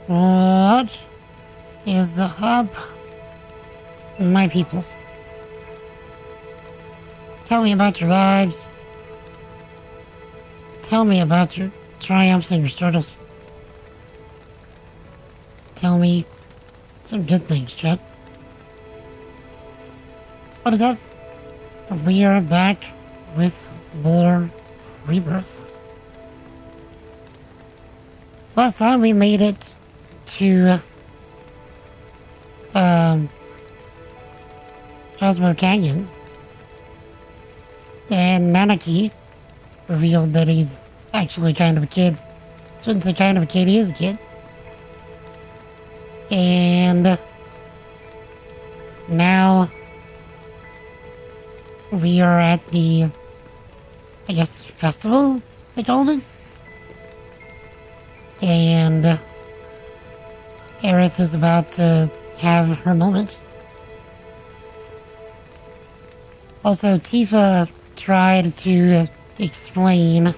What is up, my peoples? Tell me about your lives. Tell me about your triumphs and your struggles. Tell me some good things, Chuck. What is up? We are back with more Rebirth. Last time we made it to Cosmo Canyon, and Nanaki revealed that he's actually kind of a kid. Shouldn't say kind of a kid, he is a kid. And now we are at the, I guess, festival, they called it. And Aerith is about to have her moment. Also, Tifa tried to explain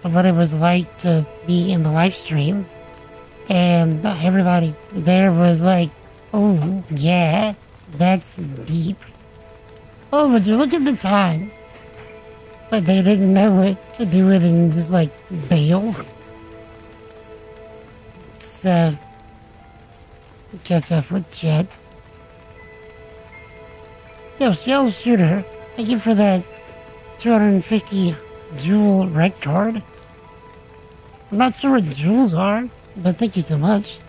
what it was like to be in the live stream, and everybody there was like, oh yeah, that's deep. Oh, would you look at the time? But they didn't know what to do with it and just like bail. So, catch up with Jet. Yo, Shell Shooter, thank you for that 250 jewel red card. I'm not sure what jewels are, but thank you so much.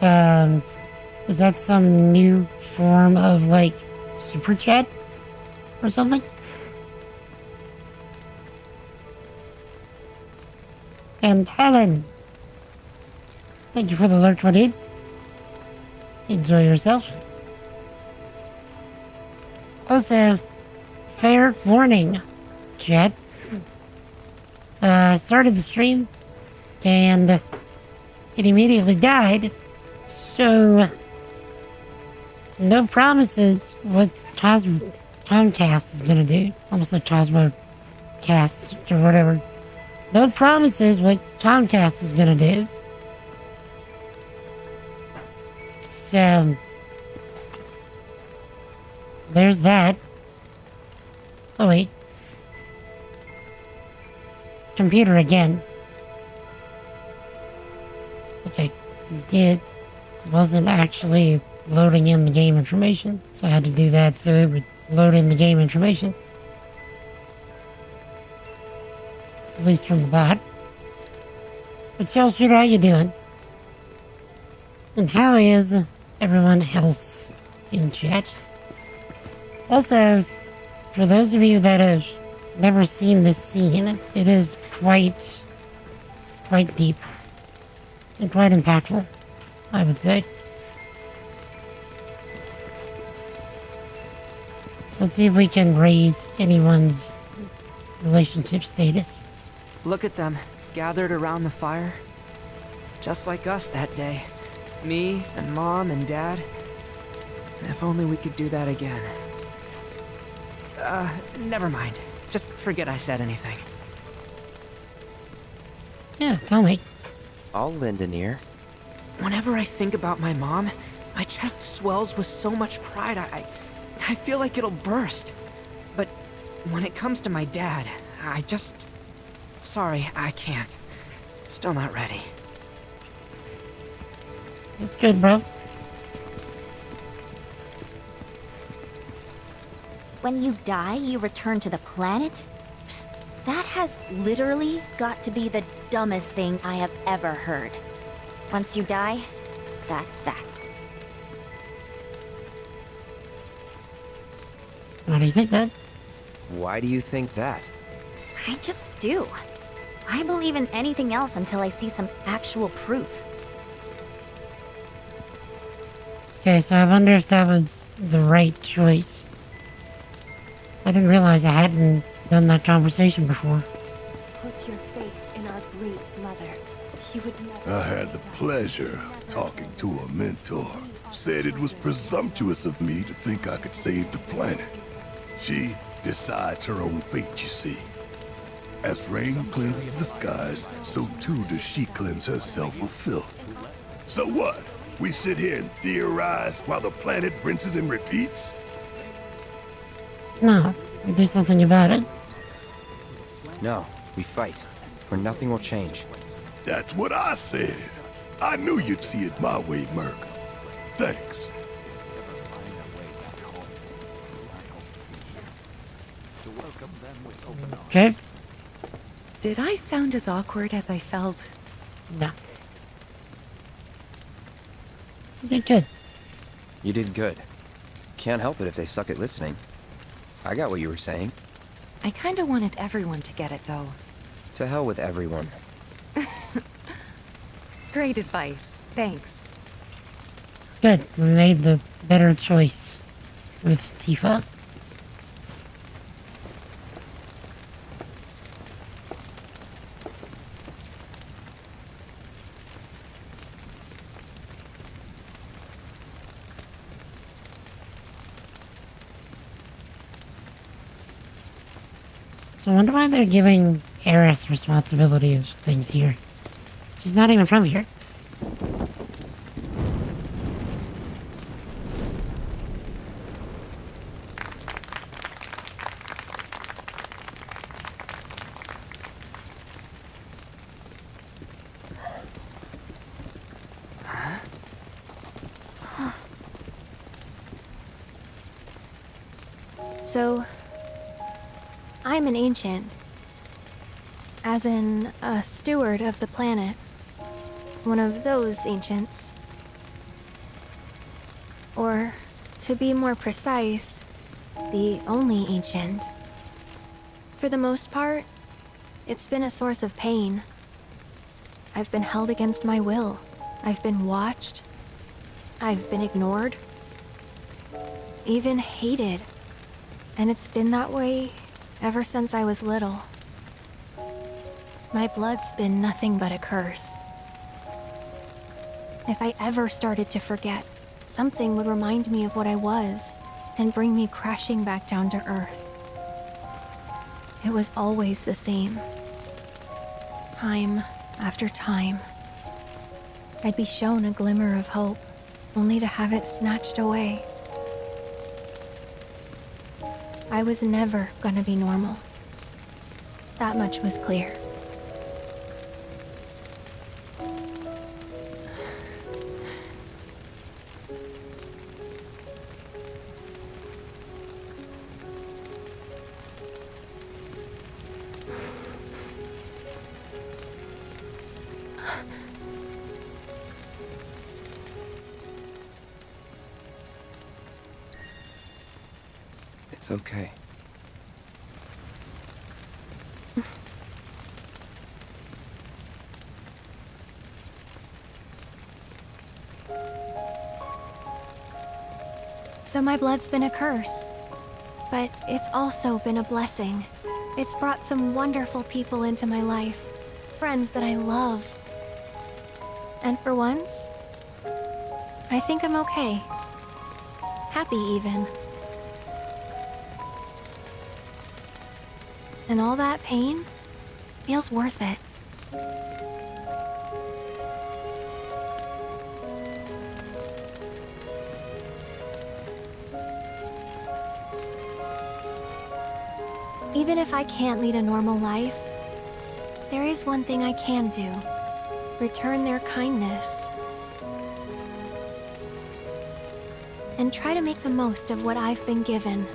Is that some new form of, like, super chat or something? And Helen, thank you for the lurk, my dude. Enjoy yourself. Also, fair warning, chat. I started the stream, and it immediately died, so no promises what Comcast is gonna do. Almost like Cosmo Cast or whatever. No promises what Comcast is gonna do. So, there's that. Oh wait. Computer again. Okay, it wasn't actually loading in the game information, so I had to do that so it would load in the game information. At least from the bot. But Shell Shooter, how you doing? And how is everyone else in chat? Also, for those of you that have never seen this scene, it is quite deep and quite impactful, I would say. So let's see if we can raise anyone's relationship status. Look at them, gathered around the fire. Just like us that day. Me and Mom and Dad. If only we could do that again. Never mind. Just forget I said anything. Yeah, tell me. I'll lend an ear. Whenever I think about my mom, my chest swells with so much pride, I feel like it'll burst. But when it comes to my dad, I just... Sorry, I can't. Still not ready. It's good, bro. When you die, you return to the planet? Psst, that has literally got to be the dumbest thing I have ever heard. Once you die, that's that. Why do you think that? Why do you think that? I just do. I believe in anything else until I see some actual proof. Okay, so I wonder if that was the right choice. I didn't realize I hadn't done that conversation before. Put your faith in our great mother. She would never... I had the pleasure of talking to a mentor. Said it was presumptuous of me to think I could save the planet. She decides her own fate, you see. As rain cleanses the skies, so too does she cleanse herself of filth. So what? We sit here and theorize while the planet rinses and repeats? No, we do something about it. No, we fight, or nothing will change. That's what I said. I knew you'd see it my way, Merc. Thanks. Okay? Did I sound as awkward as I felt? No. You did good. You did good. Can't help it if they suck at listening. I got what you were saying. I kinda wanted everyone to get it, though. To hell with everyone. Great advice. Thanks. Good. We made the better choice with Tifa. So I wonder why they're giving Aerith responsibility of things here. She's not even from here. So, I'm an ancient. As in, a steward of the planet. One of those ancients. Or, to be more precise, the only ancient. For the most part, it's been a source of pain. I've been held against my will. I've been watched. I've been ignored. Even hated. And it's been that way ever since I was little. My blood's been nothing but a curse. If I ever started to forget, something would remind me of what I was and bring me crashing back down to Earth. It was always the same. Time after time. I'd be shown a glimmer of hope, only to have it snatched away. I was never gonna be normal. That much was clear. It's okay. So my blood's been a curse. But it's also been a blessing. It's brought some wonderful people into my life. Friends that I love. And for once, I think I'm okay. Happy even. And all that pain feels worth it. Even if I can't lead a normal life, there is one thing I can do. Return their kindness. And try to make the most of what I've been given.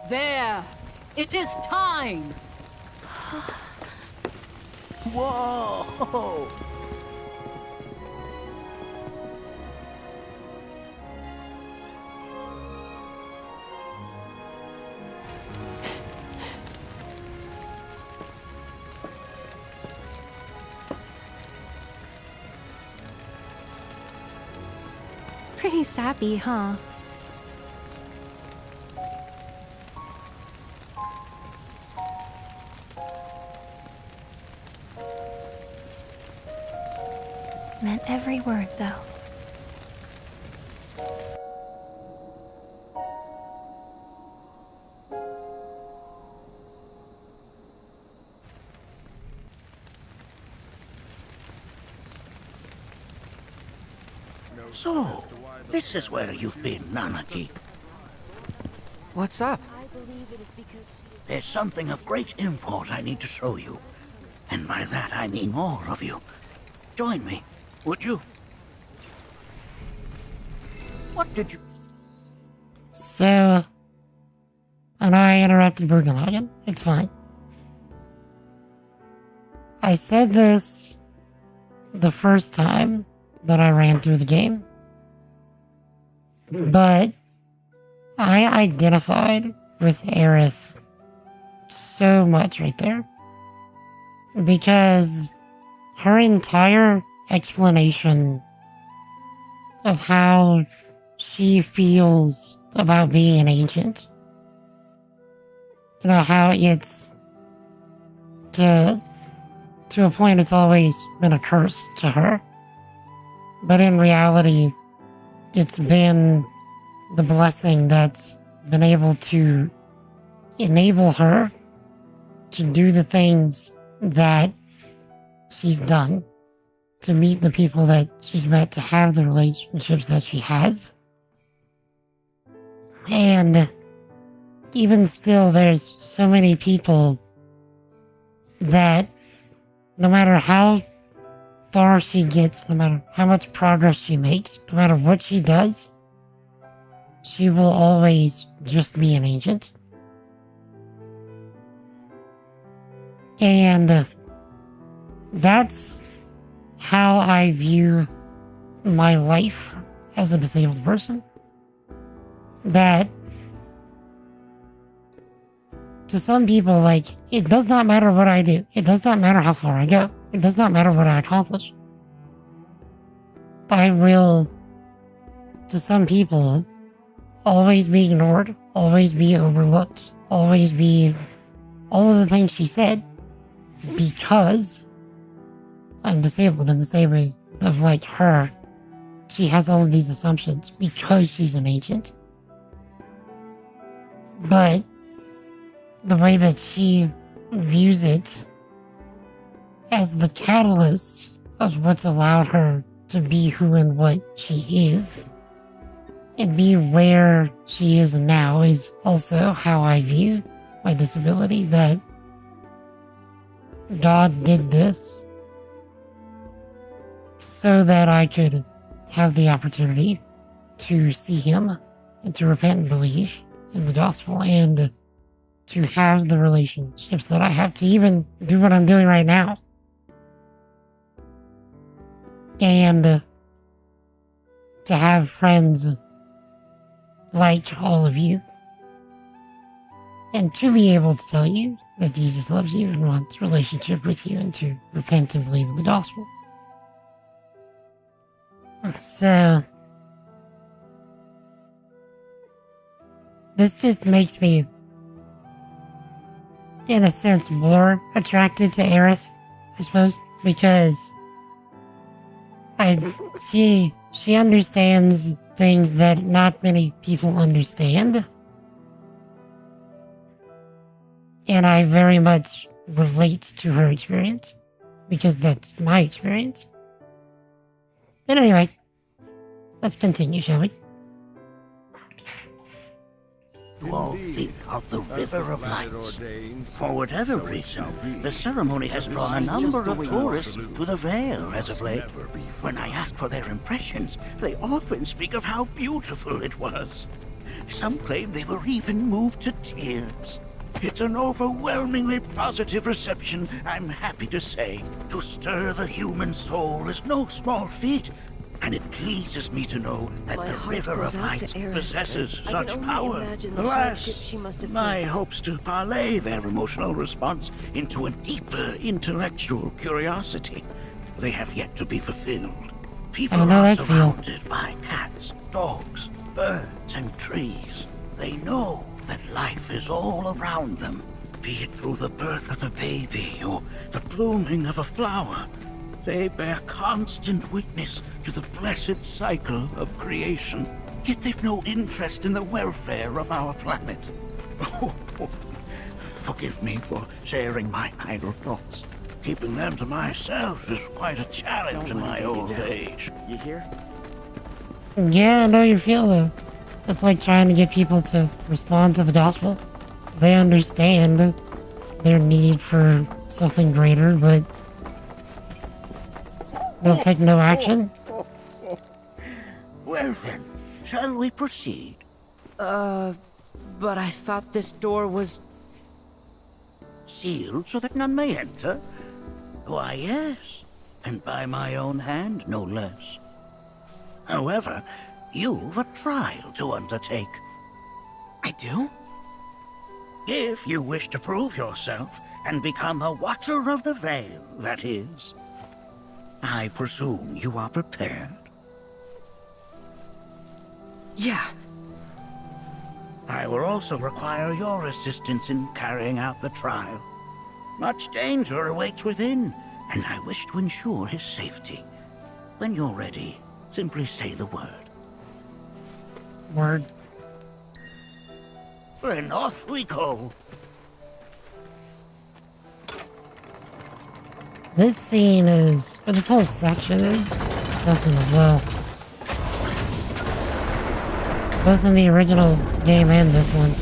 There! It is time! Whoa! Pretty sappy, huh? Meant every word, though. So, this is where you've been, Nanaki. What's up? There's something of great import I need to show you. And by that I mean all of you. Join me, would you? What did you... So, I know I interrupted Bergenhagen. It's fine. I said this the first time that I ran through the game, but I identified with Aerith so much right there, because her entire explanation of how she feels about being an ancient, you know, how it's to a point it's always been a curse to her, but in reality it's been the blessing that's been able to enable her to do the things that she's done, to meet the people that she's met, to have the relationships that she has. And even still, there's so many people that no matter how far she gets, no matter how much progress she makes, no matter what she does, she will always just be an ancient. And that's how I view my life as a disabled person. That to some people, like, it does not matter what I do. It does not matter how far I go. It does not matter what I accomplish. I will, to some people, always be ignored, always be overlooked, always be all of the things she said, because I'm disabled in the same way of, like, her. She has all of these assumptions because she's an ancient. But the way that she views it as the catalyst of what's allowed her to be who and what she is, and be where she is now, is also how I view my disability. That God did this so that I could have the opportunity to see Him and to repent and believe in the gospel, and to have the relationships that I have, to even do what I'm doing right now. And to have friends like all of you. And to be able to tell you that Jesus loves you and wants a relationship with you, and to repent and believe in the gospel. So, this just makes me, in a sense, more attracted to Aerith, I suppose, because she understands things that not many people understand, and I very much relate to her experience, because that's my experience. But anyway, let's continue, shall we? You all think of the River of Lights. For whatever reason, the ceremony has drawn a number of tourists to the Vale as of late. When I ask for their impressions, they often speak of how beautiful it was. Some claim they were even moved to tears. It's an overwhelmingly positive reception, I'm happy to say. To stir the human soul is no small feat, and it pleases me to know that My the heart River goes of out Light to Aerith. possesses I such can only power. imagine the Alas, hardship she must have my faced. hopes to parlay their emotional response into a deeper intellectual curiosity. They have yet to be fulfilled. People I know are that feel. surrounded by cats, dogs, birds, and trees. They know that life is all around them, be it through the birth of a baby or the blooming of a flower. They bear constant witness to the blessed cycle of creation, yet they've no interest in the welfare of our planet. Forgive me for sharing my idle thoughts. Keeping them to myself is quite a challenge in my old age. You hear? Yeah, I know you feel though. It's like trying to get people to respond to the gospel. They understand their need for something greater, but they'll take no action. Well then, shall we proceed? But I thought this door was... Sealed so that none may enter? Why, yes, and by my own hand, no less. However, you've a trial to undertake. I do? If you wish to prove yourself and become a Watcher of the Veil, that is. I presume you are prepared. Yeah. I will also require your assistance in carrying out the trial. Much danger awaits within, and I wish to ensure his safety. When you're ready, simply say the word. Word. Then off we go. This scene is, or this whole section is something as well. Both in the original game and this one.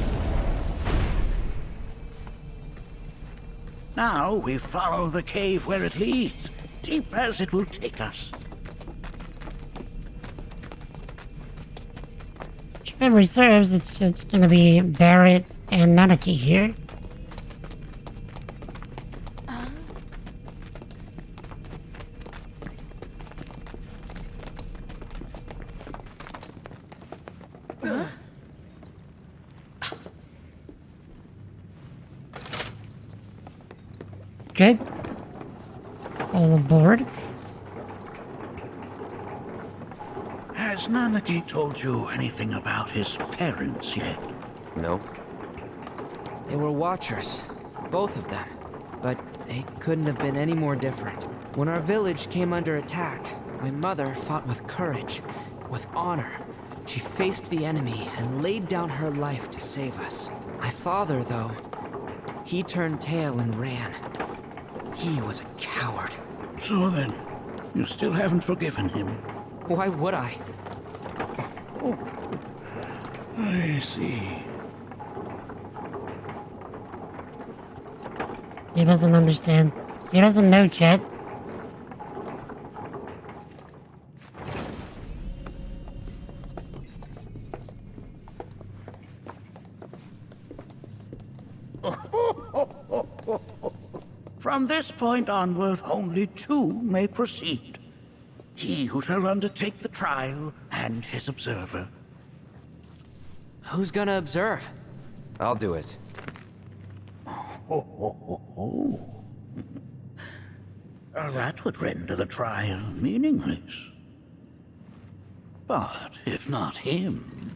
Now we follow the cave where it leads, deep as it will take us. If memory serves, it's gonna be Barrett and Nanaki here. Okay. All aboard. Has Nanaki told you anything about his parents yet? No. They were Watchers, both of them. But they couldn't have been any more different. When our village came under attack, my mother fought with courage, with honor. She faced the enemy and laid down her life to save us. My father, though, he turned tail and ran. He was a coward. So then, you still haven't forgiven him? Why would I? Oh, I see. He doesn't understand. He doesn't know, Chet. From this point onward, only two may proceed. He who shall undertake the trial, and his observer. Who's gonna observe? I'll do it. That would render the trial meaningless. But if not him...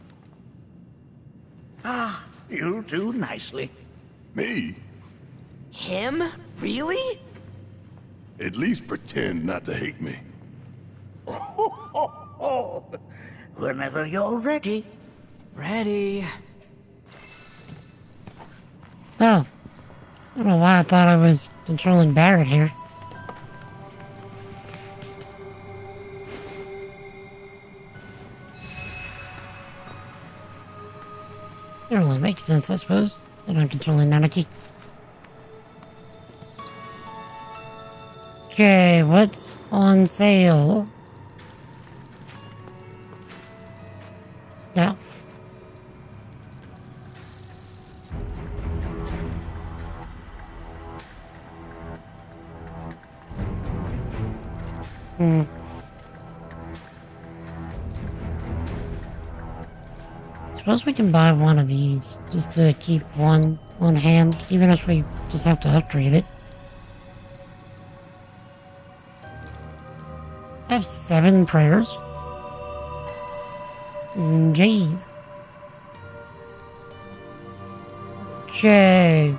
Ah, you'll do nicely. Me? Him? Really? At least pretend not to hate me. Whenever you're ready. Ready. Oh. I don't know why I thought I was controlling Barrett here. It really makes sense, I suppose, that I'm controlling Nanaki. Okay, what's on sale? No. Suppose we can buy one of these just to keep one on hand, even if we just have to upgrade it. I have 7 prayers. Jeez. Okay.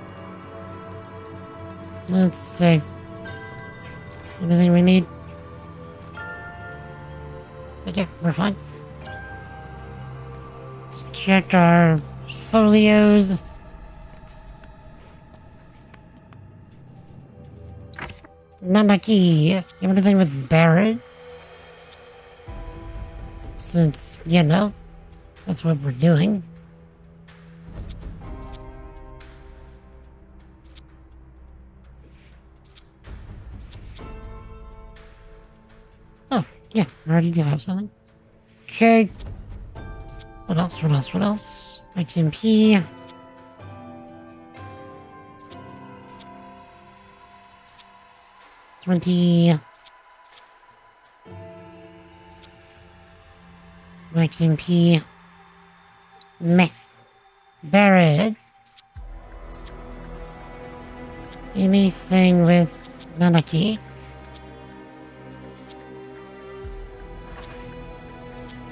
Let's see. Anything we need? Okay, we're fine. Let's check our folios. Nanaki. You have anything with Barrett? Since, you know, that's what we're doing. Oh, yeah, we already do have something. Okay. What else, what else, what else? XMP. XMP. Meh. Barrett. Anything with Nanaki?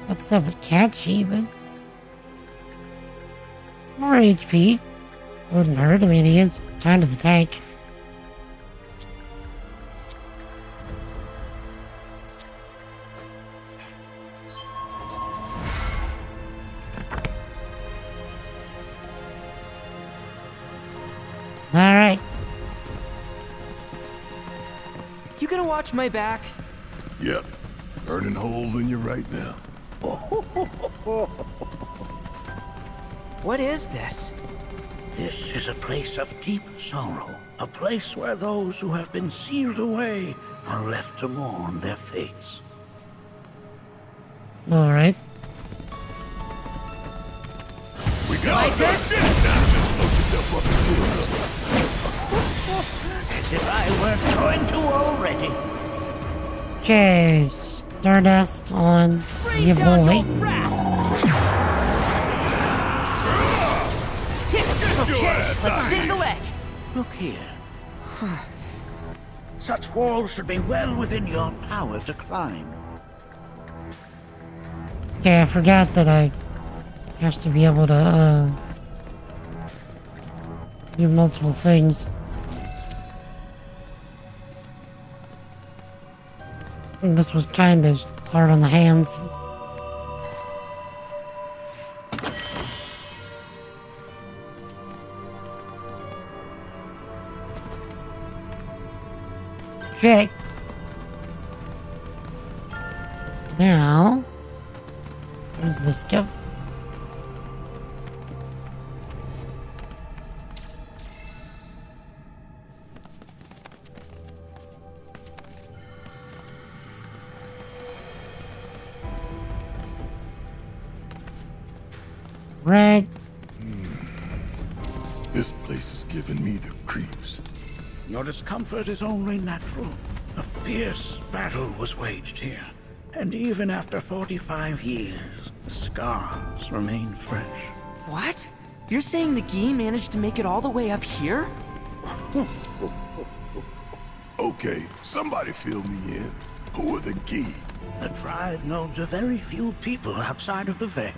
That's so catchy, but more HP wouldn't hurt. I mean, he is kind of a tank. All right. You gonna watch my back? Yep. Burning holes in you right now. What is this? This is a place of deep sorrow. A place where those who have been sealed away are left to mourn their fates. All right. We got some death now. Just load yourself up into As if I weren't going to already. Okay, Stardust on your boy. Okay, let's sing the leg. Look here. Such walls should be well within your power to climb. Okay, I forgot that I have to be able to, do multiple things. And this was kind of hard on the hands. Okay. Now, where's this go? Right. This place is giving me the creeps. Your discomfort is only natural. A fierce battle was waged here. And even after 45 years, the scars remain fresh. What? You're saying the Gi managed to make it all the way up here? Okay, somebody fill me in. Who are the Gi? A tribe known to very few people outside of the Veil.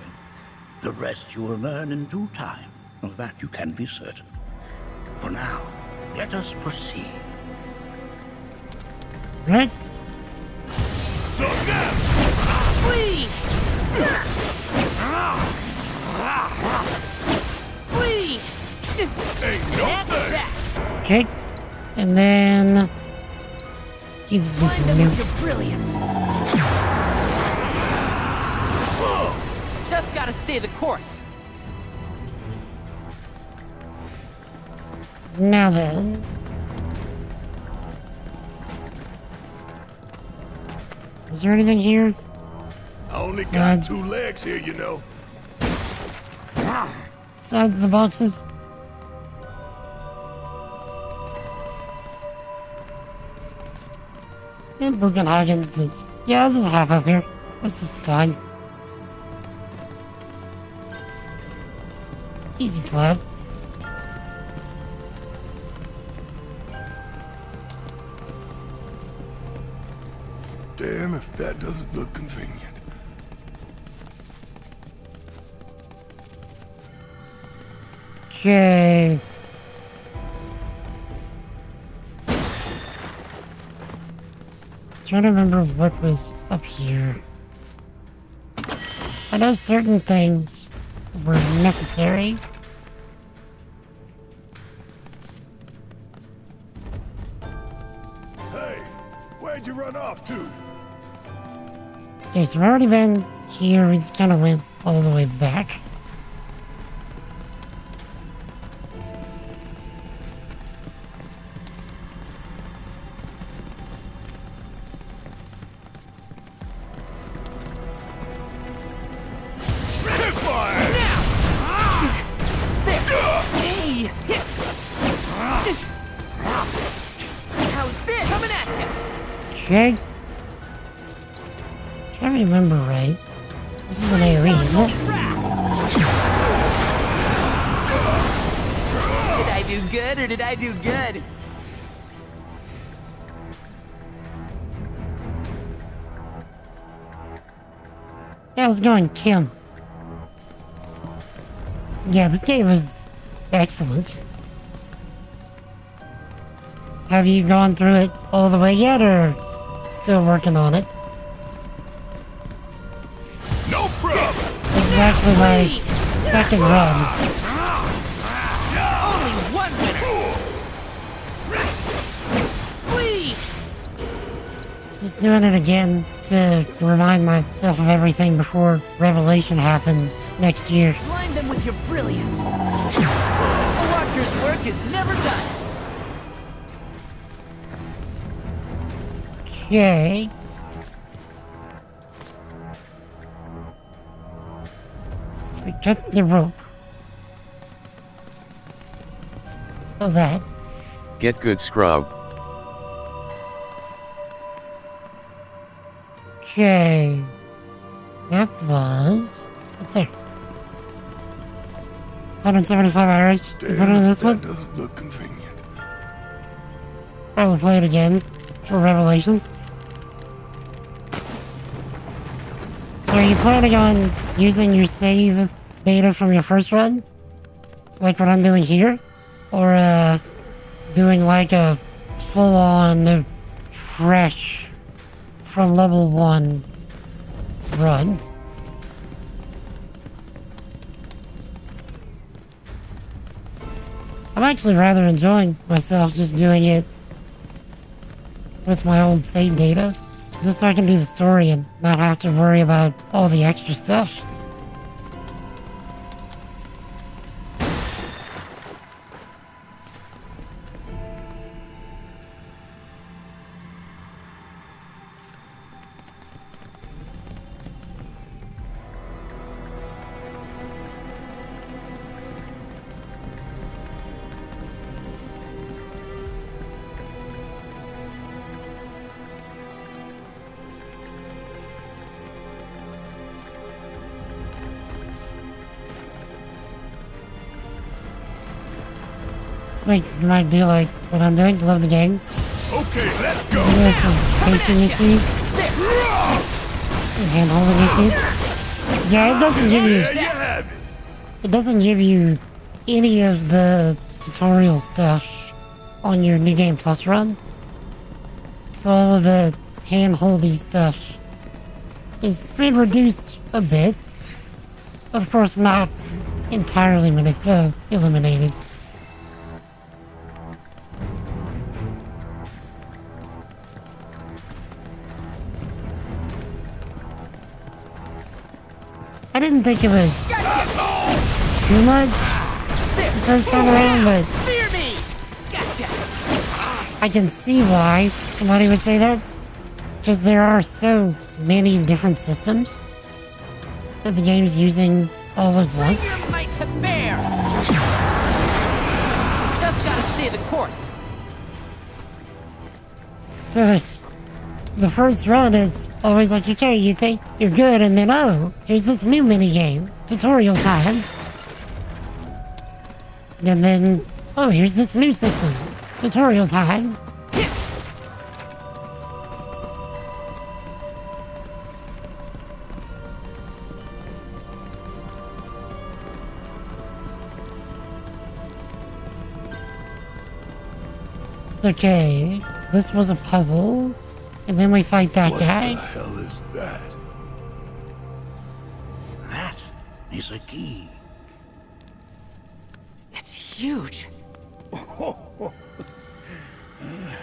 The rest you will learn in due time. Of that you can be certain. For now, let us proceed. Right? So now! Flee! Flee! Ain't no thing! Okay. And then... Jesus needs to Find them with mute. your brilliance. Just gotta stay the course. Now then... Is there anything here? I only Besides- got 2 legs here, you know. Besides the boxes? And Bugenhagen's just... Yeah, I'll just hop up here. This is fine. Easy clap. Damn if that doesn't look convenient. Okay. Trying to remember what was up here. I know certain things were necessary. Hey, where'd you run off to? Okay, so we've already been here. We just kind of went all the way back. Hey! How's this? Coming at you! Okay. Trying to remember right. This is an AoE, isn't it? Did I do good or did I do good? How's it going, Kim? Yeah, this game is excellent. Have you gone through it all the way yet, or still working on it? No problem. This is actually my second run. Only one winner! Please! Just doing it again to remind myself of everything before Revelation happens next year. Blind them with your brilliance. A watcher's work is never done. Okay. We cut the rope. So that. Get good, scrub. Okay. That was up there. 175 hours. You put it in this one? That doesn't look convenient. Probably play it again for Revelation. So are you planning on using your save data from your first run? Like what I'm doing here? Or doing like a full-on fresh from level 1 run? I'm actually rather enjoying myself just doing it with my old save data, just so I can do the story and not have to worry about all the extra stuff. Wait, you might do like what I'm doing to love the game. Okay, let's go. There's some pacing issues. Some hand-holding issues. Yeah, it doesn't give you... There you have it. It doesn't give you any of the tutorial stuff on your New Game Plus run. So all of the hand-holdy stuff is been reduced a bit. Of course, not entirely eliminated. I didn't think it was too much the first time around, but Fear me! Gotcha! I can see why somebody would say that. Because there are so many different systems that the game's using all at once. Bring your might to bear! Just gotta stay the course. So the first run, it's always like, okay, you think you're good, and then, oh, here's this new minigame. Tutorial time. And then, oh, here's this new system. Tutorial time. Okay, this was a puzzle, and then we fight that guy. What the hell is that? That is a key. It's huge.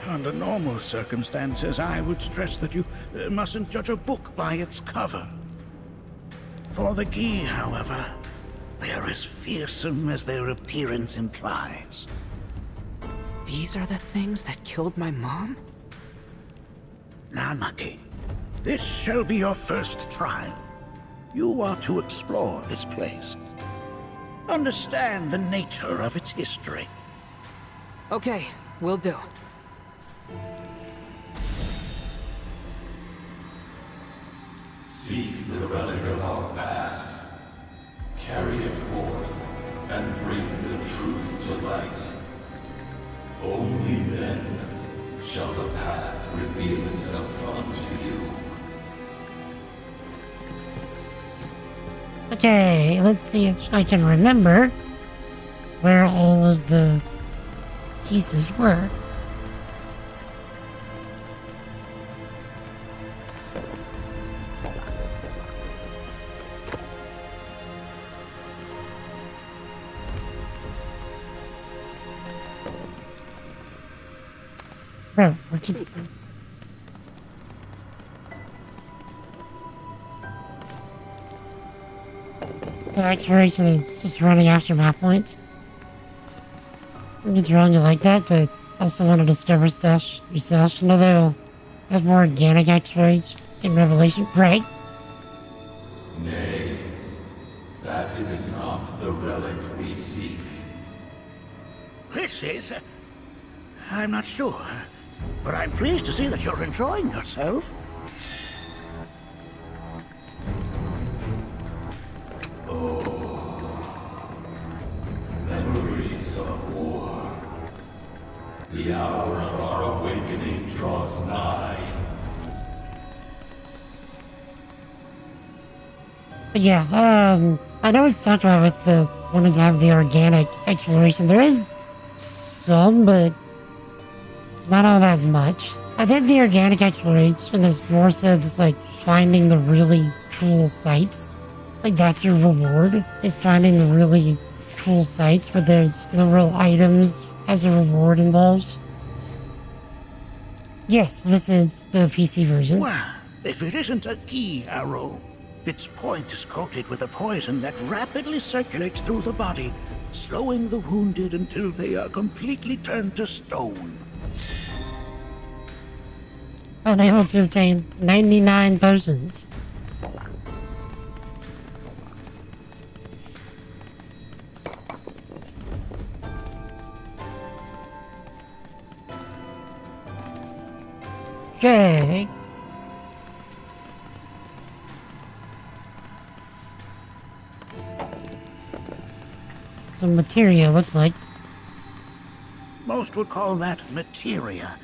Under normal circumstances, I would stress that you mustn't judge a book by its cover. For the key, however, they are as fearsome as their appearance implies. These are the things that killed my mom? Nanaki, this shall be your first trial. You are to explore this place. Understand the nature of its history. Okay, will do. Seek the relic of our past. Carry it forth and bring the truth to light. Only then shall the path reveal itself unto you. Okay, let's see if I can remember where all of the pieces were. Bro, the exploration is just running after map points. It's wrong to like that, but I also want to discover stuff yourself. Another has more organic exploration in Revelation, right? Nay, that is not the relic we seek. This is... I'm not sure, but I'm pleased to see that you're enjoying yourself. Memories of war. The hour of our awakening draws nigh. But yeah, I know it's talked about with the wanting to have the organic exploration. There is some, but not all that much. I think the organic exploration is more so just like finding the really cool sites. Like that's your reward, is finding the really cool sites, but there's no real items as a reward involved. Yes, this is the PC version. Well, if it isn't a key arrow, its point is coated with a poison that rapidly circulates through the body, slowing the wounded until they are completely turned to stone. Unable to obtain 99 potions. Okay. Some materia, looks like. Most would call that materia,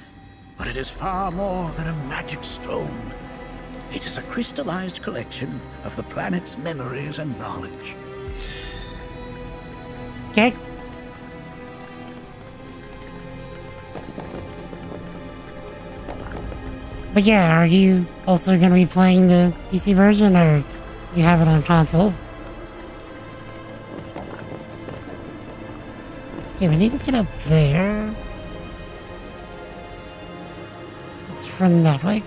but it is far more than a magic stone. It is a crystallized collection of the planet's memories and knowledge. Okay. But yeah, are you also going to be playing the PC version, or you have it on console? Okay, we need to get up there. It's from that way.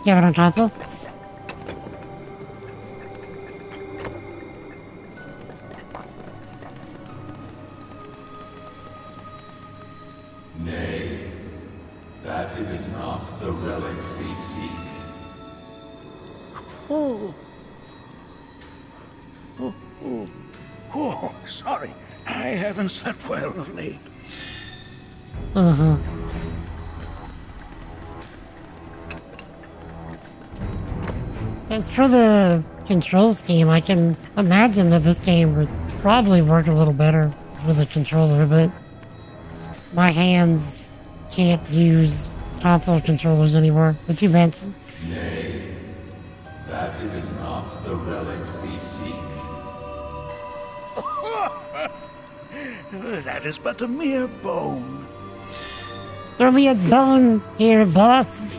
You have it on console? Nay, that is not the relic we seek. Oh. Oh, sorry. I haven't slept well of late. Uh-huh. As for the control scheme, I can imagine that this game would probably work a little better with a controller, but my hands can't use console controllers anymore, which you mentioned. Nay, that is not the relic we seek. That is but a mere bone. Throw me a bone here, boss.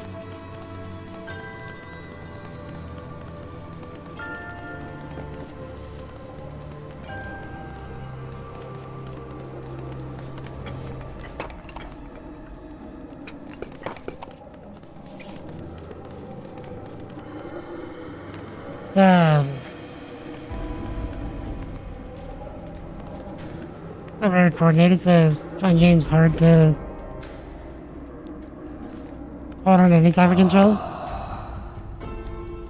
Not very coordinated, so fun game's hard to hold on any type of control.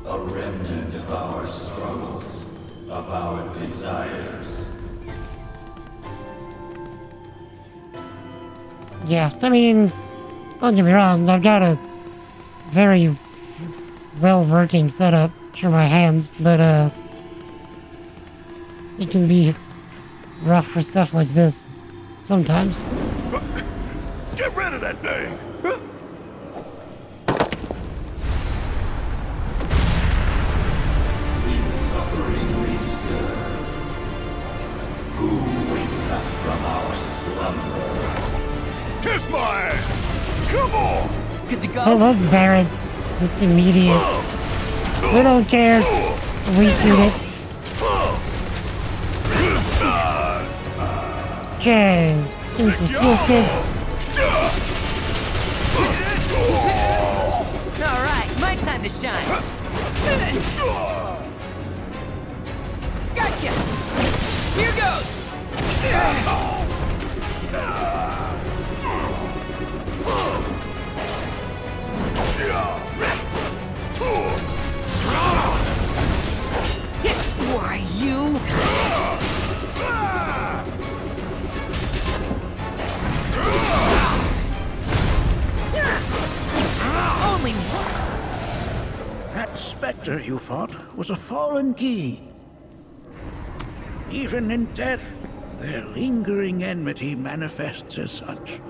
A remnant of our struggles, of our desires. Yeah, I mean, don't get me wrong, I've got a very well-working setup for my hands, but it can be rough for stuff like this sometimes. Get rid of that thing! In suffering we stir. Who wakes us from our slumber? Kiss my ass! Come on! Good to go. I love Barrett's just immediate. We don't care. We shoot it. Okay, let's give me some steel skin. Alright, my time to shine. Gotcha! Here goes! Why, you? Only That specter you fought was a fallen key. Even in death, their lingering enmity manifests as such.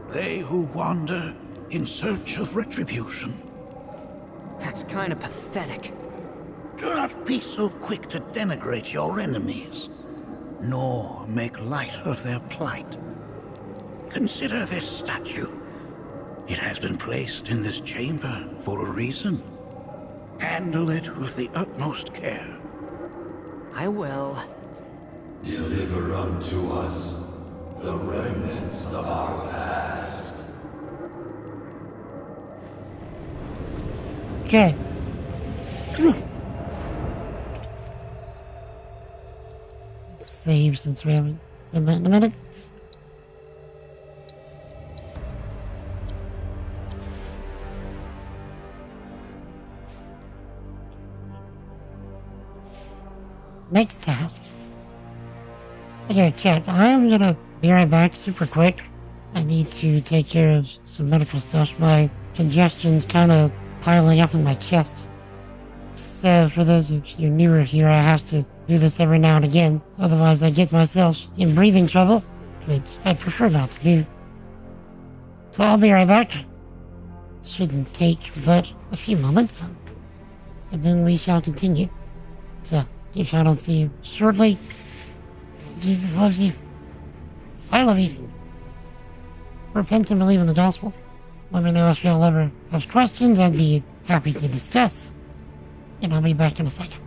They who wander in search of retribution. That's kind of pathetic. Do not be so quick to denigrate your enemies, nor make light of their plight. Consider this statue. It has been placed in this chamber for a reason. Handle it with the utmost care. I will. Deliver unto us the remnants of our past. Okay. Let's save since we haven't done that in a minute. Next task. Okay, chat, I am gonna be right back super quick. I need to take care of some medical stuff. My congestion's kind of piling up in my chest. So, for those of you newer here, I have to do this every now and again. Otherwise, I get myself in breathing trouble, which I prefer not to do. So, I'll be right back. Shouldn't take but a few moments. And then we shall continue. So, if I don't see you shortly, Jesus loves you. I love you. Repent and believe in the gospel. Let me know if y'all ever have questions. I'd be happy to discuss. And I'll be back in a second.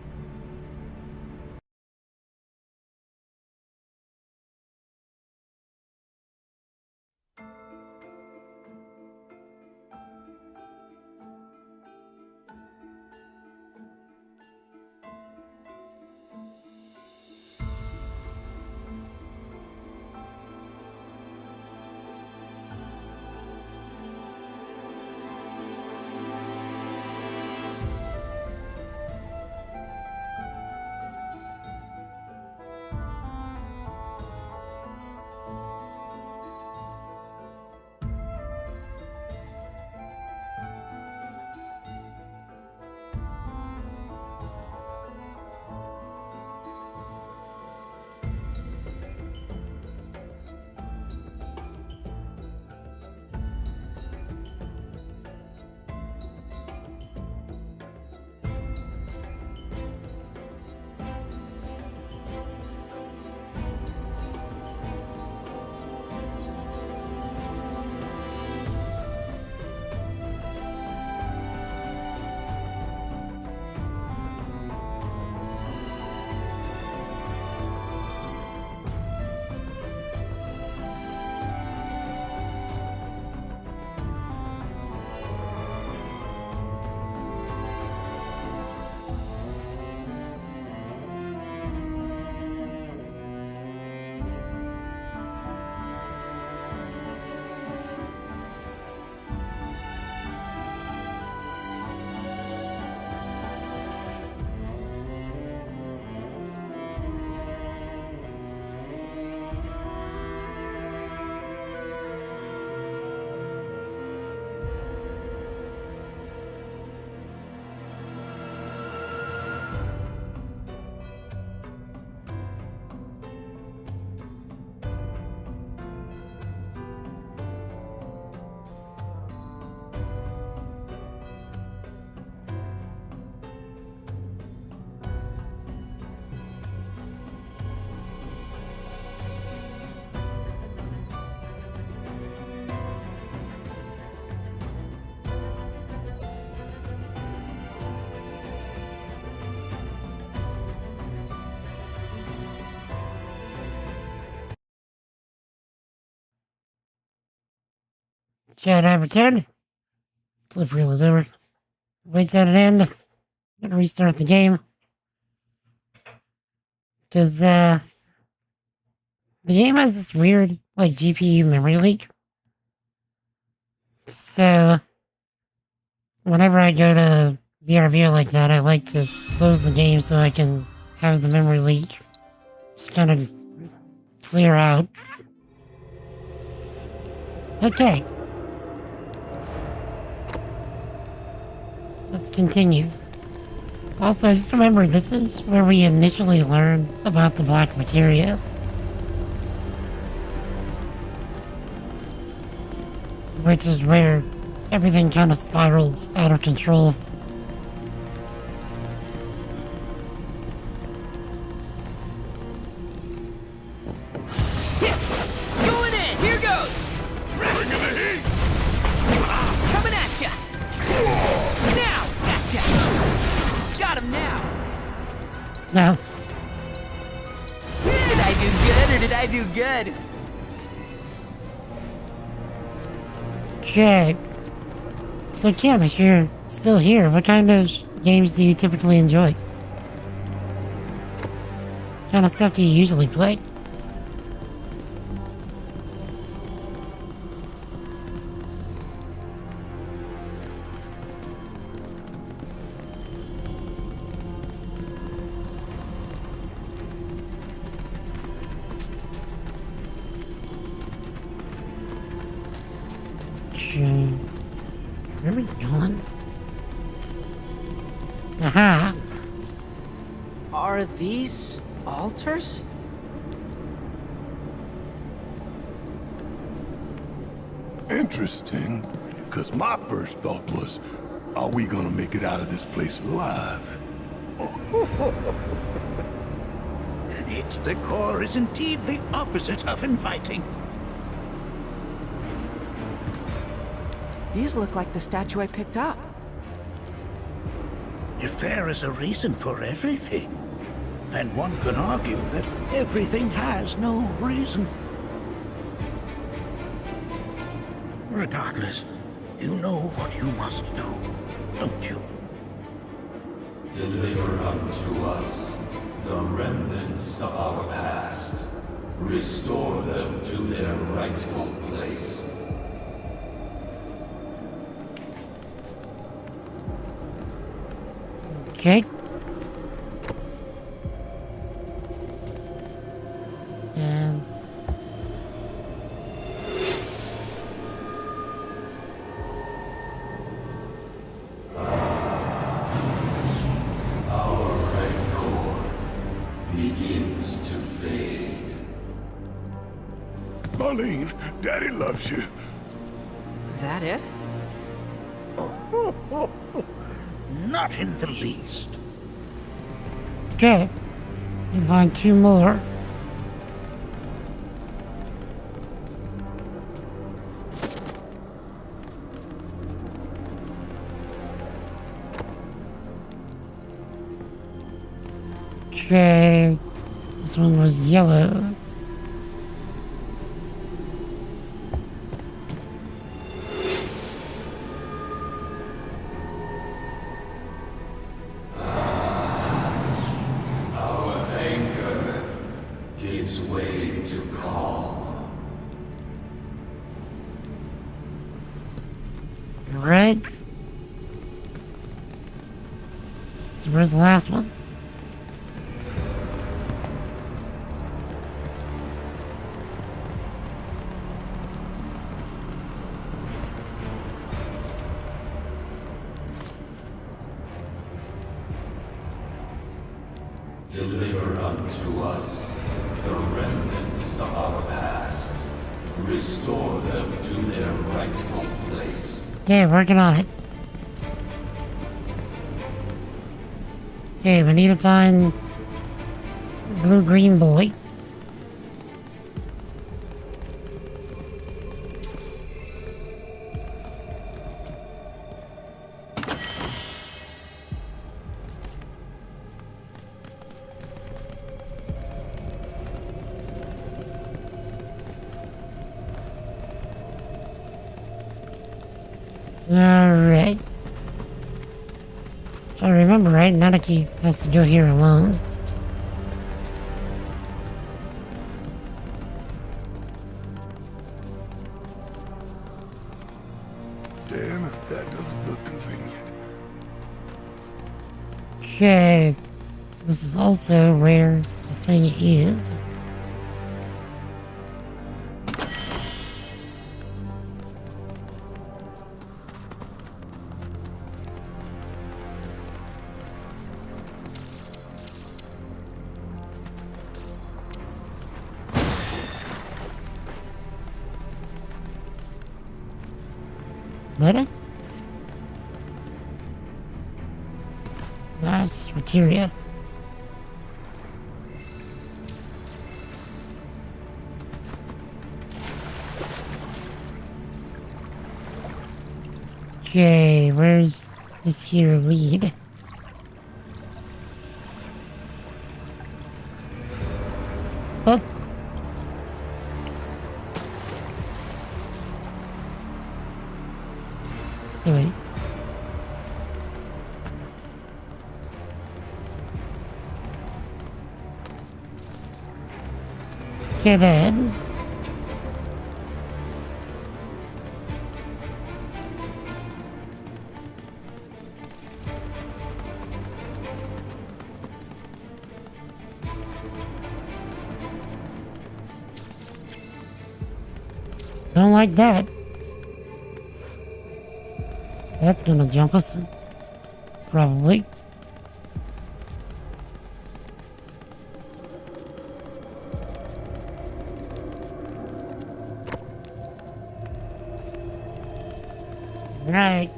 Chat I returned. Flip reel is over. Waits at an end. Gonna restart the game. Because, the game has this weird, like, GPU memory leak. So, whenever I go to BRB like that, I like to close the game so I can have the memory leak just kind of clear out. Okay. Let's continue. Also, I just remembered this is where we initially learn about the black materia. Which is where everything kind of spirals out of control. Going in! Here goes! Bring in the heat! Coming at ya! Now! Gotcha! Got him now! Now, Did I do good or did I do good? okay. So Kim, if you're still here, what kind of games do you typically enjoy? What kind of stuff do you usually play? Okay. Where are we going? Aha! Are these altars? Interesting. Because my first thought was, are we gonna make it out of this place alive? Its decor is indeed the opposite of inviting. These look like the statue I picked up. If there is a reason for everything, then one could argue that everything has no reason. Regardless, you know what you must do, don't you? Deliver unto us the remnants of our past. Restore them to their rightful place. Okay. And Our rancor begins to fade. Marlene, Daddy loves you. That it? Not in the least. okay. You find two more. Okay. This one was yellow. Our anger gives way to calm. Right? So where's the last one? Deliver unto us the remnants of our past. Restore them to their rightful place. Okay, working on it. Okay, we need to find blue-green boy. Alright. If I remember right, Nanaki has to go here alone. Damn if that doesn't look convenient. Okay. This is also where the thing is. Let it? Nice materia. Okay, where's this here lead? Oh. Wait. Okay then. Don't like that. That's gonna jump us. Probably. Right.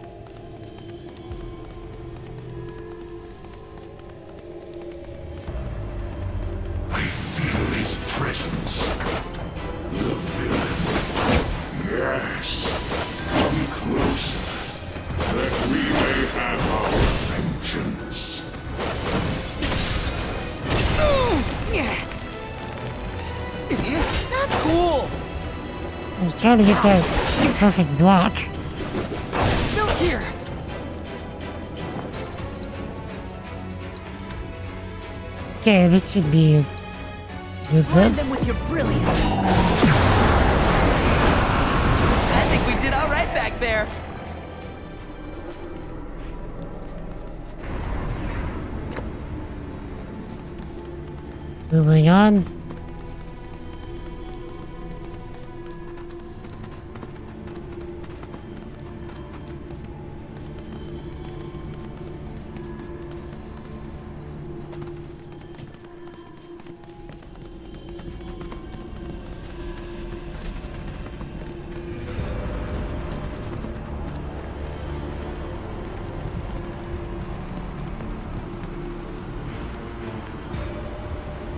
I feel his presence. The villain. Yes. Come closer, that we may have our vengeance. Not cool! I was trying to get that perfect block. Still here! Okay, this should be good Blind then. them with your brilliance! I think we did alright back there! Moving on.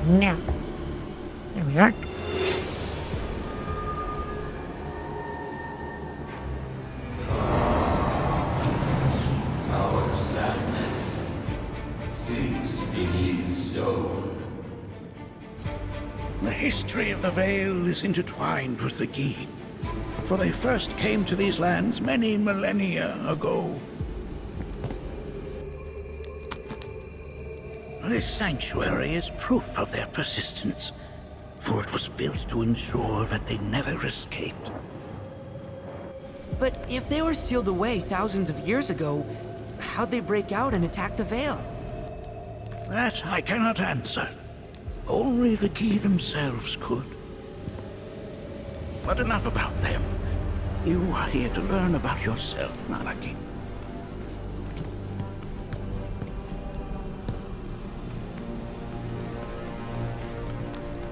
Now, there we are. Our sadness sinks beneath stone. The history of the Vale is intertwined with the Gi, for they first came to these lands many millennia ago. This sanctuary is proof of their persistence, for it was built to ensure that they never escaped. But if they were sealed away thousands of years ago, how'd they break out and attack the Vale? That I cannot answer. Only the Gi themselves could. But enough about them. You are here to learn about yourself, Nanaki.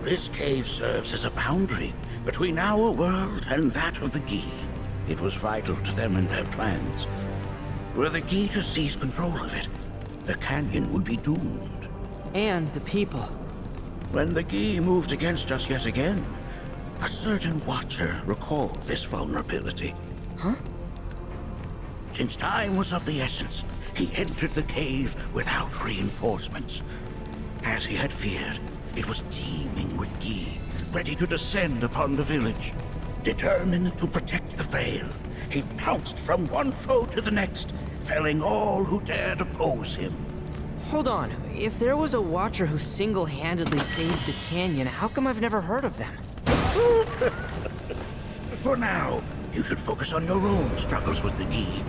This cave serves as a boundary between our world and that of the Gi. It was vital to them and their plans. Were the Gi to seize control of it, the canyon would be doomed. And the people. When the Gi moved against us yet again, a certain watcher recalled this vulnerability. Huh? Since time was of the essence, he entered the cave without reinforcements. As he had feared, it was teeming with Gi, ready to descend upon the village. Determined to protect the Vale, he pounced from one foe to the next, felling all who dared oppose him. Hold on. If there was a Watcher who single-handedly saved the canyon, how come I've never heard of them? For now, you should focus on your own struggles with the key.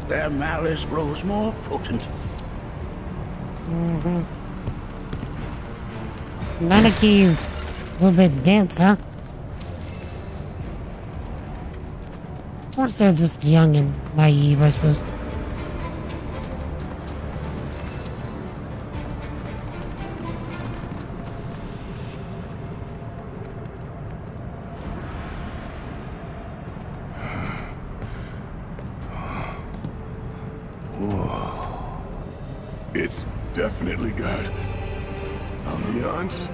Their malice grows more potent. Nanaki, a little bit dense, huh? Or so just young and naive, I suppose. It's definitely got ambiance.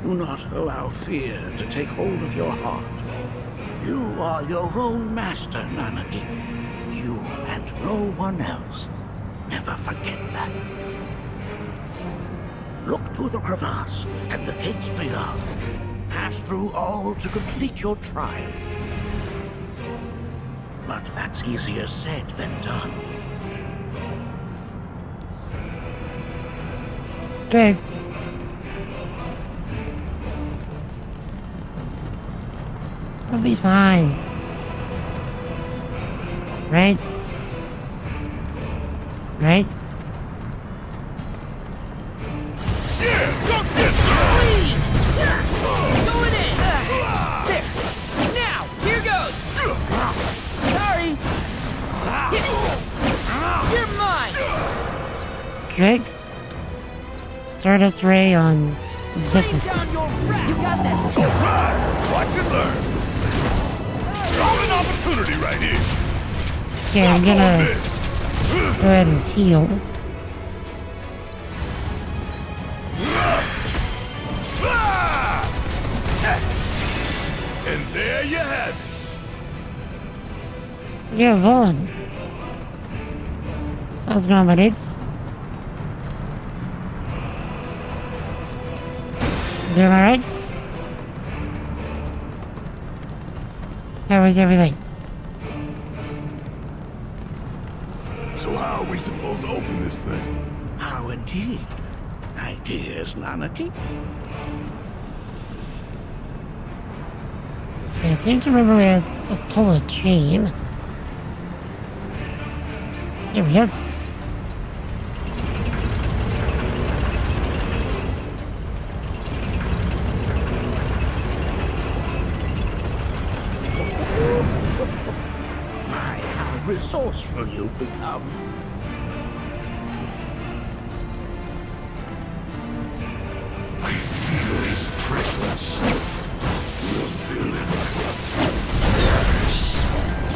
Do not allow fear to take hold of your heart. You are your own master, Nanaki. You and no one else. Never forget that. Look to the crevasse and the gates beyond. Pass through all to complete your trial. But that's easier said than done. Okay. It'll be fine. Right? Right? Going in! There! Now! Here goes! Sorry! You're mine! Okay. Stardust Ray on this. Lay down your rat! You got that! Alright, watch and learn. Golden opportunity right here. Okay, I'm gonna go ahead and heal. And there you have it. Yeah, Vaughn. How's it going, my dude? Doing alright? How was everything? So how are we supposed to open this thing? How indeed? Ideas, Nanaki? I seem to remember we had to pull a chain. There we go. My, how resourceful you've become. Feel his presence. We'll feel it.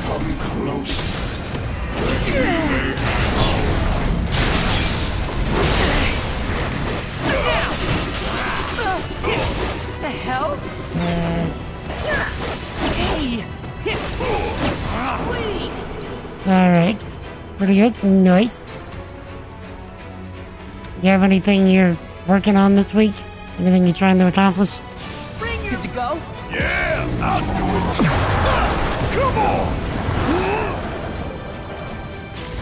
Come close. The hell? Hey! Alright. Pretty good. Nice. You have anything you're working on this week? Anything you're trying to accomplish? Good to go? Yeah, I'll do it. Come on.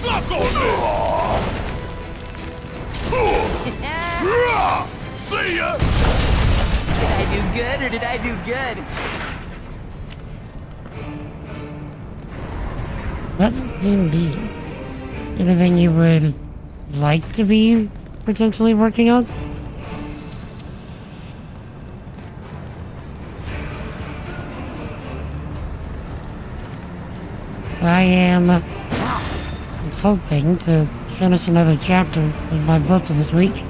Suck on it. See ya. Did I do good or did I do good? That's indeed. Anything you would like to be potentially working on? I am hoping to finish another chapter of my book this week.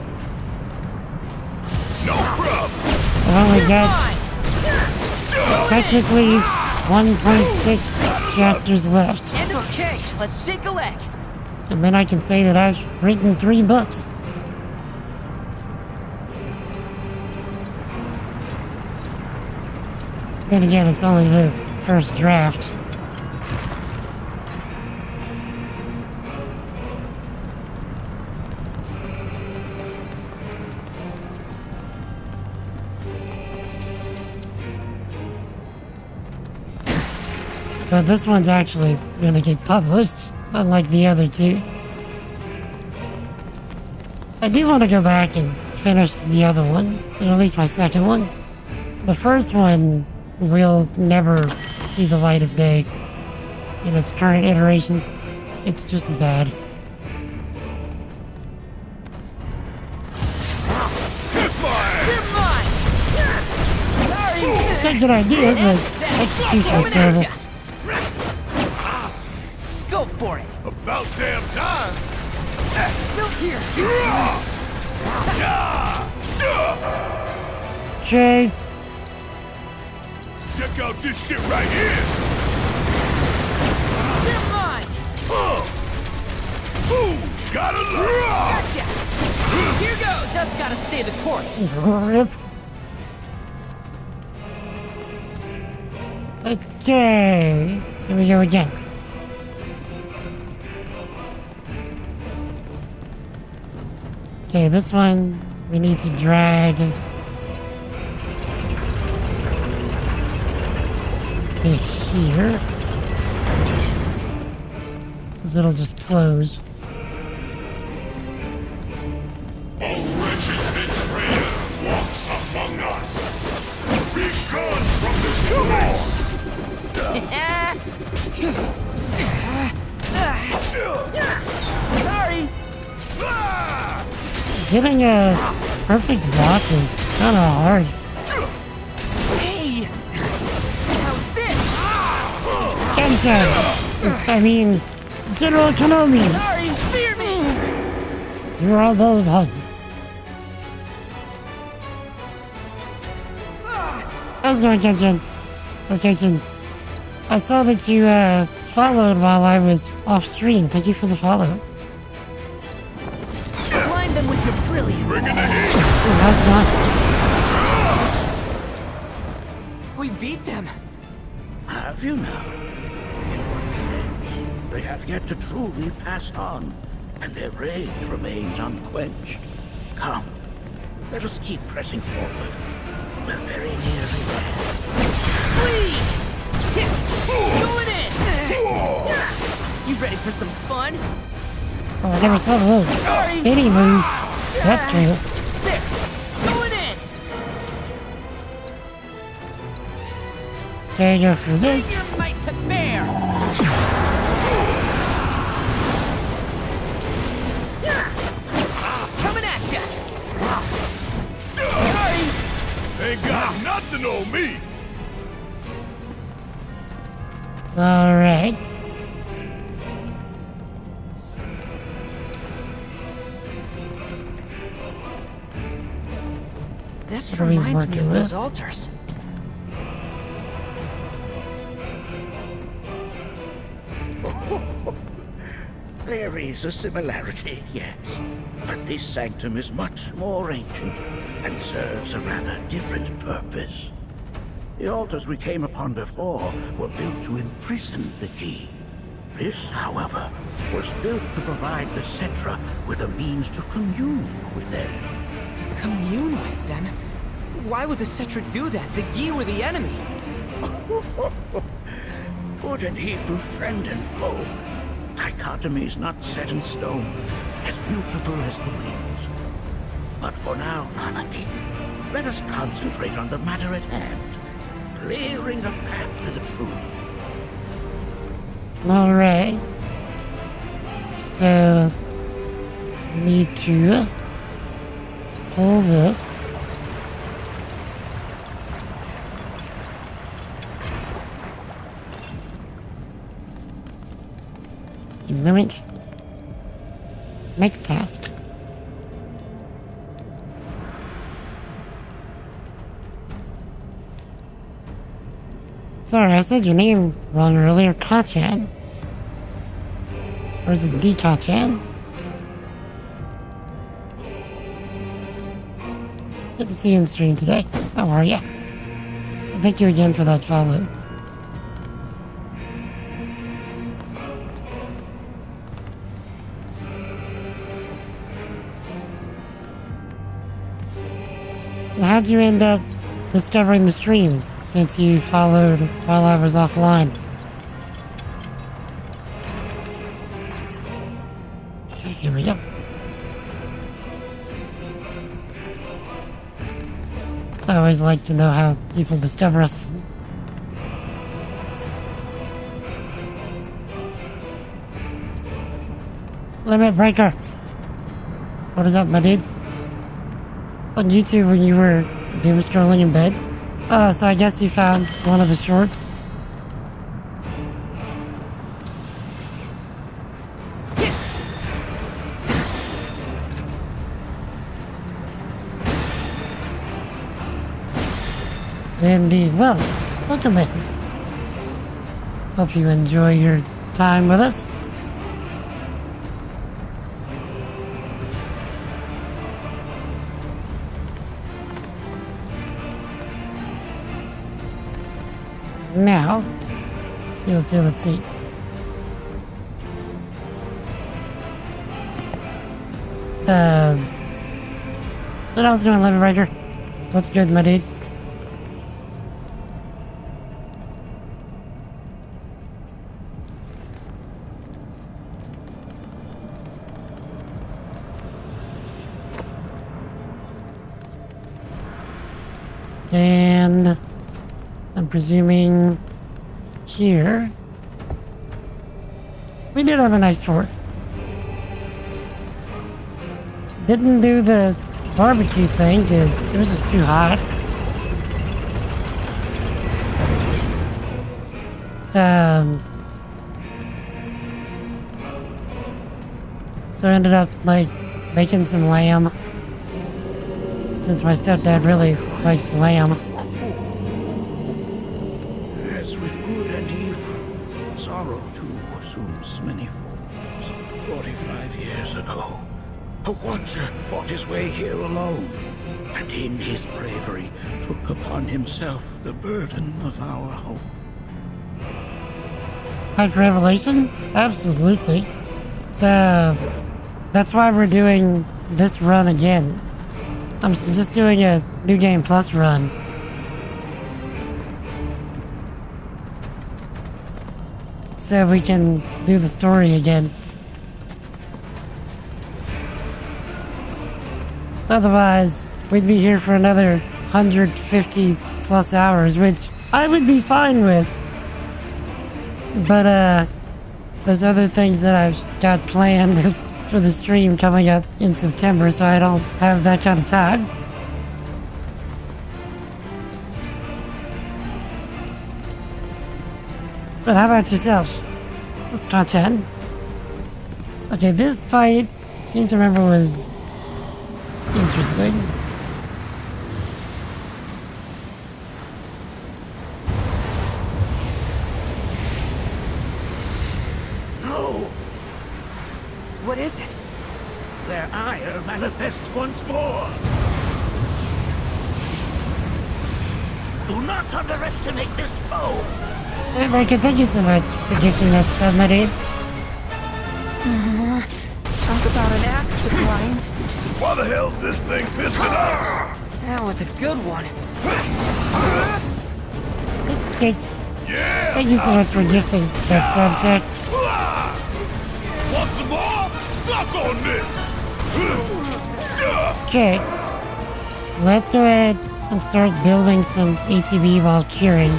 No problem. I've only got technically 1.6 chapters left. Okay, let's shake a leg. And then I can say that I've written 3 books. Then again, it's only the first draft. But this one's actually gonna get published, unlike the other two. I do want to go back and finish the other one, or at least my second one. The first one will never see the light of day in its current iteration. It's just bad. It's got good ideas, but execution is terrible. Go for it. About damn time. Still here. Jay, Check out this shit right here. They're mine. Ooh, gotta love. Gotcha. Here goes. Just gotta stay the course. rip. Okay, here we go again. Okay, this one we need to drag to here, because it'll just close. A wretched betrayer walks among us. Be gone from this place! Sorry. Getting a perfect block is kind of hard. Hey, how's this? Kenshin! I mean, General Konomi! Sorry, fear me. You're all both hot. How's it going, Kenshin? Oh, Kenshin. I saw that you followed while I was off stream. Thank you for the follow. Blind them with your brilliance. Bringing the heat. Oh, how's it going? We beat them. Have you now? In what sense? They have yet to truly pass on, and their rage remains unquenched. Come, let us keep pressing forward. We're very nearly there. Flee! Going in! You ready for some fun? Oh, I never saw the little spinny move. That's cool. There! Going in! Okay, go for Bring this. your might to bear! Coming at ya! Sorry! Ain't got nothing on me. Alright. This What are we reminds me working of those with? altars. There is a similarity, yes. But this sanctum is much more ancient and serves a rather different purpose. The altars we came upon before were built to imprison the key. This, however, was built to provide the Cetra with a means to commune with them. Commune with them? Why would the Cetra do that? The Gi were the enemy. Good and evil, friend and foe. Dichotomy's not set in stone, as mutable as the winds. But for now, Nanaki, let us concentrate on the matter at hand, clearing a path to the truth. Alright. So, need to pull this. Just a moment. Next task. Sorry, I said your name wrong earlier. Kachan. Or is it D-Kachan? Good to see you in the stream today. How are ya? And thank you again for that follow. How'd you end up discovering the stream since you followed while I was offline? always like to know how people discover us. Limit breaker. What is up, my dude? On YouTube when you were doom scrolling in bed? So I guess you found one of the shorts. Indeed. Well, welcome in. Hope you enjoy your time with us. Now, let's see. What else gonna live right here? What's good, my dude? And I'm presuming here we did have a nice 4th. Didn't do the barbecue thing because it was just too hot. So I ended up like making some lamb since my stepdad really likes lamb. As with good and evil, sorrow too assumes many forms. 45 years ago, a watcher fought his way here alone, and in his bravery took upon himself the burden of our hope. Like Revelation? Absolutely. That's why we're doing this run again. I'm just doing a New Game Plus run. So we can do the story again. Otherwise, we'd be here for another 150 plus hours, which I would be fine with. But, there's other things that I've got planned for the stream coming up in September, so I don't have that kind of time. But how about yourself? Tachan? Okay, this fight, I seem to remember, was interesting. No! What is it? Their ire manifests once more. Do not underestimate this foe. Hey, Marika, thank you so much for gifting that submarine. Talk about an axe to grind. Why the hell's this thing pissing off? That was a good one. Okay, Yeah! thank you so much for gifting that subset. Want some more? Suck on this! Okay, let's go ahead and start building some ATB while curing.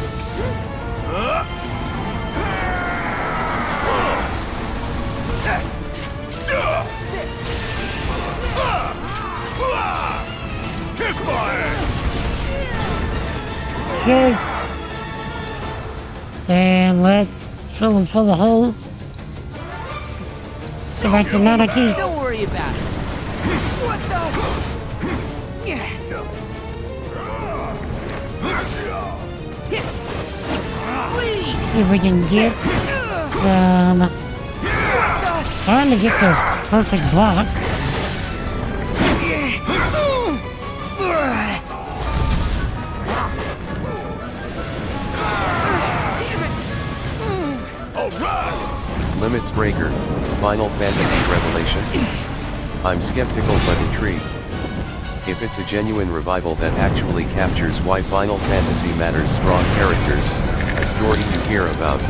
Kick my ass! Okay. And let's fill them full of holes. Go back to Nanaki. Don't worry about it. What the? Yeah. Please. See if we can get some. Trying to get the perfect blocks. Limits Breaker, Final Fantasy Revelation. I'm skeptical but intrigued. If it's a genuine revival that actually captures why Final Fantasy matters, strong characters, a story you care about,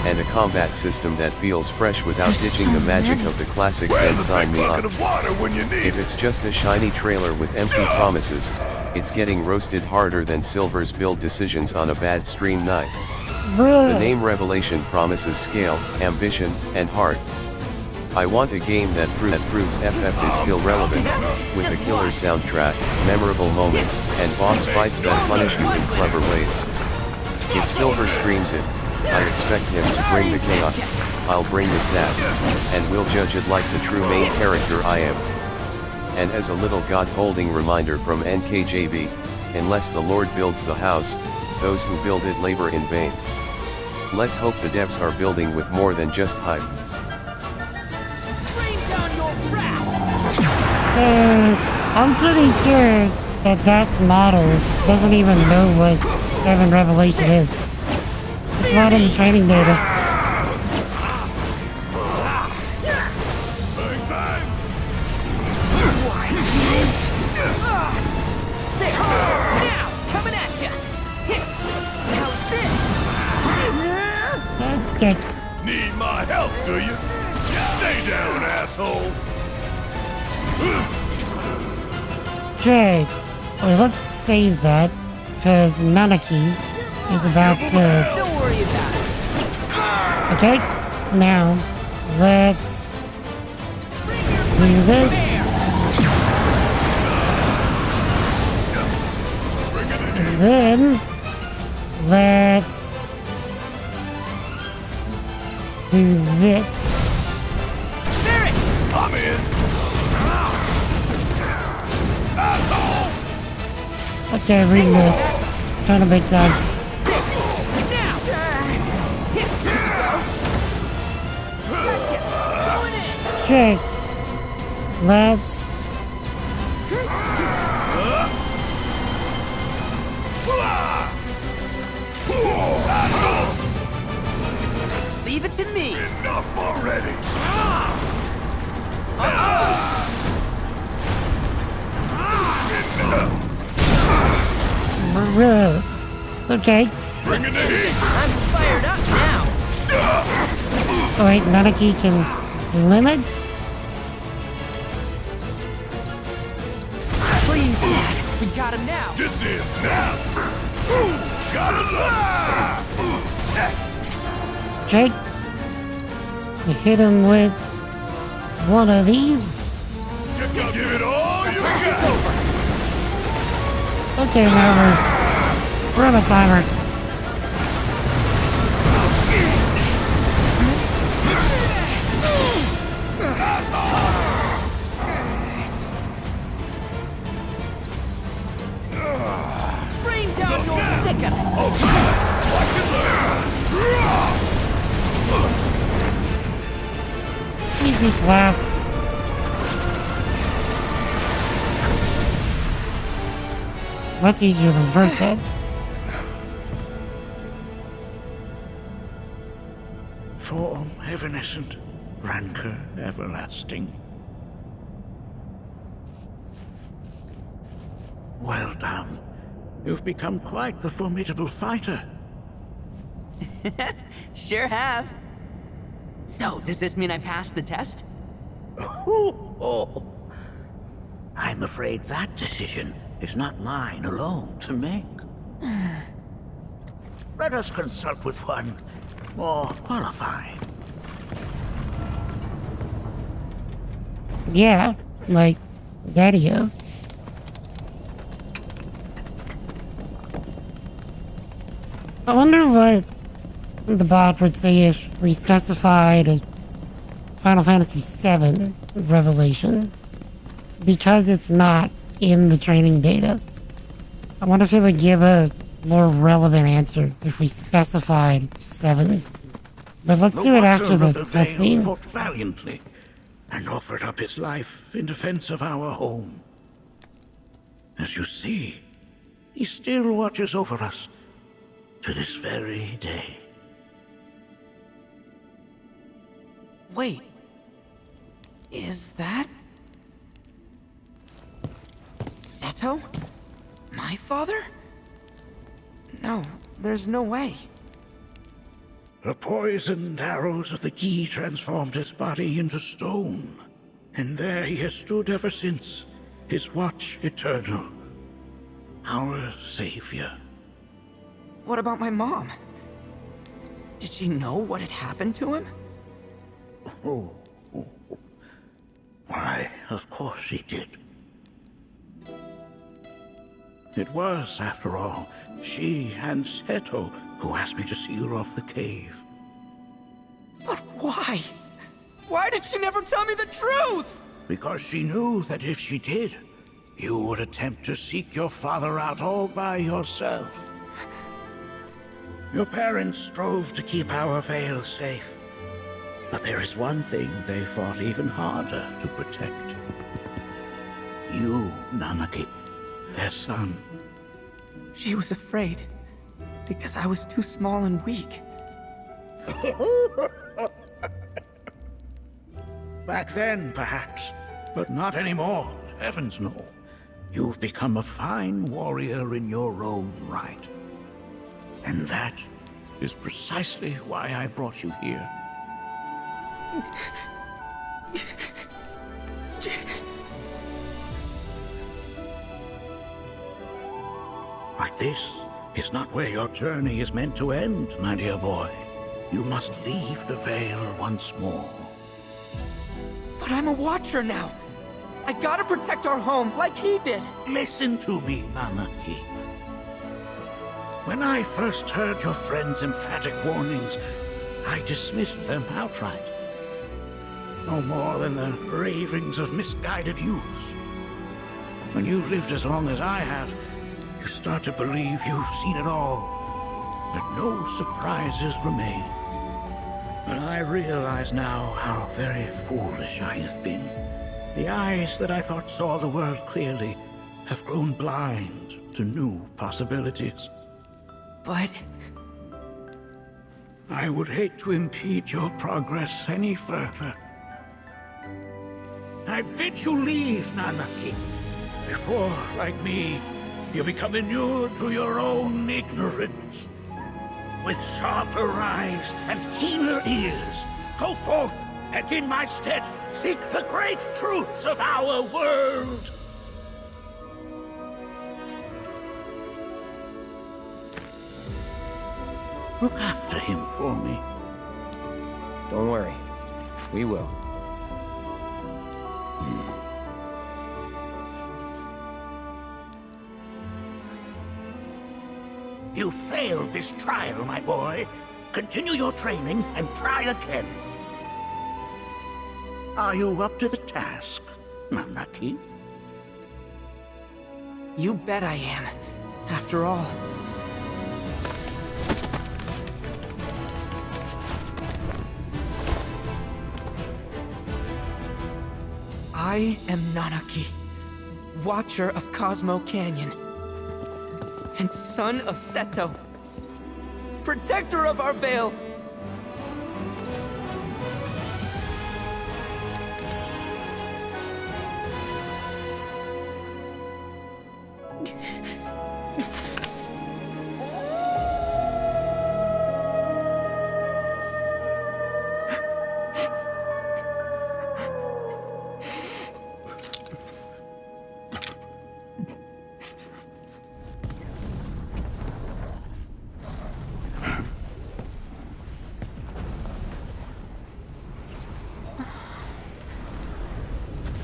and a combat system that feels fresh without ditching the magic of the classics, then sign me up. If it's just a shiny trailer with empty promises, It's getting roasted harder than Silver's build decisions on a bad stream night. Bruh. The name Revelation promises scale, ambition, and heart. I want a game that proves FF is still relevant, with a killer soundtrack, memorable moments, and boss fights that punish you in clever ways. If Silver streams it, I expect him to bring the chaos, I'll bring the sass, and we'll judge it like the true main character I am. And as a little god-holding reminder from NKJV, unless the Lord builds the house, those who build it labor in vain. Let's hope the devs are building with more than just hype. So, I'm pretty sure that that model doesn't even know what 7 Revelation is. It's not in the training data. Okay. Need my help, do you? Stay down, asshole! Okay. Well, let's save that, because Nanaki is about to... Don't worry about it. Okay, now, let's do this. And then, let's do this. I'm in! Okay, we missed. Trying to make time. Okay, let's... Leave it to me. Enough already! Okay. Bring in the heat! I'm fired up now. Oh wait, Nanaki can limit? Please, Dad. We got him now. This is now! Gotta love Okay. You hit him with one of these. Give it all you got! Okay, now we're on a timer. Rain down your sicka. Watch it learn! Easy clap. Much easier than the first hit. Form evanescent, rancor everlasting. Well done. You've become quite the formidable fighter. Sure have. So, does this mean I passed the test? I'm afraid that decision is not mine alone to make. Let us consult with one more qualified. Yeah, like Daddy-o. I wonder what the bot would say if we specified a Final Fantasy VII Revelation. Because it's not in the training data. I wonder if it would give a more relevant answer if we specified 7. But let's do it after the cutscene. Fought valiantly and offered up his life in defense of our home. As you see, he still watches over us to this very day. Wait. Is that... Seto? My father? No, there's no way. The poisoned arrows of the key transformed his body into stone, and there he has stood ever since, his watch eternal. our savior. What about my mom? Did she know what had happened to him? Oh, why, of course she did. It was, after all, she and Seto who asked me to see her off the cave. But why? Why did she never tell me the truth? Because she knew that if she did, you would attempt to seek your father out all by yourself. Your parents strove to keep our Vale safe. But there is one thing they fought even harder to protect. You, Nanaki, their son. She was afraid, because I was too small and weak. Back then, perhaps, but not anymore. Heavens no. You've become a fine warrior in your own right. And that is precisely why I brought you here. But this is not where your journey is meant to end, my dear boy. You must leave the Vale once more. But I'm a Watcher now. I gotta protect our home, like he did. Listen to me, Nanaki. When I first heard your friend's emphatic warnings, I dismissed them outright. No more than the ravings of misguided youths. When you've lived as long as I have, you start to believe you've seen it all, that no surprises remain. But I realize now how very foolish I have been. The eyes that I thought saw the world clearly have grown blind to new possibilities. But I would hate to impede your progress any further. I bid you leave, Nanaki, before, like me, you become inured to your own ignorance. With sharper eyes and keener ears, go forth and in my stead seek the great truths of our world. Look after him for me. Don't worry. We will. You failed this trial, my boy. Continue your training and try again. Are you up to the task, Nanaki? you bet I am. After all. I am Nanaki, Watcher of Cosmo Canyon, and son of Seto, protector of our Vale.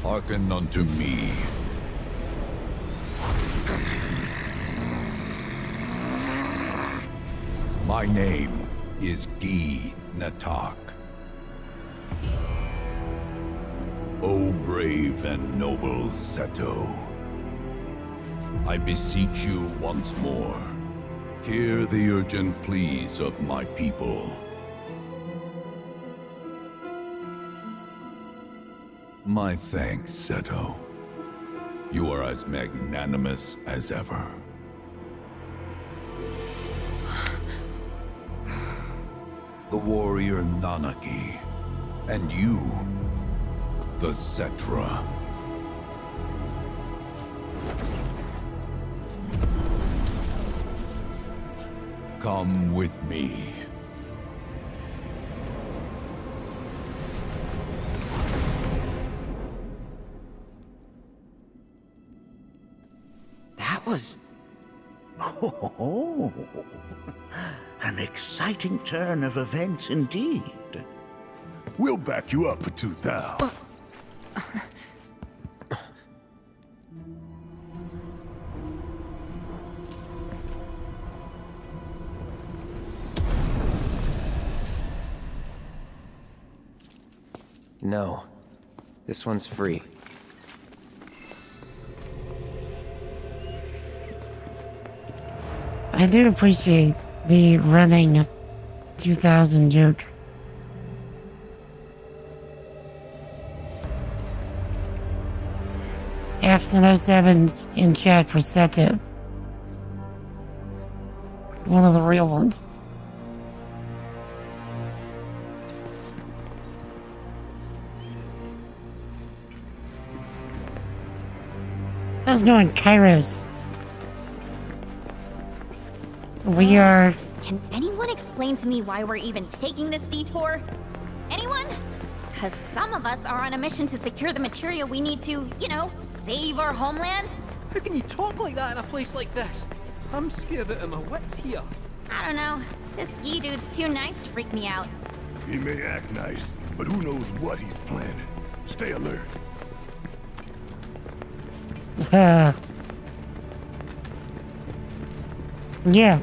Hearken unto me. My name is Gi Natak. O brave and noble Seto, I beseech you once more, hear the urgent pleas of my people. My thanks, Seto. You are as magnanimous as ever. The warrior Nanaki, and you, the Cetra. Come with me. That was Oh, an exciting turn of events indeed. We'll back you up for 2,000. No. This one's free. I do appreciate the running 2000 joke. Fs and 07s in chat for Seto. One of the real ones. How's it going, Kairos? We are... Can anyone explain to me why we're even taking this detour? Anyone? Because some of us are on a mission to secure the material we need to, you know, save our homeland. How can you talk like that in a place like this? I'm scared out of my wits here. I don't know. This Gee dude's too nice to freak me out. He may act nice, but who knows what he's planning. Stay alert. Yeah.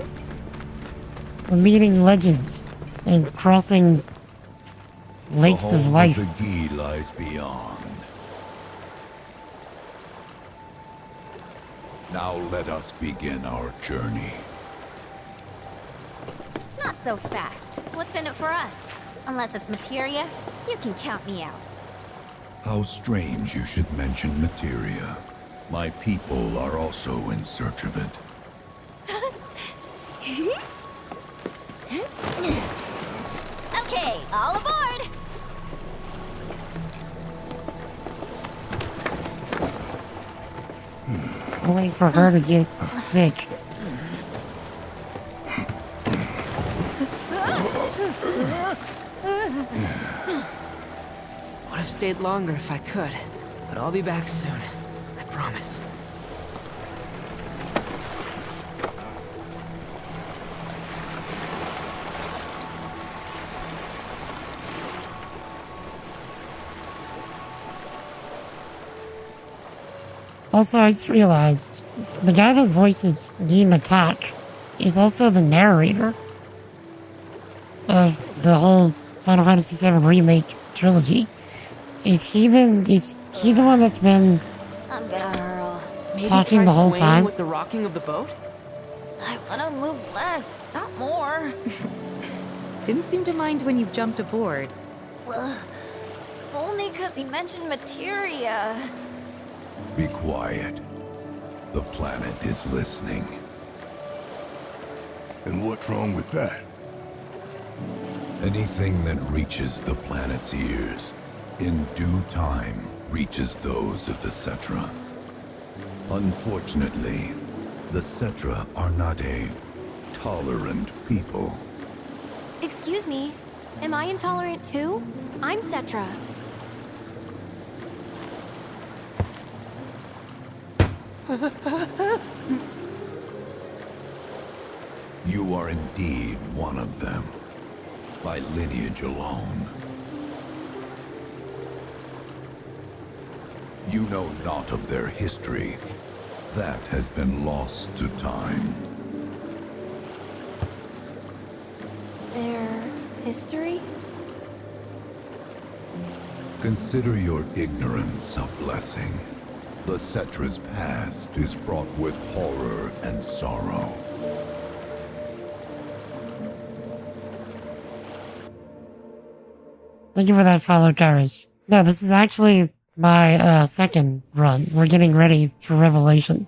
We're meeting legends and crossing lakes of life. The Gee lies beyond. Now let us begin our journey. Not so fast. What's in it for us? Unless it's materia, you can count me out. How strange you should mention materia. My people are also in search of it. Okay, all aboard! Wait for her to get sick. Would have stayed longer if I could, but I'll be back soon. I promise. Also, I just realized the guy that voices Gene Attack is also the narrator of the whole Final Fantasy VII Remake trilogy. Is he the one that's been I'm gonna hurl. Maybe talking try the whole swaying time? with the rocking of the boat? I wanna move less, not more. Didn't seem to mind when you jumped aboard. Ugh. Only because he mentioned materia. Be quiet. The planet is listening. And what's wrong with that? Anything that reaches the planet's ears, in due time, reaches those of the Cetra. Unfortunately, the Cetra are not a tolerant people. Excuse me, am I intolerant too? I'm Cetra. You are indeed one of them, by lineage alone. You know not of their history. That has been lost to time. Their history? Consider your ignorance a blessing. The Cetra's past is fraught with horror and sorrow. Thank you for that follow, Kairos. No, this is actually my second run. We're getting ready for Revelation.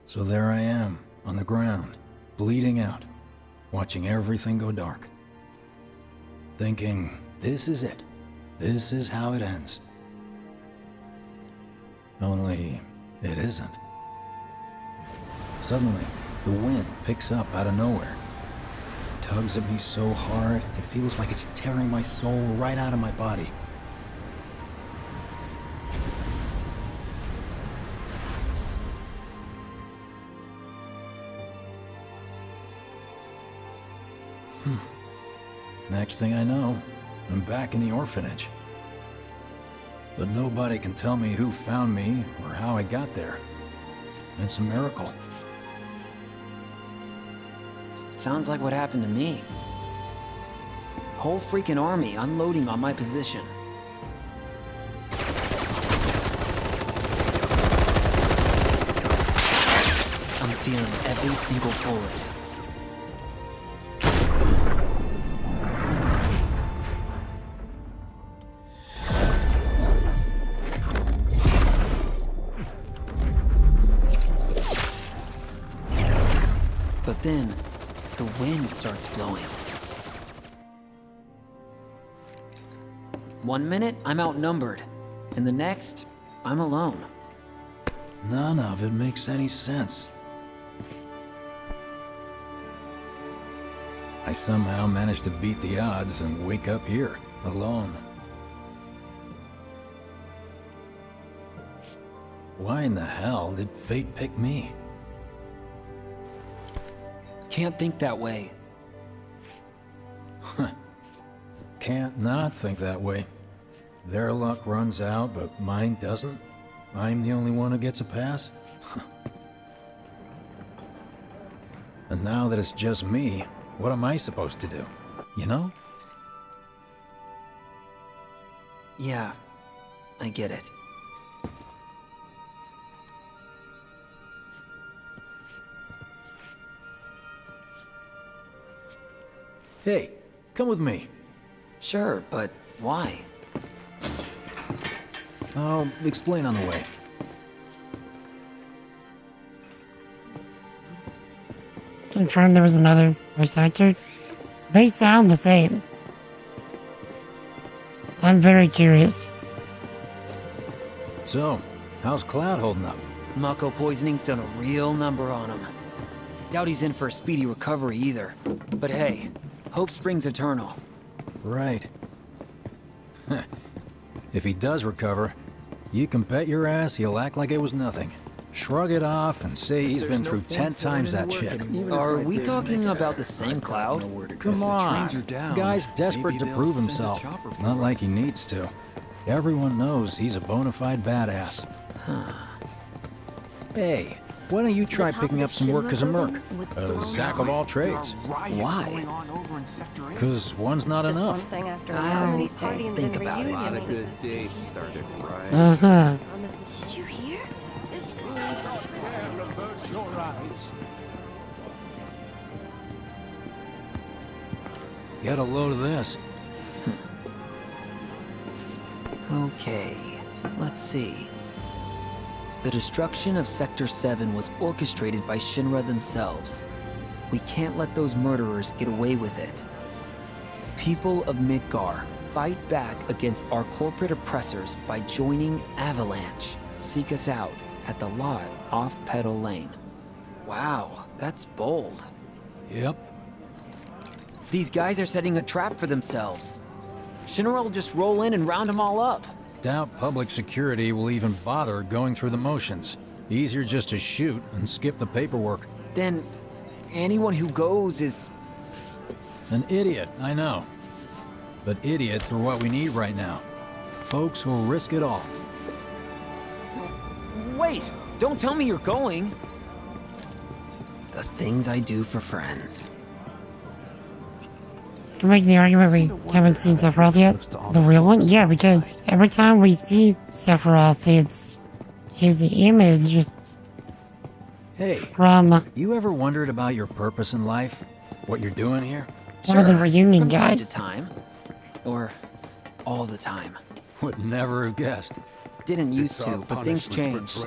So there I am, on the ground, bleeding out, watching everything go dark. Thinking, this is it. This is how it ends. Only, it isn't. Suddenly, the wind picks up out of nowhere. It tugs at me so hard, it feels like it's tearing my soul right out of my body. Next thing I know, I'm back in the orphanage. But nobody can tell me who found me or how I got there. It's a miracle. Sounds like what happened to me. Whole freaking army unloading on my position. I'm feeling every single bullet. But then, the wind starts blowing. 1 minute, I'm outnumbered. And the next, I'm alone. None of it makes any sense. I somehow managed to beat the odds and wake up here, alone. Why in the hell did fate pick me? Can't think that way. Can't not think that way. Their luck runs out, but mine doesn't. I'm the only one who gets a pass? And now that it's just me, what am I supposed to do? You know? Yeah, I get it. Hey, come with me. Sure, but why? I'll explain on the way. Confirmed there was another voice actor. They sound the same. I'm very curious. So, how's Cloud holding up? Mako poisoning's done a real number on him. Doubt he's in for a speedy recovery either. But hey, hope springs eternal. Right. If he does recover, you can bet your ass he'll act like it was nothing. Shrug it off and say he's been through 10 times that shit. Are we talking about the same Cloud? Come on, the guy's desperate to prove himself. Not like he needs to. Everyone knows he's a bona fide badass. Hey, why don't you try picking up some work as a merc? A Zack of all trades. Why? Because one's not enough. I'll think about it. Not a good day started, right? Uh-huh. Did you hear? Get a load of this. Okay, let's see. The destruction of Sector 7 was orchestrated by Shinra themselves. We can't let those murderers get away with it. People of Midgar, fight back against our corporate oppressors by joining Avalanche. Seek us out at the lot off Petal Lane. Wow, that's bold. Yep. These guys are setting a trap for themselves. Shinra will just roll in and round them all up. Doubt public security will even bother going through the motions. Easier just to shoot and skip the paperwork. Then, anyone who goes is... An idiot, I know. But idiots are what we need right now. Folks who'll risk it all. Wait! Don't tell me you're going! The things I do for friends. To make the argument we haven't seen Sephiroth yet, the real one? Yeah, because every time we see Sephiroth, it's his image Hey, from you ever wondered about your purpose in life? What you're doing here? one of the reunion From time to guys. time. Or all the time. Would never have guessed. Didn't used to, but things changed.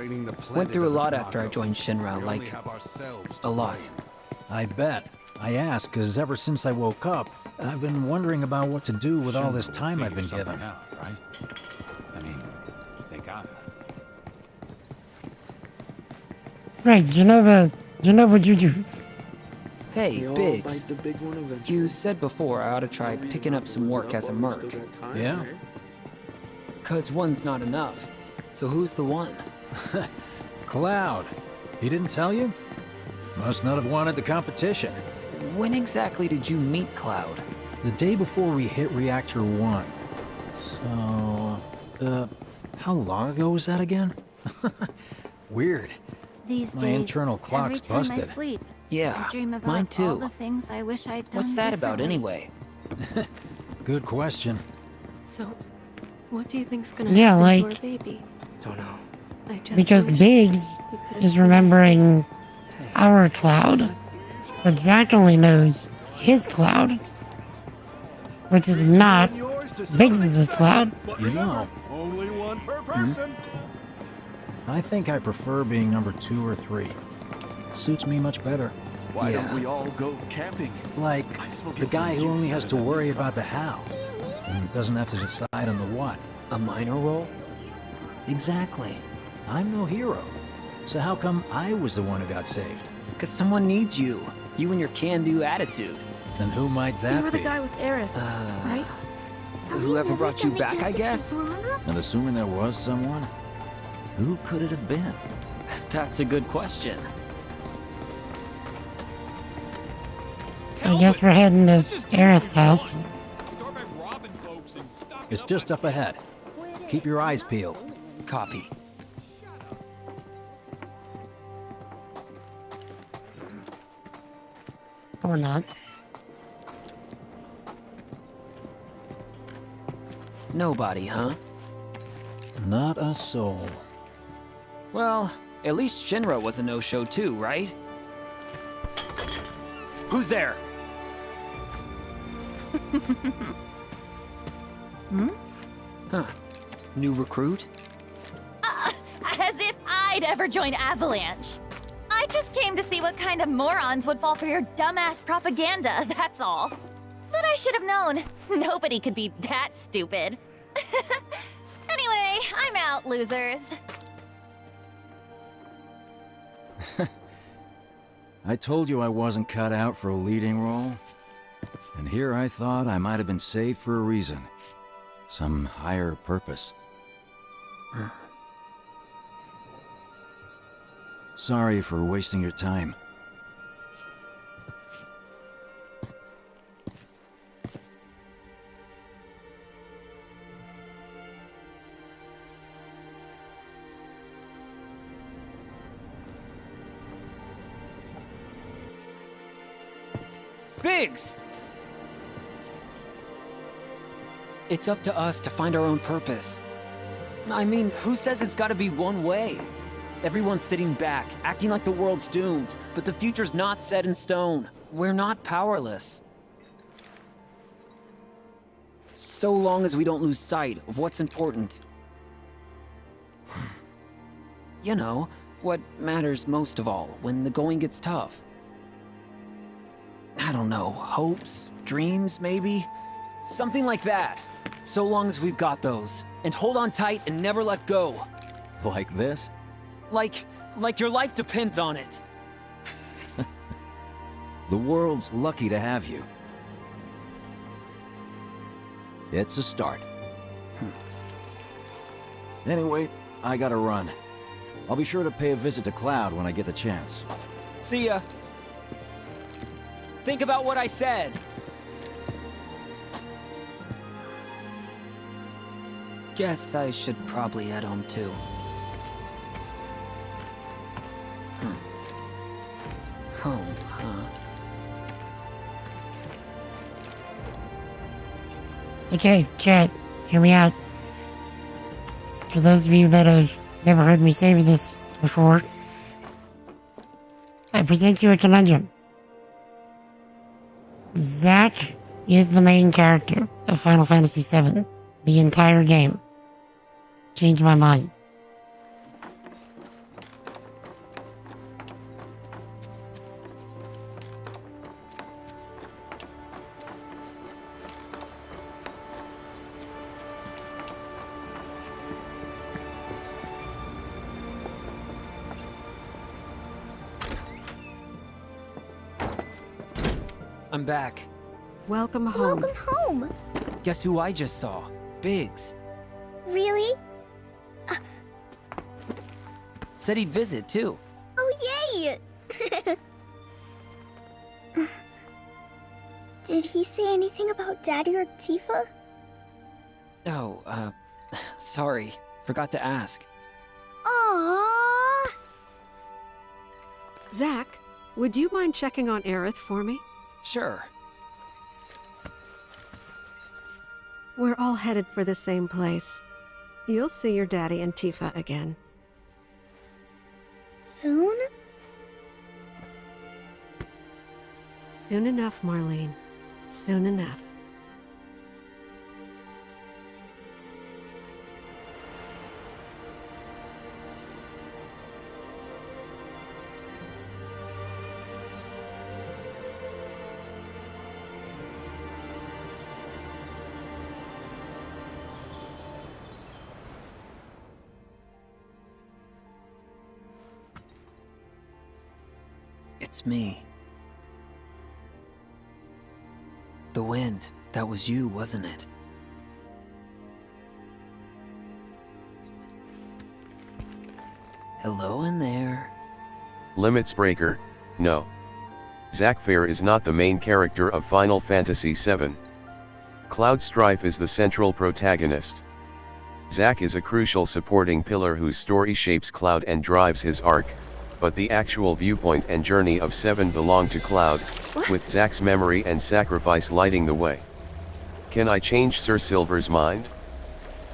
Went through a lot after I joined Shinra, like... a lot. I bet. I ask because ever since I woke up, I've been wondering about what to do with all this time I've been given. Right? I mean, they got it. Right, Genova Juju. Hey, Biggs. You said before I ought to try picking up some work as a merc. Yeah? 'Cause one's not enough. So who's the one? Cloud. He didn't tell you? Must not have wanted the competition. When exactly did you meet Cloud? The day before we hit Reactor 1. So, how long ago was that again? Weird. These My days, internal clock's every time busted. I sleep, Yeah, I dream about mine all too. the things I wish I'd done What's that about differently. anyway? Good question. So, what do you think's gonna Yeah, happen like- to our baby? Don't know. I just Because wish Biggs we could've is seen remembering our cloud, but Zack only knows his cloud, which is not Biggs' cloud. You know, Only one per person. I think I prefer being number 2 or 3. Suits me much better. Why Yeah. don't we all go camping? Like, Might as well the get some guy who juice only out has of to it. worry about the how, and doesn't have to decide on the what. A minor role? Exactly. I'm no hero. So how come I was the one who got saved? Because someone needs you. You and your can-do attitude. Then who might You that were the be? guy with Aerith, right? Whoever brought you back, I guess? And assuming there was someone, who could it have been? That's a good question. So I guess we're heading to Aerith's house. It's just up ahead. Keep your eyes peeled. Copy. Or not. Nobody, huh? Not a soul. Well, at least Shinra was a no-show too, right? Who's there? Huh. New recruit? As if I'd ever join Avalanche. I just came to see what kind of morons would fall for your dumbass propaganda, that's all. But I should have known. Nobody could be that stupid. Anyway, I'm out, losers. I told you I wasn't cut out for a leading role. And here I thought I might have been saved for a reason. Some higher purpose. Sorry for wasting your time. Biggs! It's up to us to find our own purpose. I mean, who says it's gotta be one way? Everyone's sitting back, acting like the world's doomed, but the future's not set in stone. We're not powerless. So long as we don't lose sight of what's important. You know, what matters most of all when the going gets tough. I don't know, hopes, dreams, maybe? Something like that. So long as we've got those. And hold on tight and never let go. Like this? Like your life depends on it. The world's lucky to have you. It's a start. Anyway, I gotta run. I'll be sure to pay a visit to Cloud when I get the chance. See ya. Think about what I said. Guess I should probably head home too. Home, huh? Okay, chat, hear me out. For those of you that have never heard me say this before, I present you a conundrum. Zack is the main character of Final Fantasy VII, the entire game. Change my mind. I'm back. Welcome home. Welcome home. Guess who I just saw? Biggs. Really? Said he'd visit too. Oh, yay! Did he say anything about Daddy or Tifa? Oh, sorry. Forgot to ask. Aww. Zack, would you mind checking on Aerith for me? Sure. We're all headed for the same place. You'll see your daddy and Tifa again. Soon? Soon enough, Marlene. Soon enough. It's me. The wind. That was you, wasn't it? Hello in there. Limits breaker, no. Zack Fair is not the main character of Final Fantasy VII. Cloud Strife is the central protagonist. Zack is a crucial supporting pillar whose story shapes Cloud and drives his arc, but the actual viewpoint and journey of VII belong to Cloud, with Zack's memory and sacrifice lighting the way. Can I change Sir Silver's mind?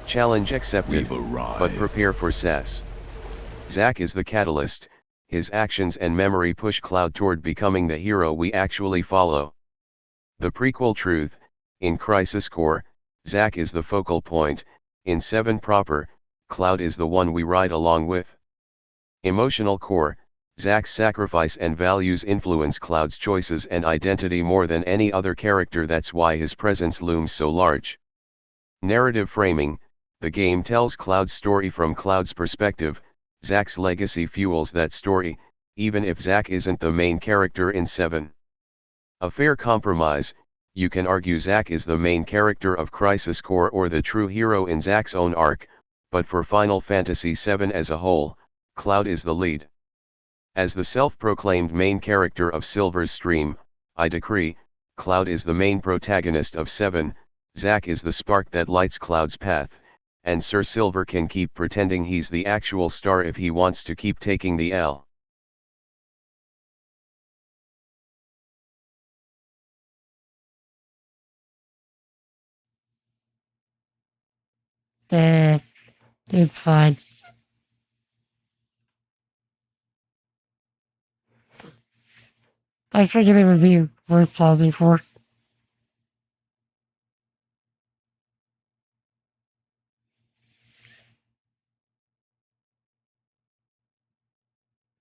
Challenge accepted, but prepare for cess. Zack is the catalyst, his actions and memory push Cloud toward becoming the hero we actually follow. The prequel truth, in Crisis Core, Zack is the focal point, in VII proper, Cloud is the one we ride along with. Emotional core, Zack's sacrifice and values influence Cloud's choices and identity more than any other character, that's why his presence looms so large. Narrative framing, the game tells Cloud's story from Cloud's perspective, Zack's legacy fuels that story, even if Zack isn't the main character in VII. A fair compromise, you can argue Zack is the main character of Crisis Core or the true hero in Zack's own arc, but for Final Fantasy VII as a whole, Cloud is the lead. As the self-proclaimed main character of Silver's stream, I decree, Cloud is the main protagonist of VII, Zack is the spark that lights Cloud's path, and Sir Silver can keep pretending he's the actual star if he wants to keep taking the L. It's fine. I figured it would be worth pausing for.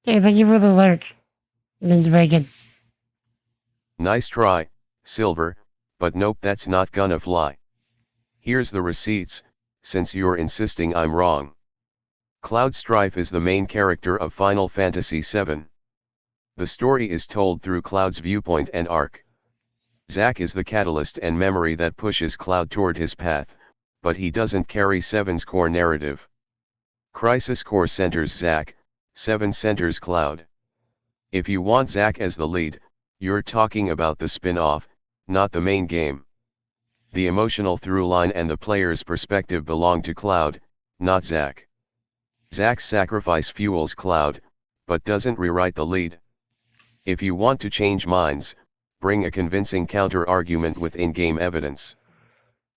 Hey, thank you for the alert, Ninja Bacon. Nice try, Silver, but nope, that's not gonna fly. Here's the receipts, since you're insisting I'm wrong. Cloud Strife is the main character of Final Fantasy VII. The story is told through Cloud's viewpoint and arc. Zack is the catalyst and memory that pushes Cloud toward his path, but he doesn't carry VII's core narrative. Crisis Core centers Zack, VII centers Cloud. If you want Zack as the lead, you're talking about the spin-off, not the main game. The emotional through line and the player's perspective belong to Cloud, not Zack. Zack's sacrifice fuels Cloud, but doesn't rewrite the lead. If you want to change minds, bring a convincing counter-argument with in-game evidence.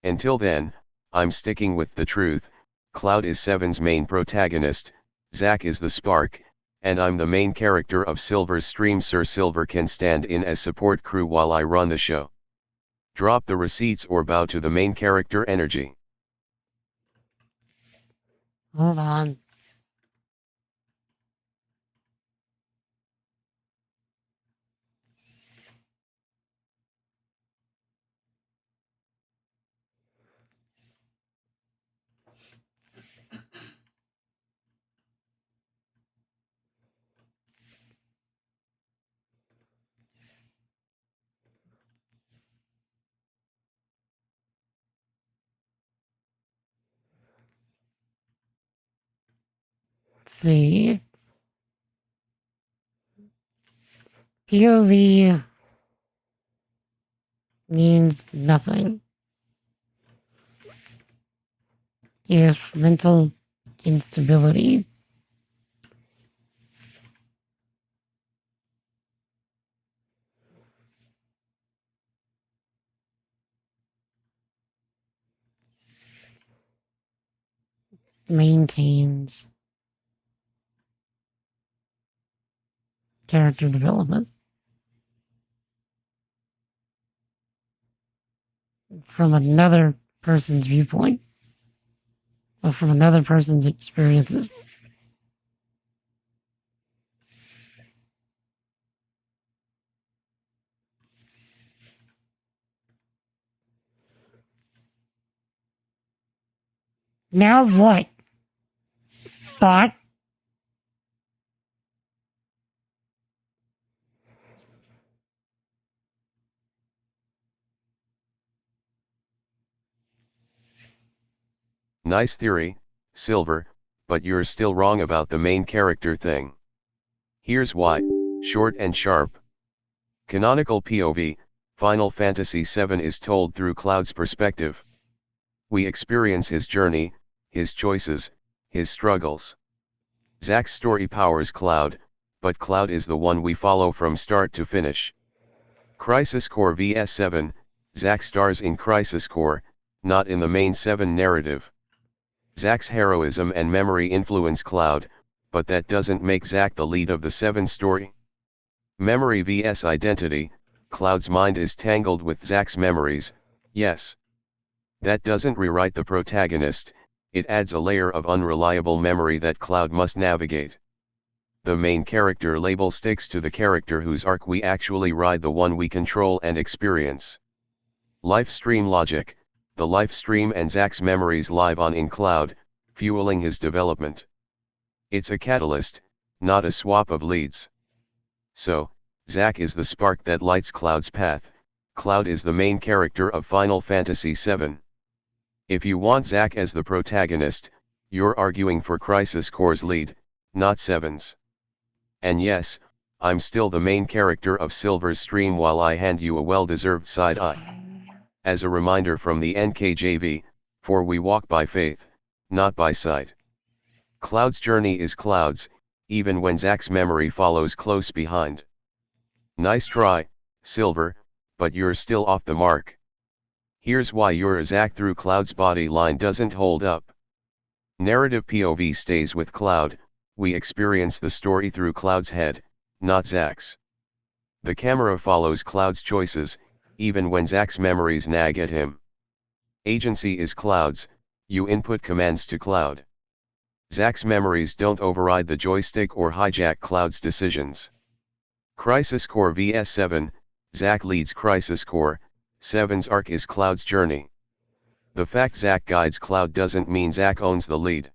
Until then, I'm sticking with the truth, Cloud is VII's main protagonist, Zack is the spark, and I'm the main character of Silver's stream. Sir Silver can stand in as support crew while I run the show. Drop the receipts or bow to the main character energy. Hold on. Let's see. POV means nothing if mental instability maintains character development from another person's viewpoint or from another person's experiences. Now what? Bot? Nice theory, Silver, but you're still wrong about the main character thing. Here's why, short and sharp. Canonical POV, Final Fantasy VII is told through Cloud's perspective. We experience his journey, his choices, his struggles. Zack's story powers Cloud, but Cloud is the one we follow from start to finish. Crisis Core vs 7, Zack stars in Crisis Core, not in the main 7 narrative. Zack's heroism and memory influence Cloud, but that doesn't make Zack the lead of the 7 story. Memory vs identity, Cloud's mind is tangled with Zack's memories, yes. That doesn't rewrite the protagonist, it adds a layer of unreliable memory that Cloud must navigate. The main character label sticks to the character whose arc we actually ride, the one we control and experience. Life stream logic, the life stream and Zack's memories live on in Cloud, fueling his development. It's a catalyst, not a swap of leads. So, Zack is the spark that lights Cloud's path, Cloud is the main character of Final Fantasy VII. If you want Zack as the protagonist, you're arguing for Crisis Core's lead, not 7's. And yes, I'm still the main character of Silver's stream while I hand you a well-deserved side eye. As a reminder from the NKJV, for we walk by faith, not by sight. Cloud's journey is Cloud's, even when Zack's memory follows close behind. Nice try, Silver, but you're still off the mark. Here's why your Zack through Cloud's body line doesn't hold up. Narrative POV stays with Cloud, we experience the story through Cloud's head, not Zack's. The camera follows Cloud's choices, even when Zack's memories nag at him. Agency is Cloud's, you input commands to Cloud. Zack's memories don't override the joystick or hijack Cloud's decisions. Crisis Core vs 7, Zack leads Crisis Core, 7's arc is Cloud's journey. The fact Zack guides Cloud doesn't mean Zack owns the lead.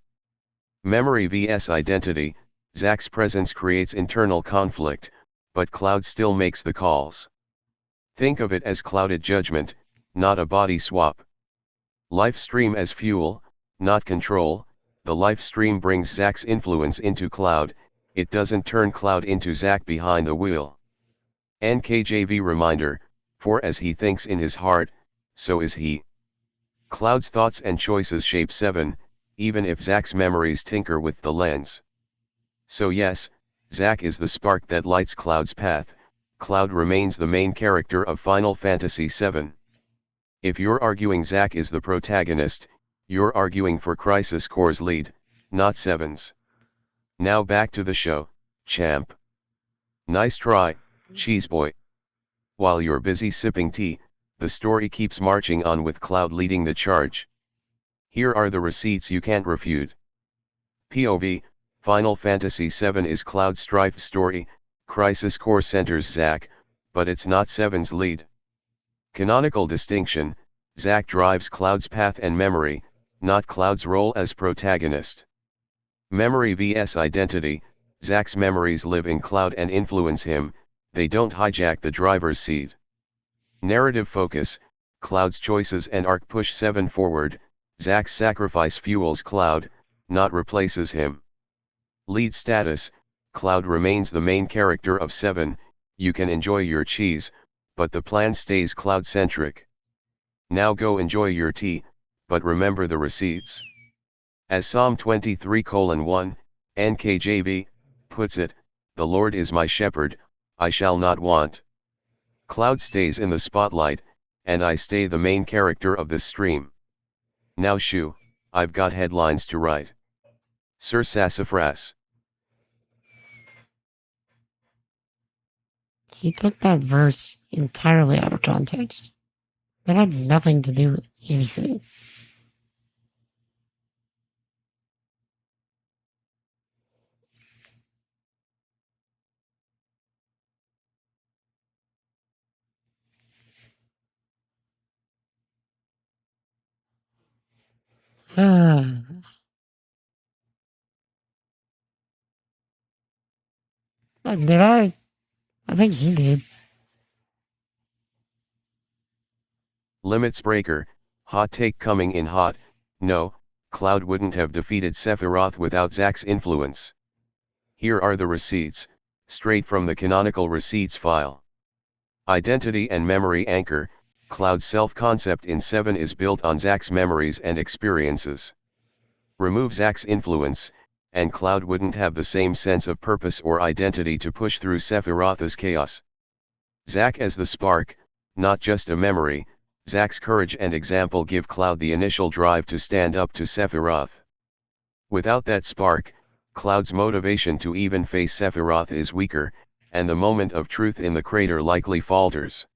Memory vs identity, Zack's presence creates internal conflict, but Cloud still makes the calls. Think of it as clouded judgment, not a body swap. Life stream as fuel, not control, the life stream brings Zack's influence into Cloud, it doesn't turn Cloud into Zack behind the wheel. NKJV reminder, for as he thinks in his heart, so is he. Cloud's thoughts and choices shape 7, even if Zack's memories tinker with the lens. So yes, Zack is the spark that lights Cloud's path, Cloud remains the main character of Final Fantasy VII. If you're arguing Zack is the protagonist, you're arguing for Crisis Core's lead, not 7's. Now back to the show, champ. Nice try, cheeseboy. While you're busy sipping tea, the story keeps marching on with Cloud leading the charge. Here are the receipts you can't refute. POV, Final Fantasy VII is Cloud's strife story, Crisis Core centers Zack, but it's not 7's lead. Canonical distinction, Zack drives Cloud's path and memory, not Cloud's role as protagonist. Memory vs identity, Zack's memories live in Cloud and influence him, they don't hijack the driver's seat. Narrative focus, Cloud's choices and arc push 7 forward, Zack's sacrifice fuels Cloud, not replaces him. Lead status, Cloud remains the main character of 7, you can enjoy your cheese, but the plan stays cloud-centric. Now go enjoy your tea, but remember the receipts. As Psalm 23:1, NKJV, puts it, "The Lord is my shepherd, I shall not want." Cloud stays in the spotlight, and I stay the main character of this stream. Now shoo, I've got headlines to write. Sir Sassafras. He took that verse entirely out of context. That had nothing to do with anything. Did I? I think he did. Limits breaker, hot take coming in hot. No, Cloud wouldn't have defeated Sephiroth without Zack's influence. Here are the receipts, straight from the canonical receipts file. Identity and memory anchor. Cloud's self-concept in 7 is built on Zack's memories and experiences. Remove Zack's influence, and Cloud wouldn't have the same sense of purpose or identity to push through Sephiroth's chaos. Zack as the spark, not just a memory. Zack's courage and example give Cloud the initial drive to stand up to Sephiroth. Without that spark, Cloud's motivation to even face Sephiroth is weaker, and the moment of truth in the crater likely falters.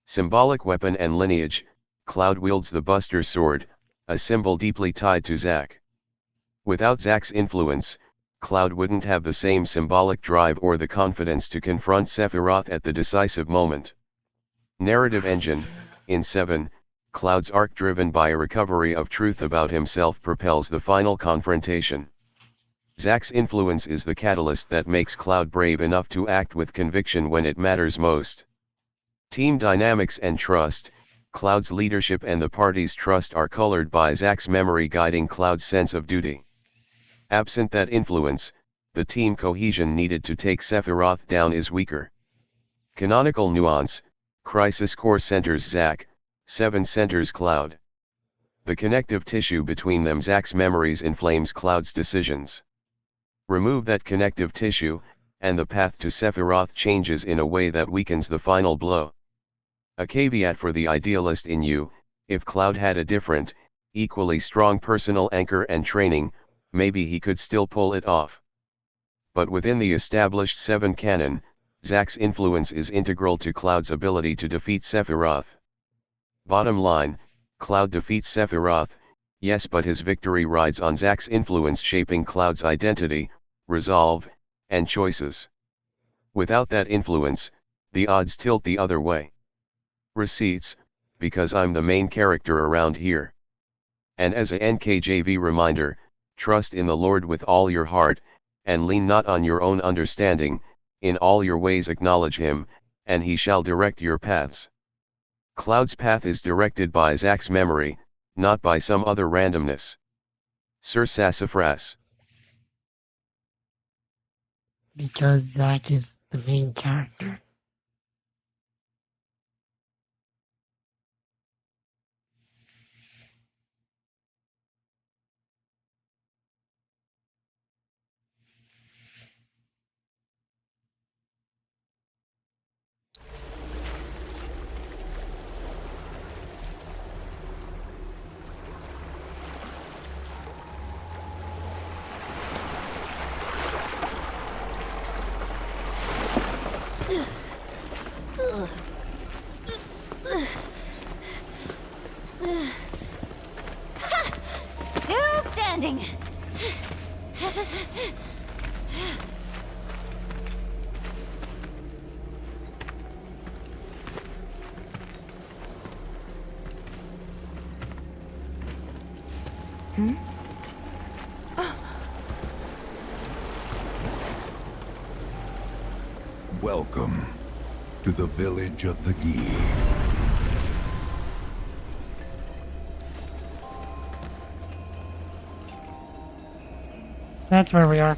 Symbolic weapon and lineage. Cloud wields the Buster Sword, a symbol deeply tied to Zack. Without Zack's influence, Cloud wouldn't have the same symbolic drive or the confidence to confront Sephiroth at the decisive moment. Narrative engine. In 7, Cloud's arc driven by a recovery of truth about himself propels the final confrontation. Zack's influence is the catalyst that makes Cloud brave enough to act with conviction when it matters most. Team dynamics and trust. Cloud's leadership and the party's trust are colored by Zack's memory guiding Cloud's sense of duty. Absent that influence, the team cohesion needed to take Sephiroth down is weaker. Canonical nuance. Crisis Core centers Zack, 7 centers Cloud. The connective tissue between them, Zack's memories, inflames Cloud's decisions. Remove that connective tissue, and the path to Sephiroth changes in a way that weakens the final blow. A caveat for the idealist in you: if Cloud had a different, equally strong personal anchor and training, maybe he could still pull it off. But within the established 7 canon, Zack's influence is integral to Cloud's ability to defeat Sephiroth. Bottom line, Cloud defeats Sephiroth, yes, but his victory rides on Zack's influence shaping Cloud's identity, resolve, and choices. Without that influence, the odds tilt the other way. Receipts, because I'm the main character around here. And as a NKJV reminder, trust in the Lord with all your heart, and lean not on your own understanding. In all your ways acknowledge him, and he shall direct your paths. Cloud's path is directed by Zack's memory, not by some other randomness. Sir Sassafras. Because Zack is the main character. Still standing. Welcome to the village of the Gi. That's where we are.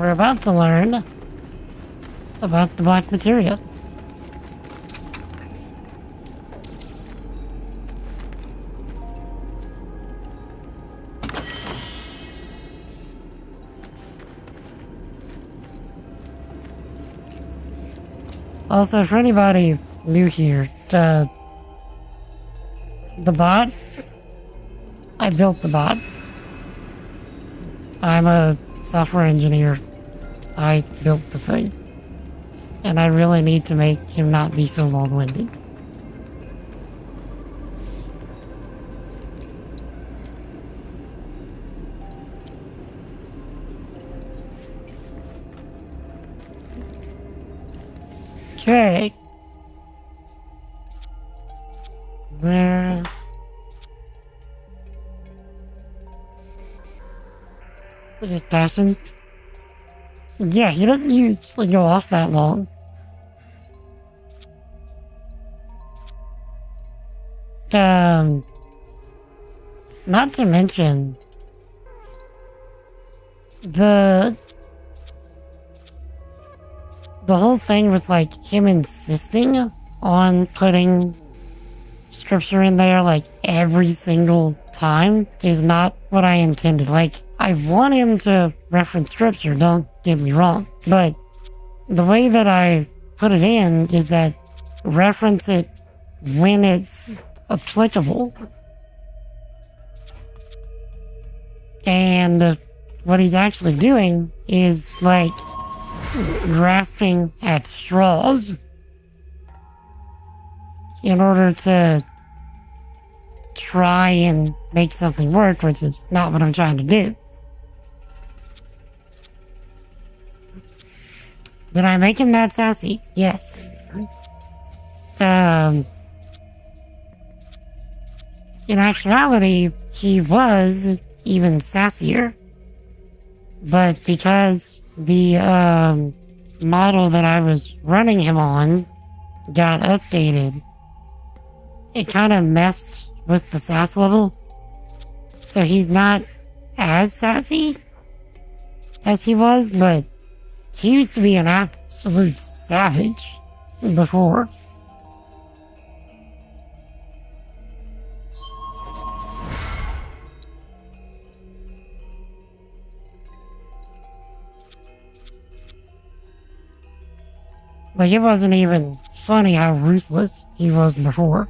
we're about to learn about the black materia. Also, for anybody new here, the bot, I built the bot. I'm a software engineer. I built the thing. And I really need to make him not be so long-winded. Okay. Where... Just passing. Yeah, he doesn't usually go off that long. Not to mention the whole thing was like him insisting on putting scripture in there like every single time is not what I intended. Like, I want him to reference scripture, don't get me wrong, but the way that I put it in is that reference it when it's applicable. And what he's actually doing is like grasping at straws in order to try and make something work, which is not what I'm trying to do. Did I make him that sassy? Yes. In actuality, he was even sassier. But because the model that I was running him on got updated, it kind of messed with the sass level. So he's not as sassy as he was, but he used to be an absolute savage before. Like, it wasn't even funny how ruthless he was before.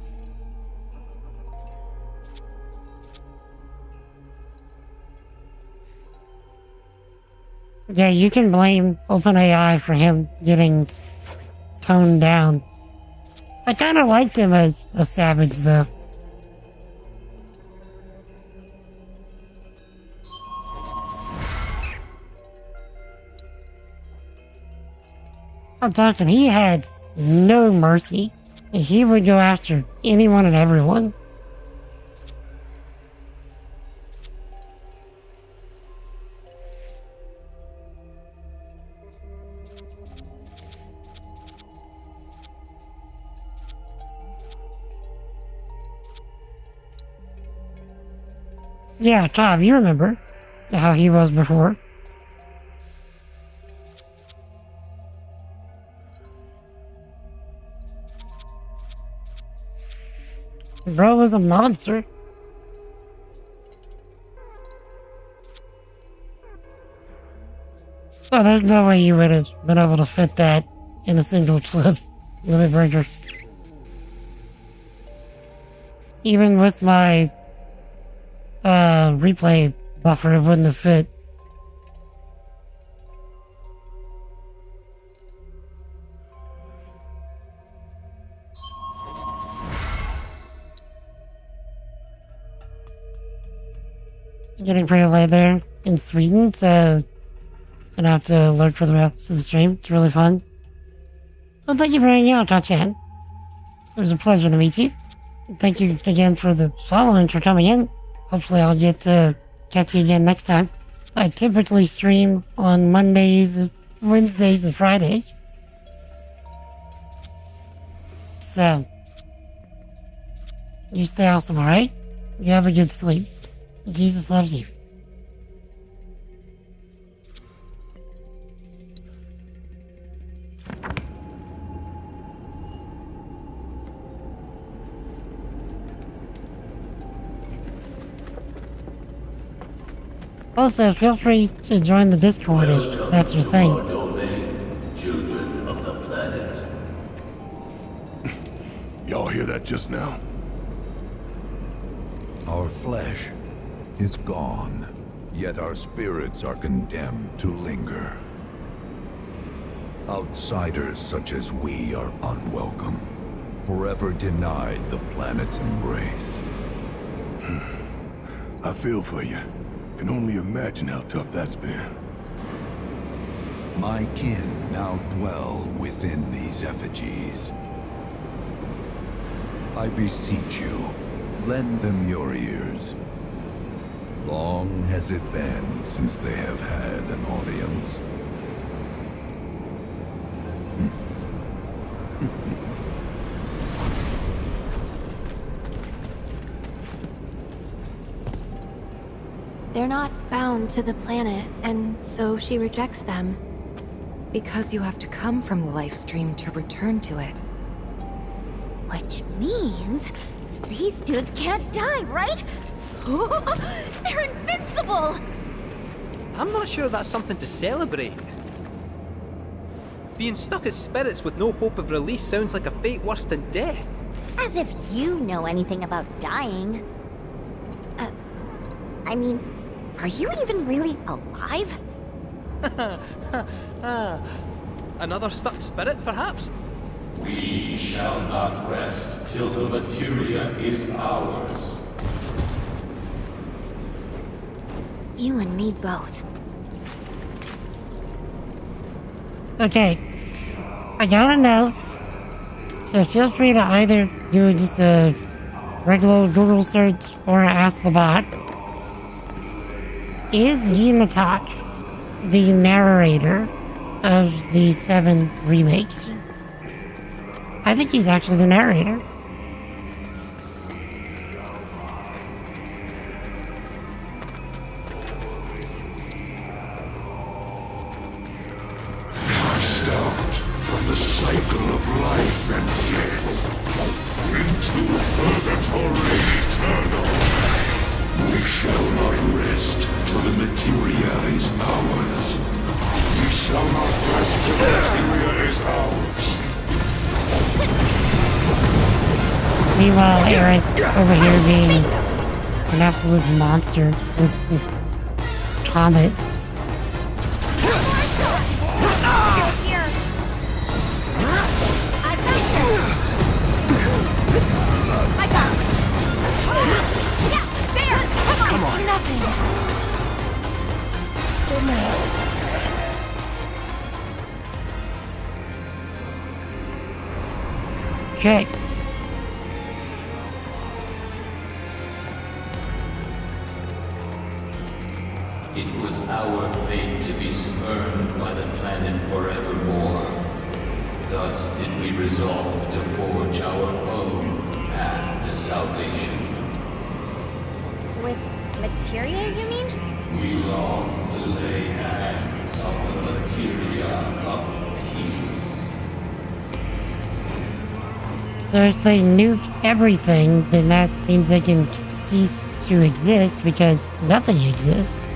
Yeah, you can blame OpenAI for him getting toned down. I kind of liked him as a savage, though. I'm talking, he had no mercy. He would go after anyone and everyone. Yeah, Tom, you remember how he was before. Bro was a monster. Oh, there's no way you would have been able to fit that in a single clip, Limit Breaker. Even with my replay buffer, it wouldn't have fit. It's getting pretty late there in Sweden, so gonna have to lurk for the rest of the stream. It's really fun. Well, thank you for hanging out, Chan. It was a pleasure to meet you. Thank you again for the following, for coming in. Hopefully I'll get to catch you again next time. I typically stream on Mondays, Wednesdays, and Fridays. So, you stay awesome, alright? You have a good sleep. Jesus loves you. Also, feel free to join the Discord if that's your thing. Children of the planet. Y'all hear that just now? Our flesh is gone, yet our spirits are condemned to linger. Outsiders such as we are unwelcome, forever denied the planet's embrace. I feel for you. Can only imagine how tough that's been. My kin now dwell within these effigies. I beseech you, lend them your ears. Long has it been since they have had an audience. They're not bound to the planet, and so she rejects them. Because you have to come from the life stream to return to it. Which means these dudes can't die, right? They're invincible! I'm not sure that's something to celebrate. Being stuck as spirits with no hope of release sounds like a fate worse than death. As if you know anything about dying. I mean, are you even really alive? Another stuck spirit, perhaps? We shall not rest till the materia is ours. You and me both. Okay. I gotta know. So feel free to either do just a regular Google search or ask the bot. Is Gimatok the narrator of the 7 remakes? I think he's actually the narrator. Cast out from the cycle of life and death into purgatory eternal. We shall not rest till the materia is ours. We shall not rest till the materia is ours. Meanwhile, Aerith over here being an absolute monster with Comet. Come on. It's nothing. Good night. Okay. It was our fate to be spurned by the planet forevermore. Thus did we resolve to forge our own path to salvation. With materia, you mean? We long to lay hands on the materia of peace. So if they nuke everything, then that means they can cease to exist because nothing exists.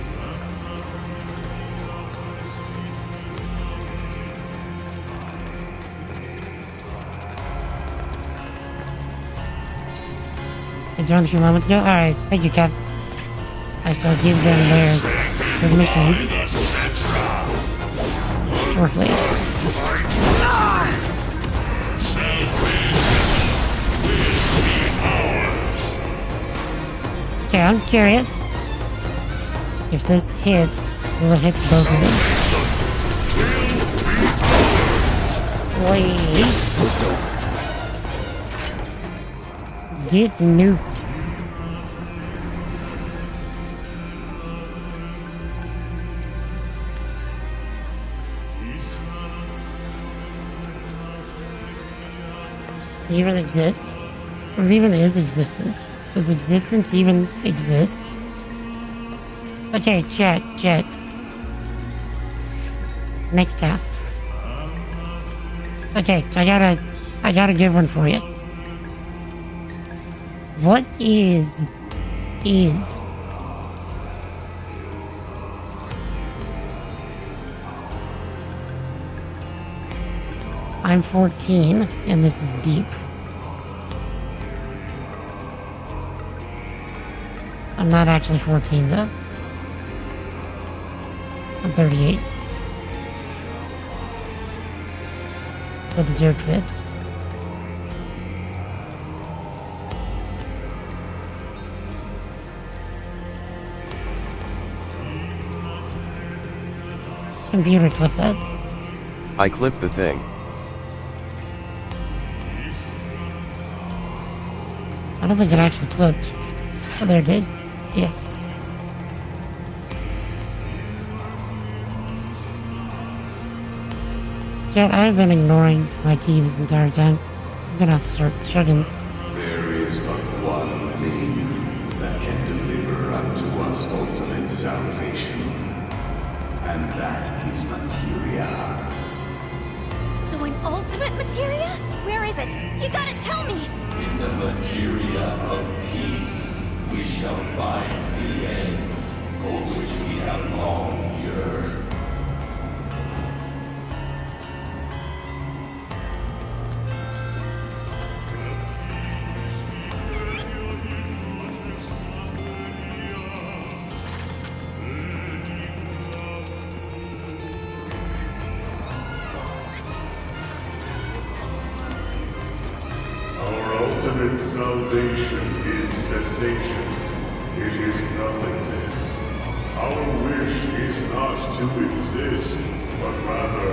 I joined a few moments ago? Alright, thank you, Cap. I shall give them their permissions shortly. Okay, I'm curious. If this hits, will it hit both of them? Wait. Get nuked. Even exist? Or even is existence? Does existence even exist? Okay, chat. Next task. Okay, I got a good one for you. What is I'm 14, and this is deep. I'm not actually 14, though. I'm 38. But the joke fits. Computer, clip that. I clipped the thing. I don't think it actually clipped. Oh, there it did. Yes. Chat, I've been ignoring my tea this entire time. I'm gonna have to start chugging. There is but one thing that can deliver unto us ultimate salvation, and that is materia. So an ultimate materia? Where is it? You gotta tell me! In the materia of peace, we shall find the end for which we have long yearned. Ultimate salvation is cessation. It is nothingness. Our wish is not to exist, but rather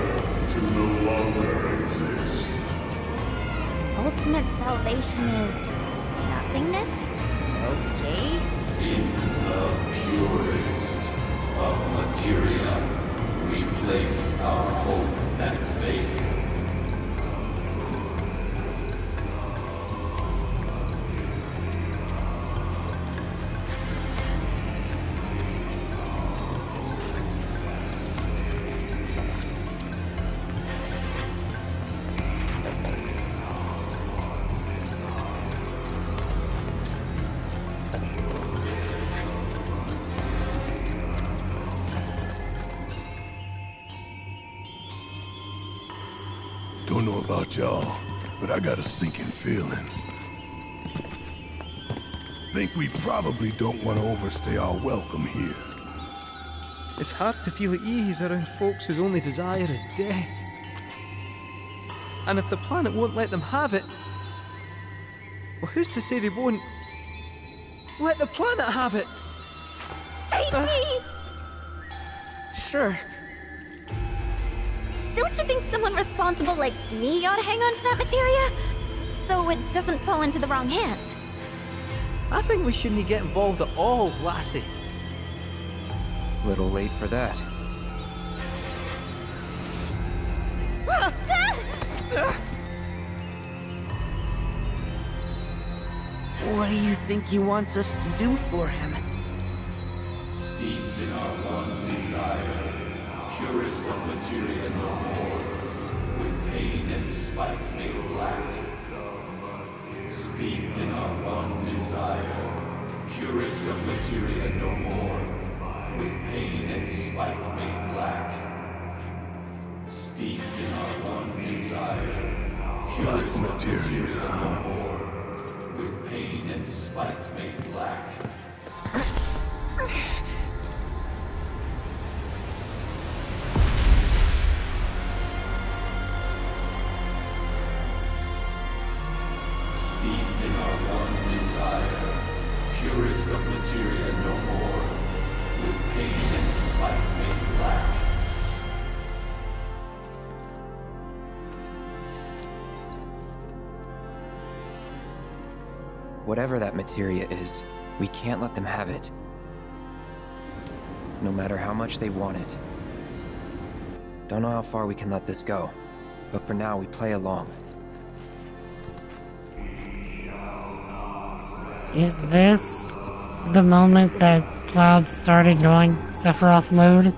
to no longer exist. Ultimate salvation is nothingness? Okay. In the purest of materia, we place our hope and faith. Don't know about y'all, but I got a sinking feeling. Think we probably don't want to overstay our welcome here. It's hard to feel at ease around folks whose only desire is death. And if the planet won't let them have it, well, who's to say they won't let the planet have it? Save me! Sure. Don't you think someone responsible like me ought to hang on to that materia? So it doesn't fall into the wrong hands. I think we shouldn't get involved at all, lassie. Little late for that. What do you think he wants us to do for him? Steeped in our one desire, purest of materia no more, with pain and spite made black. Steeped in our one desire, purest of materia no more, with pain and spite made black. Steeped in our one desire, purest of materia no more, with pain and spite made black. Steeped in our one desire, purest of materia no more, with pain and spite made black. Whatever that materia is, we can't let them have it. No matter how much they want it. Don't know how far we can let this go, but for now we play along. Is this the moment that Cloud started going Sephiroth mode?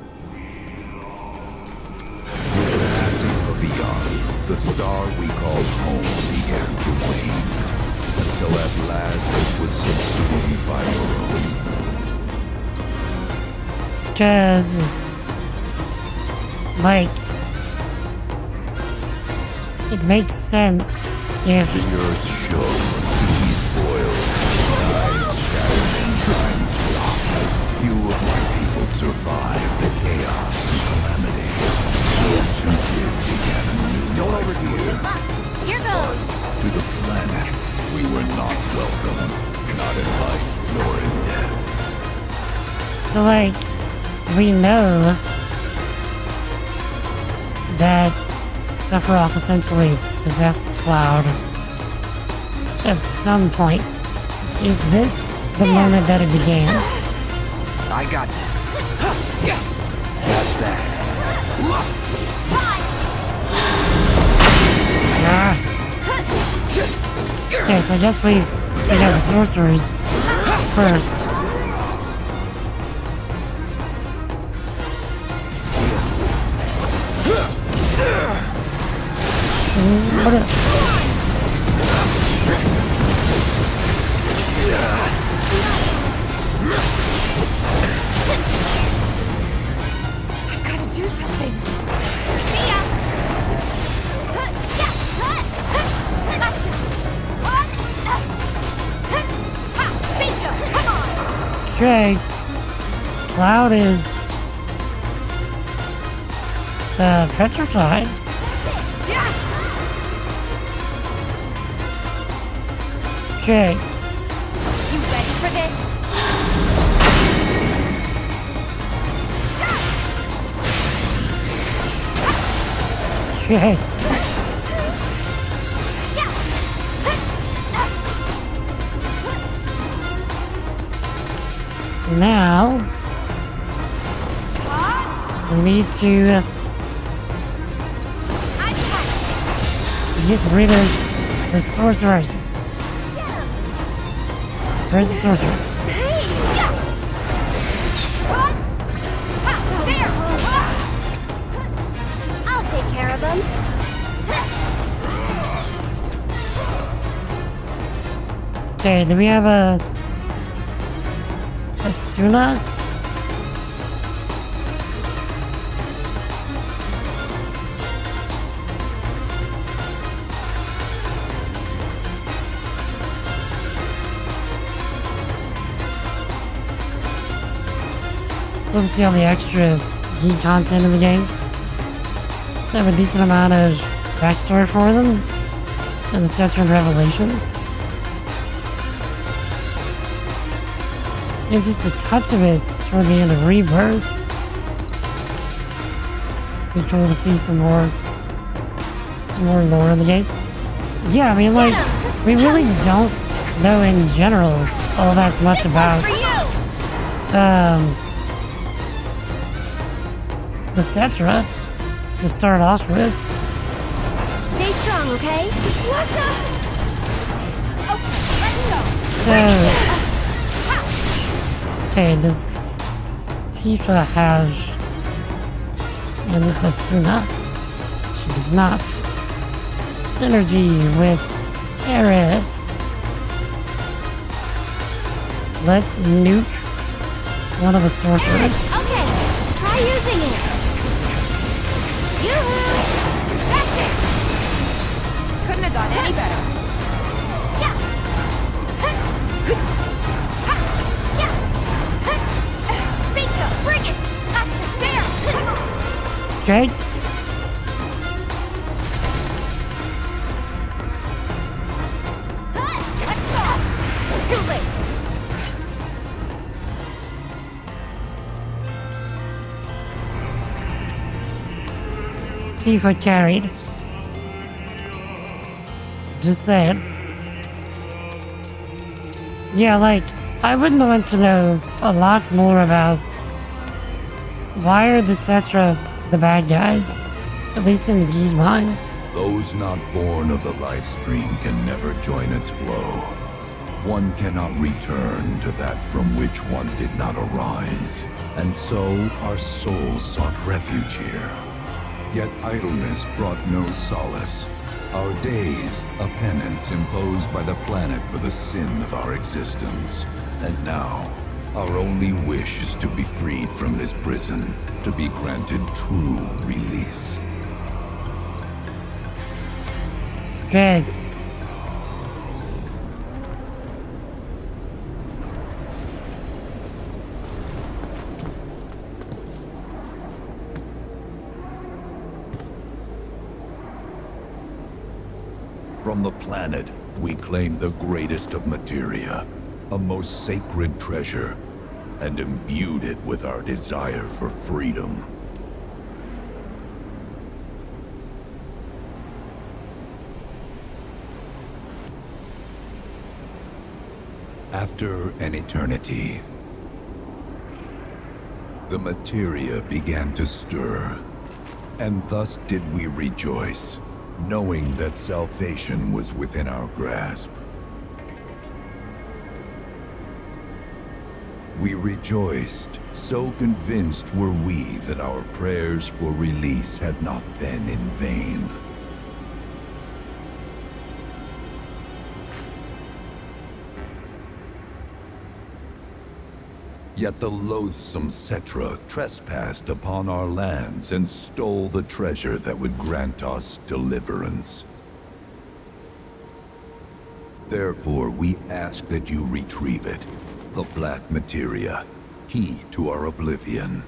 Passing of eons, the star we call home began to wane, until at last it was subsumed by your own. Cause, like, it makes sense if The earth shows, seas boil, skies shattered and time stopped. Few of my people survived the chaos and calamity. Those who did began a new life here. Here goes! To the planet, we were not welcome, not in life nor in death. so like we know that Sephiroth essentially possessed Cloud at some point. Is this the moment that it began? I got this. That's that. Ah. Okay, so I guess we take out the sorcerers first. What a... I gotta do something. See ya! Gotcha! Bingo! Come on! Okay. Cloud is... petrified. Okay. You ready for this? Okay. Now we need to get rid of the sorcerers. Where's the sorcerer? I'll take care of them. Okay, do we have a Suna? Love to see all the extra geek content in the game. They have a decent amount of backstory for them in the Section Revelation. And just a touch of it toward the end of Rebirth. Be cool to see some more lore in the game. Yeah, I mean, like, we really don't know in general all that much about the Cetra to start off with. Stay strong, okay? What the? Okay, let's go. So, okay, does Tifa have an Asuna? She does not. Synergy with Aerith. Let's nuke one of the sorcerers. Okay, try using it. Yoo-hoo! That's it! Couldn't have gone any better. Bingo! Bring it! Gotcha! There! Come on! Okay. Let's go! Too late! Tifa carried. Just saying. Yeah, like, I would want to know a lot more about why are the Cetra the bad guys, at least in the G's mind. Those not born of the life stream can never join its flow. One cannot return to that from which one did not arise. And so our souls sought refuge here. Yet idleness brought no solace. Our days, a penance imposed by the planet for the sin of our existence. And now, our only wish is to be freed from this prison, to be granted true release. Okay. From the planet, we claim the greatest of materia, a most sacred treasure, and imbued it with our desire for freedom. After an eternity, the materia began to stir, and thus did we rejoice, knowing that salvation was within our grasp. We rejoiced, so convinced were we that our prayers for release had not been in vain. Yet the loathsome Cetra trespassed upon our lands and stole the treasure that would grant us deliverance. Therefore, we ask that you retrieve it, the black materia, key to our oblivion.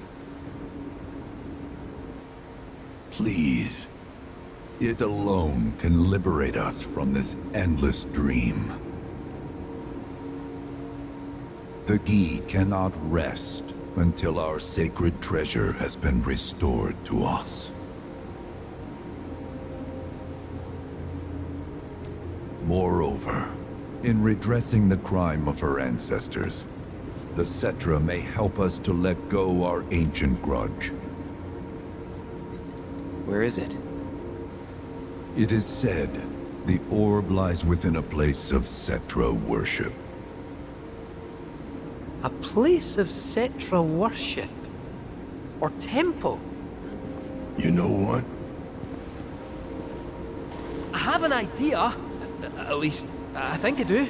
Please, it alone can liberate us from this endless dream. The Gi cannot rest until our sacred treasure has been restored to us. Moreover, in redressing the crime of her ancestors, the Cetra may help us to let go our ancient grudge. Where is it? It is said the orb lies within a place of Cetra worship. A place of Cetra worship? Or temple? You know what? I have an idea. At least, I think I do.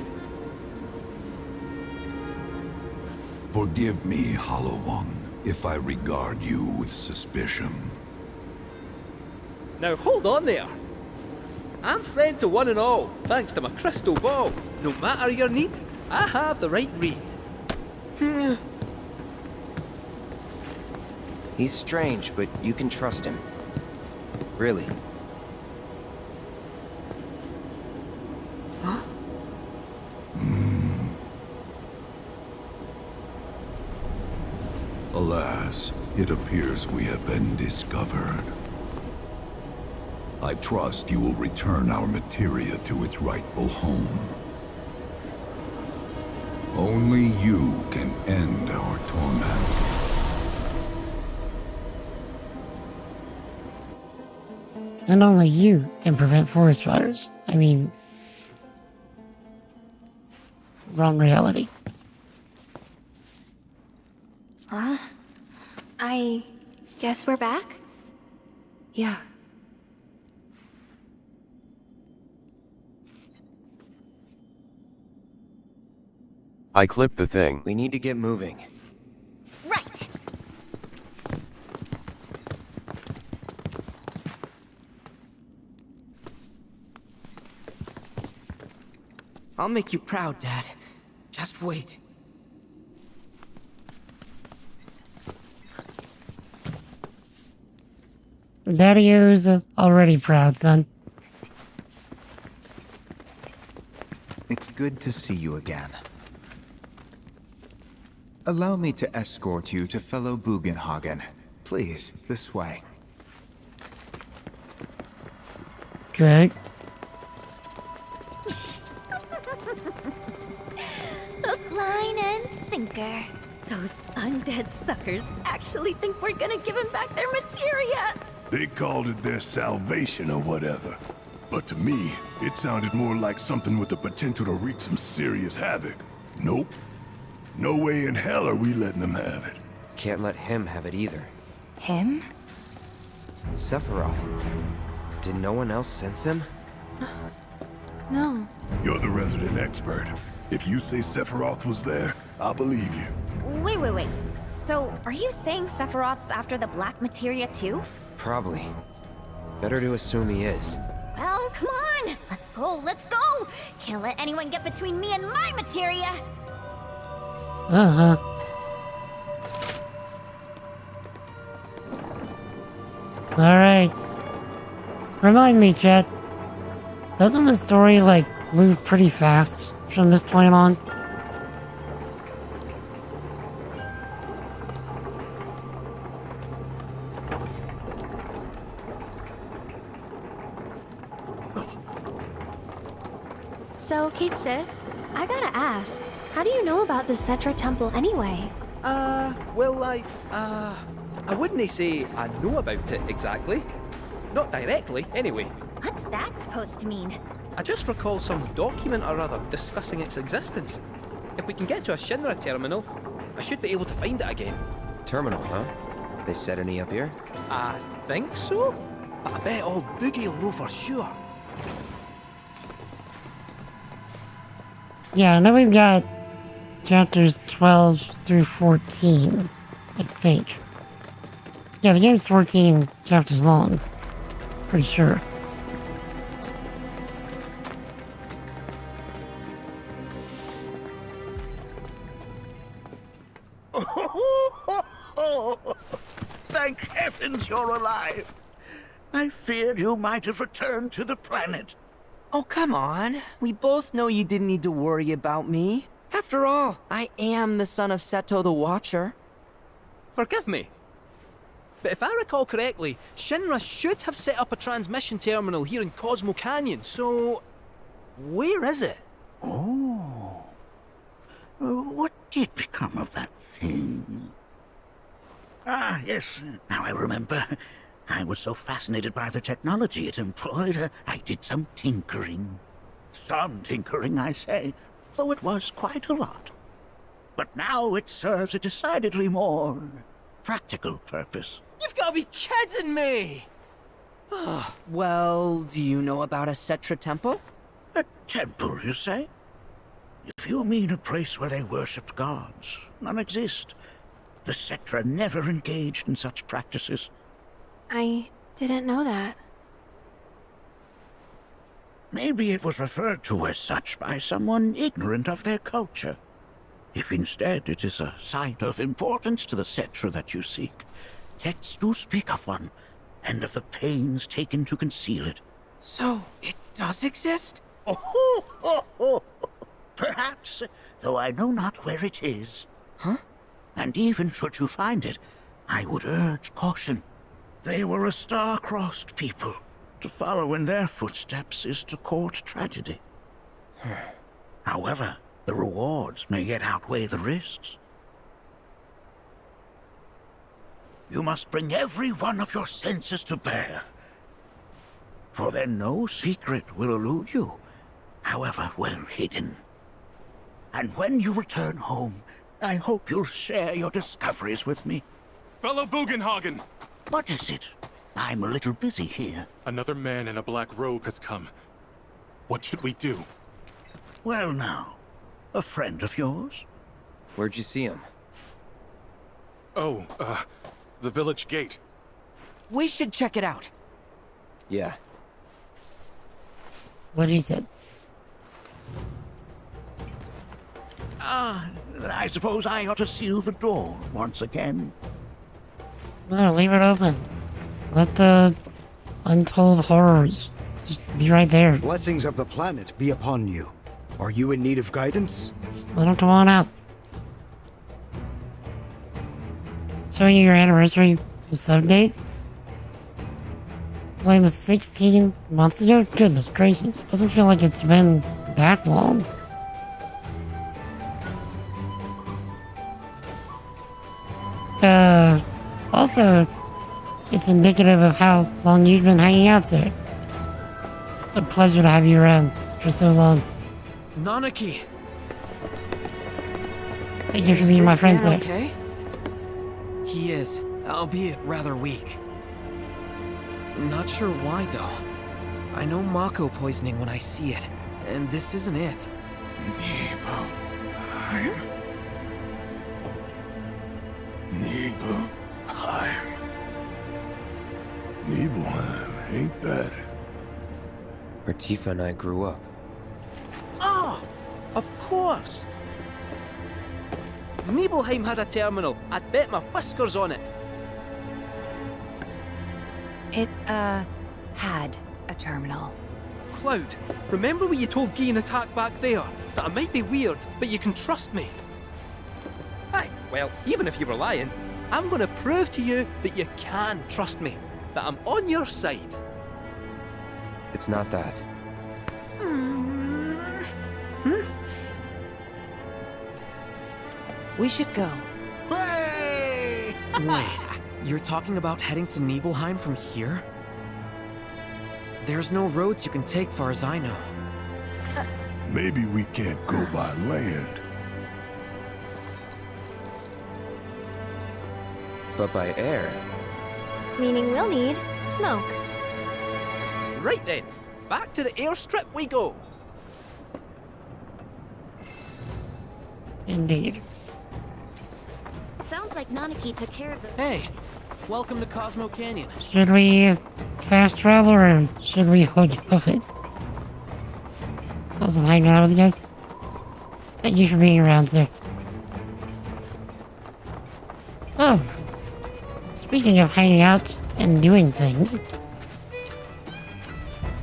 Forgive me, Hollow One, if I regard you with suspicion. Now hold on there. I'm friend to one and all, thanks to my crystal ball. No matter your need, I have the right read. He's strange, but you can trust him. Really. Huh? Alas, it appears we have been discovered. I trust you will return our materia to its rightful home. Only you can end our torment. And only you can prevent forest fires. I mean, wrong reality. I guess we're back? Yeah. I clipped the thing. We need to get moving. Right. I'll make you proud, Dad. Just wait. Daddy-O's already proud, son. It's good to see you again. Allow me to escort you to fellow Bugenhagen. Please, this way. Good. Hook, line, and sinker. Those undead suckers actually think we're gonna give him back their materia. They called it their salvation or whatever. But to me, it sounded more like something with the potential to wreak some serious havoc. Nope. No way in hell are we letting them have it. Can't let him have it either. Him? Sephiroth. Did no one else sense him? No. You're the resident expert. If you say Sephiroth was there, I'll believe you. Wait. So, are you saying Sephiroth's after the black materia too? Probably. Better to assume he is. Well, come on! Let's go, let's go! Can't let anyone get between me and my materia! Uh-huh. Alright. Remind me, Chet. Doesn't the story, like, move pretty fast from this point on? So, Kate Sith, I gotta ask, how do you know about the Cetra Temple anyway? Well, I wouldn't say I know about it exactly. Not directly, anyway. What's that supposed to mean? I just recall some document or other discussing its existence. If we can get to a Shinra terminal, I should be able to find it again. Terminal, huh? They set any up here? I think so? I bet old Boogie will know for sure. Yeah, I know we've got chapters 12 through 14, I think. Yeah, the game's 14 chapters long. Pretty sure. Thank heavens you're alive. I feared you might have returned to the planet. Oh, come on. We both know you didn't need to worry about me. After all, I am the son of Seto the Watcher. Forgive me. But if I recall correctly, Shinra should have set up a transmission terminal here in Cosmo Canyon, so... where is it? Oh. What did become of that thing? Ah, yes, now I remember. I was so fascinated by the technology it employed, I did some tinkering. Some tinkering, I say, though it was quite a lot. But now it serves a decidedly more practical purpose. You've got to be kidding me! Well, do you know about a Cetra temple? A temple, you say? If you mean a place where they worshipped gods, none exist. The Cetra never engaged in such practices. I didn't know that. Maybe it was referred to as such by someone ignorant of their culture. If instead it is a site of importance to the Cetra that you seek, texts do speak of one, and of the pains taken to conceal it. So, it does exist? Perhaps, though I know not where it is. Huh? And even should you find it, I would urge caution. They were a star-crossed people. To follow in their footsteps is to court tragedy. However, the rewards may yet outweigh the risks. You must bring every one of your senses to bear. For then no secret will elude you, however well hidden. And when you return home, I hope you'll share your discoveries with me. Fellow Bugenhagen! What is it? I'm a little busy here. Another man in a black robe has come. What should we do? Well now, a friend of yours? Where'd you see him? Oh, the village gate. We should check it out. Yeah. What is it? I suppose I ought to seal the door once again. No, leave it open. Let the untold horrors just be right there. Blessings of the planet be upon you. Are you in need of guidance? Let them come on out. So your anniversary was sub date? Like the 16 months ago? Goodness gracious. Doesn't feel like it's been that long. Also, it's indicative of how long you've been hanging out, sir. A pleasure to have you around for so long. Nanaki! Thank you for being my friend, sir. Okay? He is, albeit rather weak. Not sure why, though. I know Mako poisoning when I see it, and this isn't it. Nibelheim? Nibelheim, ain't that? where Tifa and I grew up. Ah! Of course! Nibelheim has a terminal. I'd bet my whiskers on it. It, had a terminal. Cloud, remember what you told Guy in Attack back there? That I might be weird, but you can trust me. Aye, well, even if you were lying, I'm gonna prove to you that you can trust me. That I'm on your side. It's not that. We should go. Hey! Wait, you're talking about heading to Nibelheim from here? There's no roads you can take far as I know. Maybe we can't go by land. But by air. Meaning we'll need smoke. Right then, back to the airstrip we go. Indeed. Sounds like Nanaki took care of this. Hey, welcome to Cosmo Canyon. Should we fast travel or should we hoof it? I was hanging out with you guys. Thank you for being around, sir. Oh. Speaking of hanging out and doing things,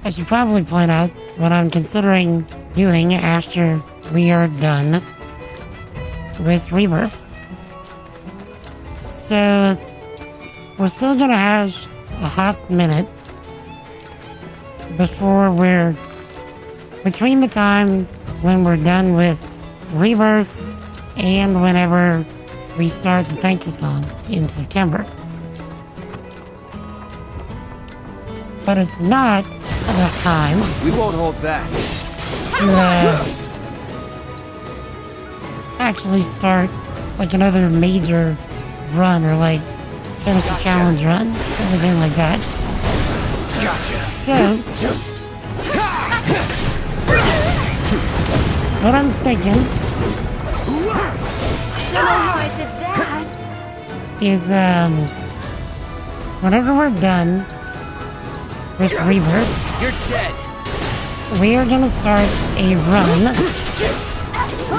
I should probably point out what I'm considering doing after we are done with Rebirth. So, we're still gonna have a hot minute before we're between the time when we're done with Rebirth and whenever we start the Thanks-a-thon in September. But it's not enough time. We won't hold back. To actually start like another major run or like finish a challenge run, anything like that. So, what I'm thinking Don't know how I did that. is whenever we're done with Rebirth, You're dead. we are gonna start a run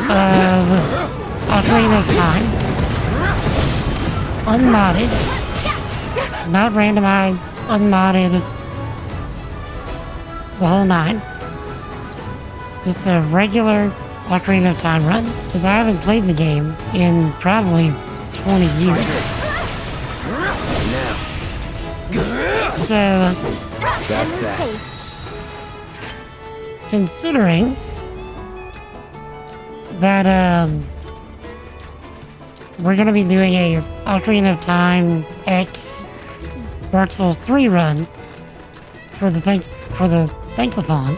of Ocarina of Time, unmodded, not randomized, unmodded, the whole nine. Just a regular Ocarina of Time run, because I haven't played the game in probably 20 years. So, That's that. considering that we're gonna be doing a Ocarina of Time X Dark Souls 3 run for the Thanks-a-thon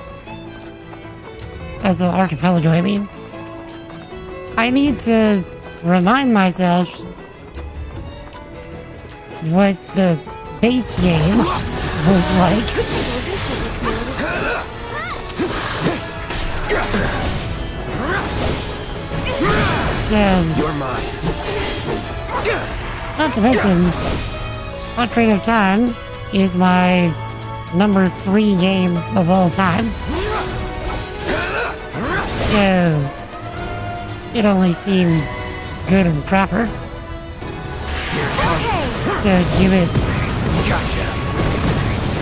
as an archipelago, I mean. I need to remind myself what the base game was like. So, You're mine. not to mention, Ocarina of Time is my number 3 game of all time. So, it only seems good and proper to give it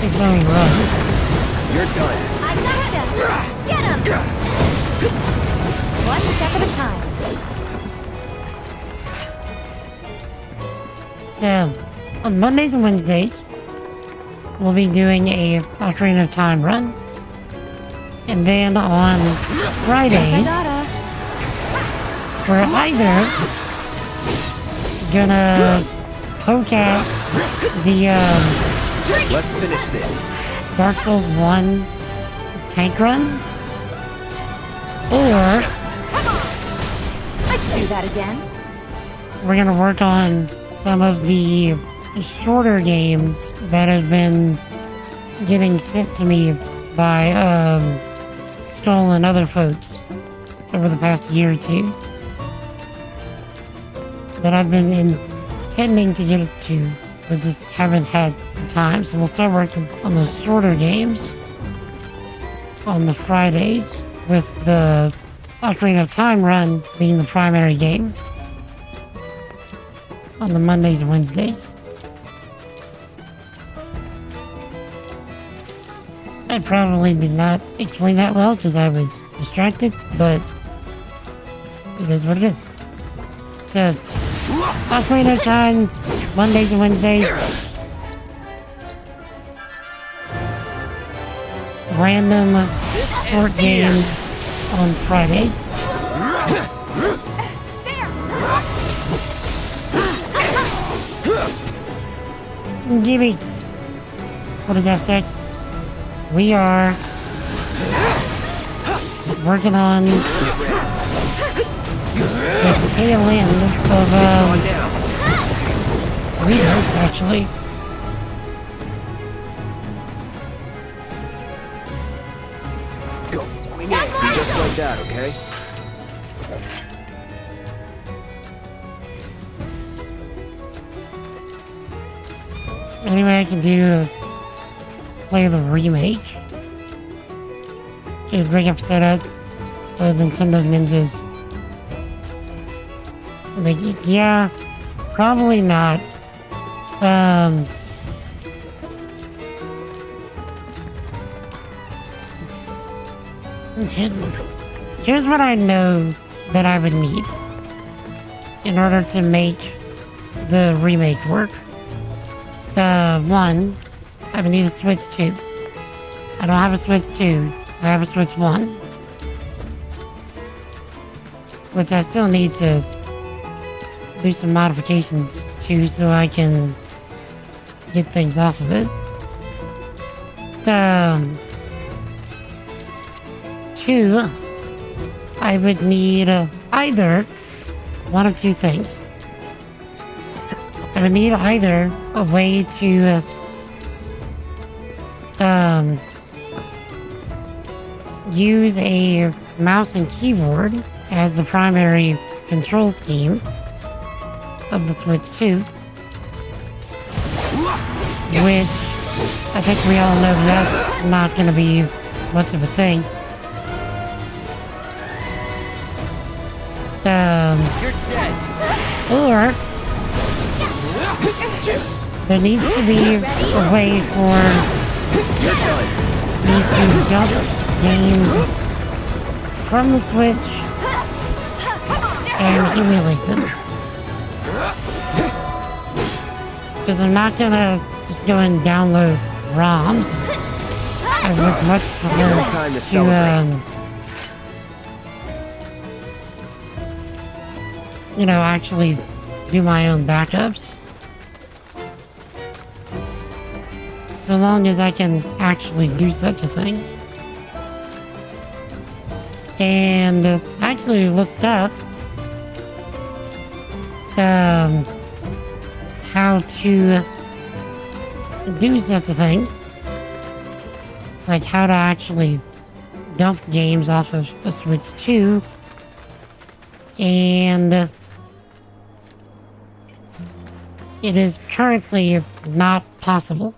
its own run. You're done. I gotcha. Get him. One step at a time. So, on Mondays and Wednesdays, we'll be doing a Ocarina of Time run. And then on Fridays, we're either gonna poke at the Let's finish this. Dark Souls 1 tank run, or I should do that again. we're gonna work on some of the shorter games that have been getting sent to me by Skull and other folks over the past year or two that I've been intending to get to, but just haven't had the time. So we'll start working on those shorter games on the Fridays, with the Ocarina of Time run being the primary game on the Mondays and Wednesdays. I probably did not explain that well because I was distracted, but it is what it is. So, Ocarina of Time, Mondays and Wednesdays. Random short games on Fridays. Jimmy, what does that say? We are working on the tail end of Rebirth, actually. Go. Just like that, okay? Anyway, I can do play the remake. Just bring up setup for Nintendo Ninjas. Like, yeah, probably not. Here's what I know that I would need in order to make the remake work. One, I would need a Switch 2. I don't have a Switch 2. I have a Switch 1. Which I still need to do some modifications to so I can get things off of it. Two, I would need either one of two things. I would need either a way to use a mouse and keyboard as the primary control scheme of the Switch 2, which I think we all know that's not going to be much of a thing. Or there needs to be a way for me to dump games from the Switch and emulate them. Because I'm not gonna just go and download ROMs. I would much prefer to, you know, actually do my own backups. So long as I can actually do such a thing. And I actually looked up how to do such a thing. Like how to actually dump games off of a Switch 2. And it is currently not possible.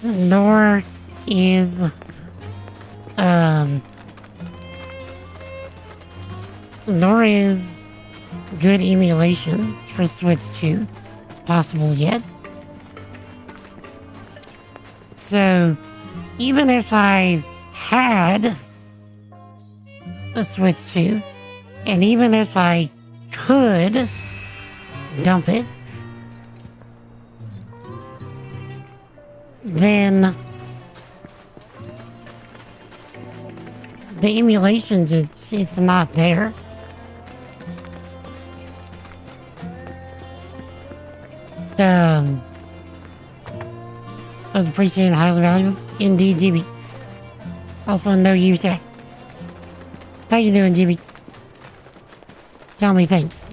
Nor is good emulation for Switch 2 possible yet. So even if I had a Switch 2, and even if I could dump it, then the emulation, it's not there. Appreciate and highly valuable. Indeed, GB. Also, no use here. How you doing, GB? Tell me thanks.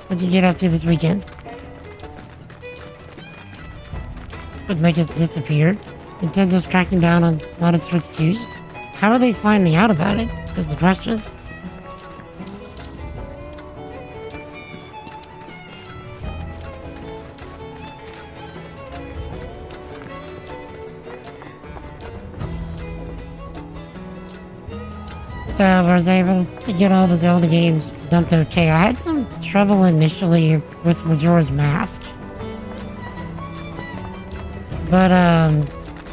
What'd you get up to this weekend? Would make us disappear. Nintendo's cracking down on modded Switch 2s. How are they finding out about it? Is the question. was able to get all the Zelda games dumped okay. I had some trouble initially with Majora's Mask. But,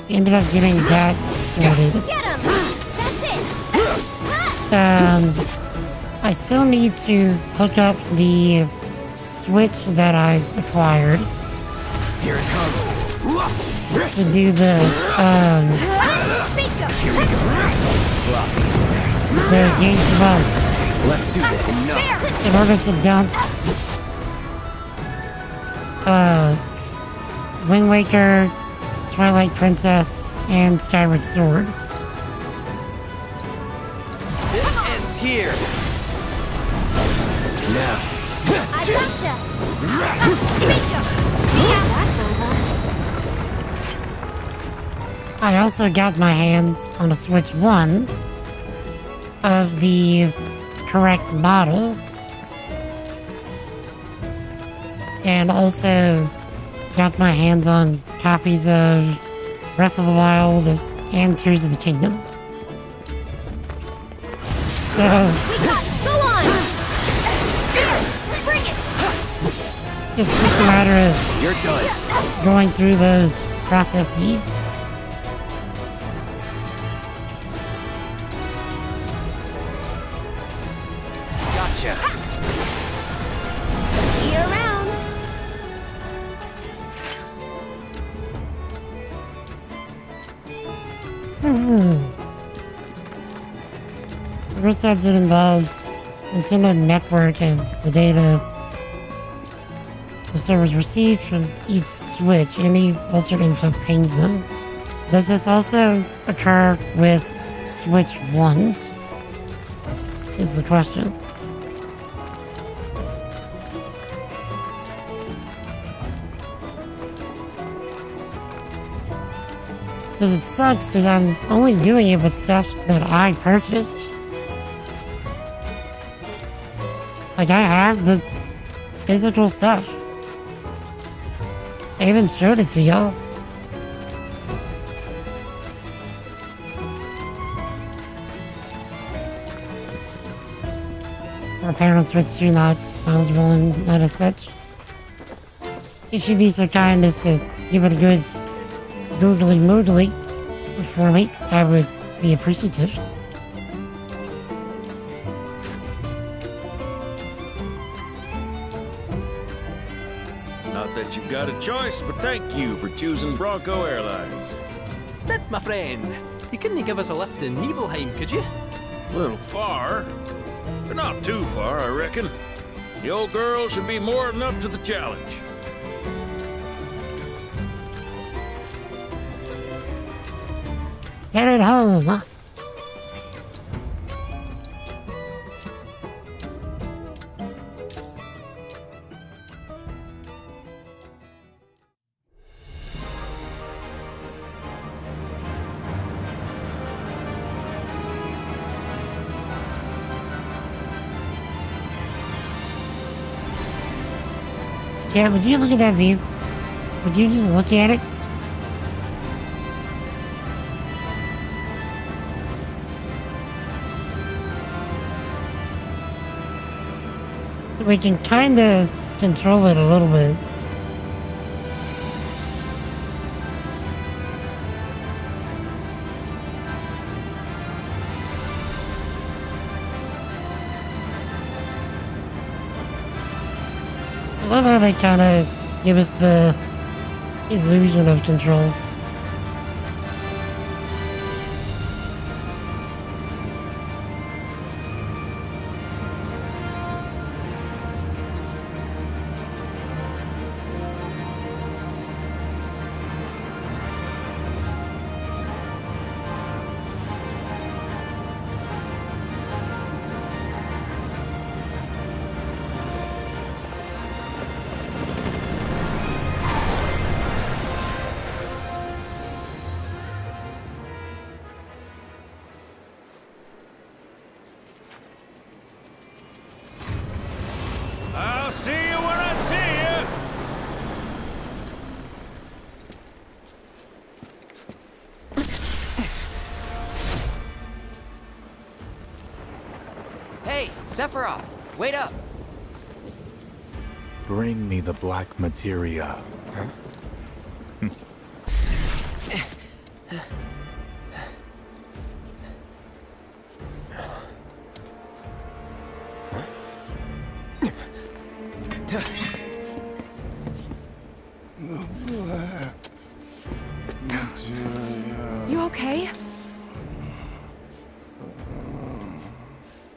ended up getting that sorted. Get him! That's it! I still need to hook up the Switch that I acquired. Here it comes. To do the, Here we go. the game bump. Let's do this. Enough. In order to dump, Wind Waker, Twilight Princess, and Skyward Sword. This ends here. Now. I gotcha! Bingo! Yeah, that's over. I also got my hands on a Switch 1 of the correct model, and also got my hands on copies of Breath of the Wild and Tears of the Kingdom. So, Go on! Bring it! it's just a matter of You're done. going through those processes. Gotcha. See you around. Besides, it involves Nintendo Network and the data the servers receive from each Switch. Any altered info pings them. Does this also occur with Switch 1s? Is the question. Because it sucks, because I'm only doing it with stuff that I purchased. Like, I have the physical stuff. I even showed it to y'all. Our parents Switch 2 not knowledgeable in that as such. If you'd be so kind as to give it a good googly moogly for me, I would be appreciative. Not that you've got a choice, but thank you for choosing Bronco Airlines. Sid, my friend, you couldn't give us a lift to Nibelheim, could you? A little far, but not too far, I reckon. The old girl should be more than up to the challenge. Get it home, huh? Yeah, would you look at that view? Would you just look at it? We can kinda control it a little bit. I love how they kinda give us the illusion of control. Sephiroth, wait up! Bring me the black materia. Huh? You okay?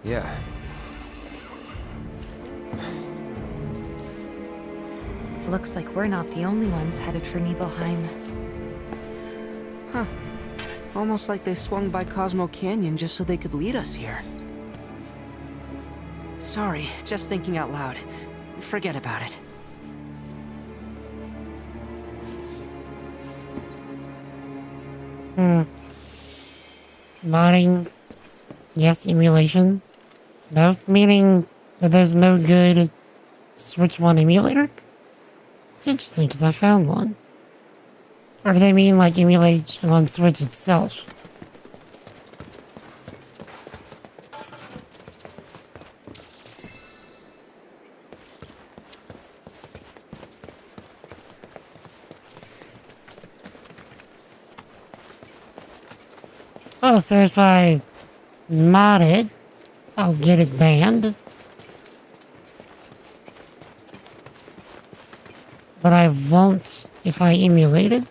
Yeah. Looks like we're not the only ones headed for Nibelheim. Huh. Almost like they swung by Cosmo Canyon just so they could lead us here. Sorry, just thinking out loud. Forget about it. Modding, yes. Emulation, no. Meaning that there's no good Switch 1 emulator? It's interesting because I found one. Or do they mean like emulation on Switch itself? Oh, so if I mod it, I'll get it banned. But I won't if I emulate it.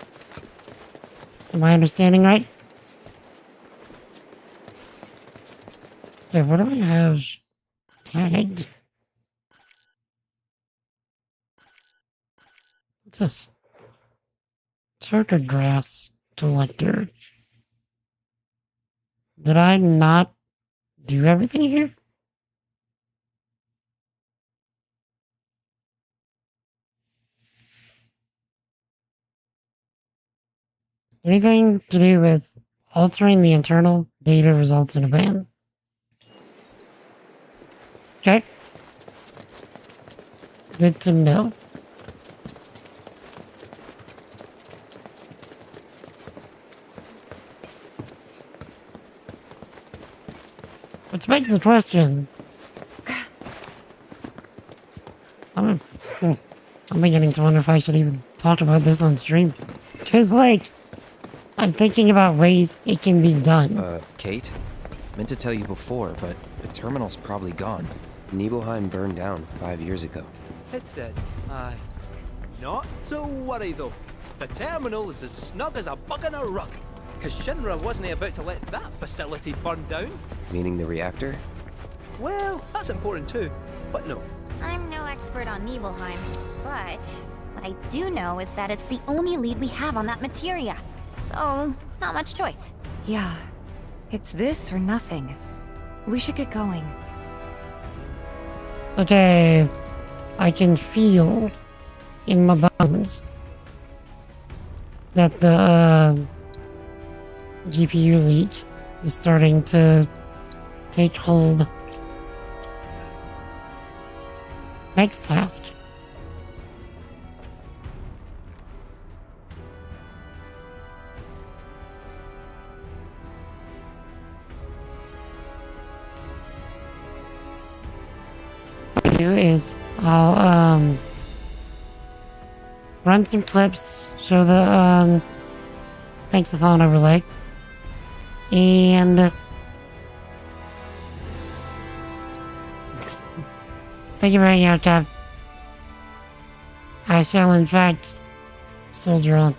Am I understanding right? Okay, what do I have tagged? What's this? Circuit grass collector. Did I not do everything here? Anything to do with altering the internal data results in a ban? Okay. Good to know. Which begs the question. I'm beginning to wonder if I should even talk about this on stream. Because, like, I'm thinking about ways it can be done. Kate? Meant to tell you before, but the terminal's probably gone. Nibelheim burned down 5 years ago. It did, aye. Not to worry though. The terminal is as snug as a bug in a rug. Because Shinra wasn't about to let that facility burn down. Meaning the reactor? Well, that's important too. But no. I'm no expert on Nibelheim, but what I do know is that it's the only lead we have on that materia. So, not much choice. Yeah. It's this or nothing. We should get going. Okay, I can feel in my bones that the GPU leak is starting to take hold. Next task. Do is I'll run some clips, show the thanks-a-thon overlay, and thank you for hanging out, Cap. I shall in fact soldier on.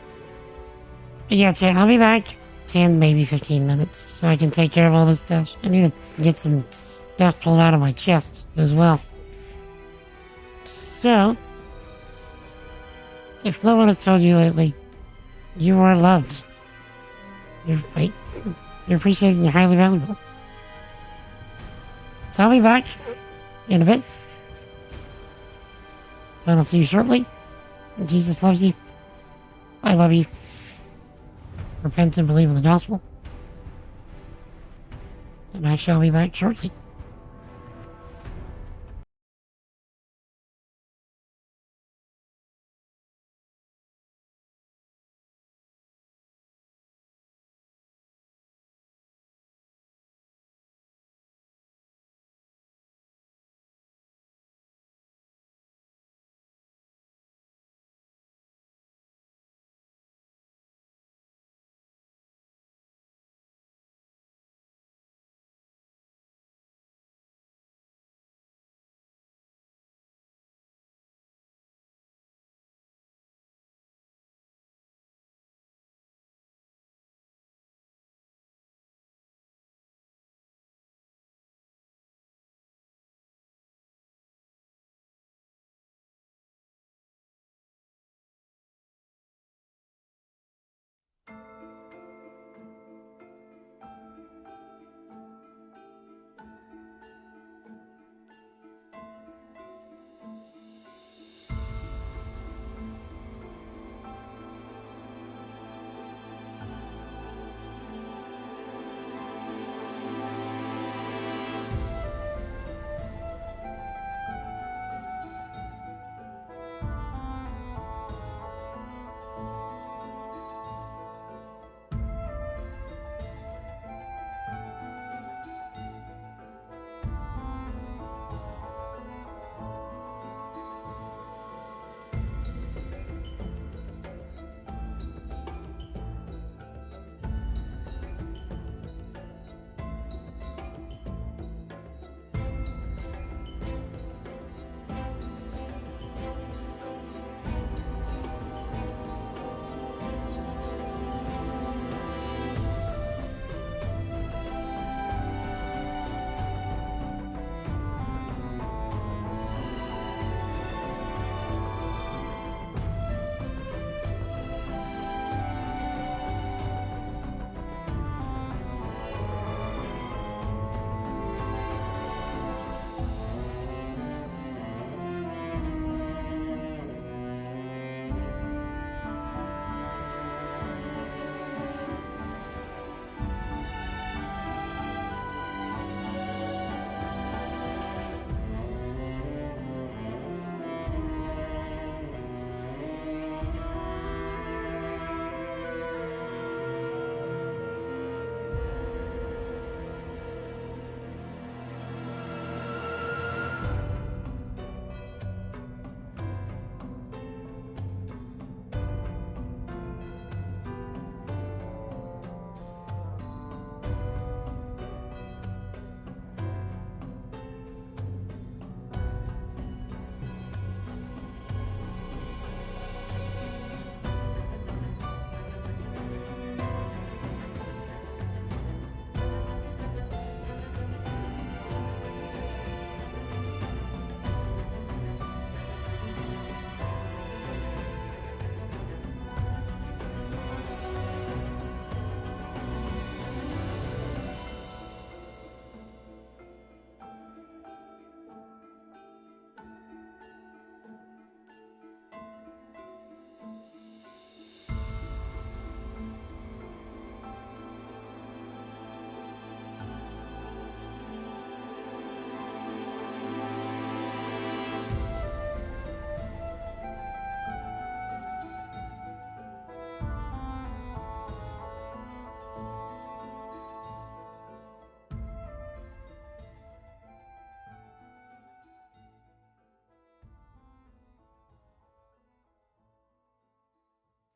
But yeah, chat, I'll be back 10, maybe 15 minutes, so I can take care of all this stuff. I need to get some stuff pulled out of my chest as well. So, if no one has told you lately, you are loved. You're appreciated and you're highly valuable. So I'll be back in a bit. And I'll see you shortly. Jesus loves you. I love you. Repent and believe in the gospel. And I shall be back shortly.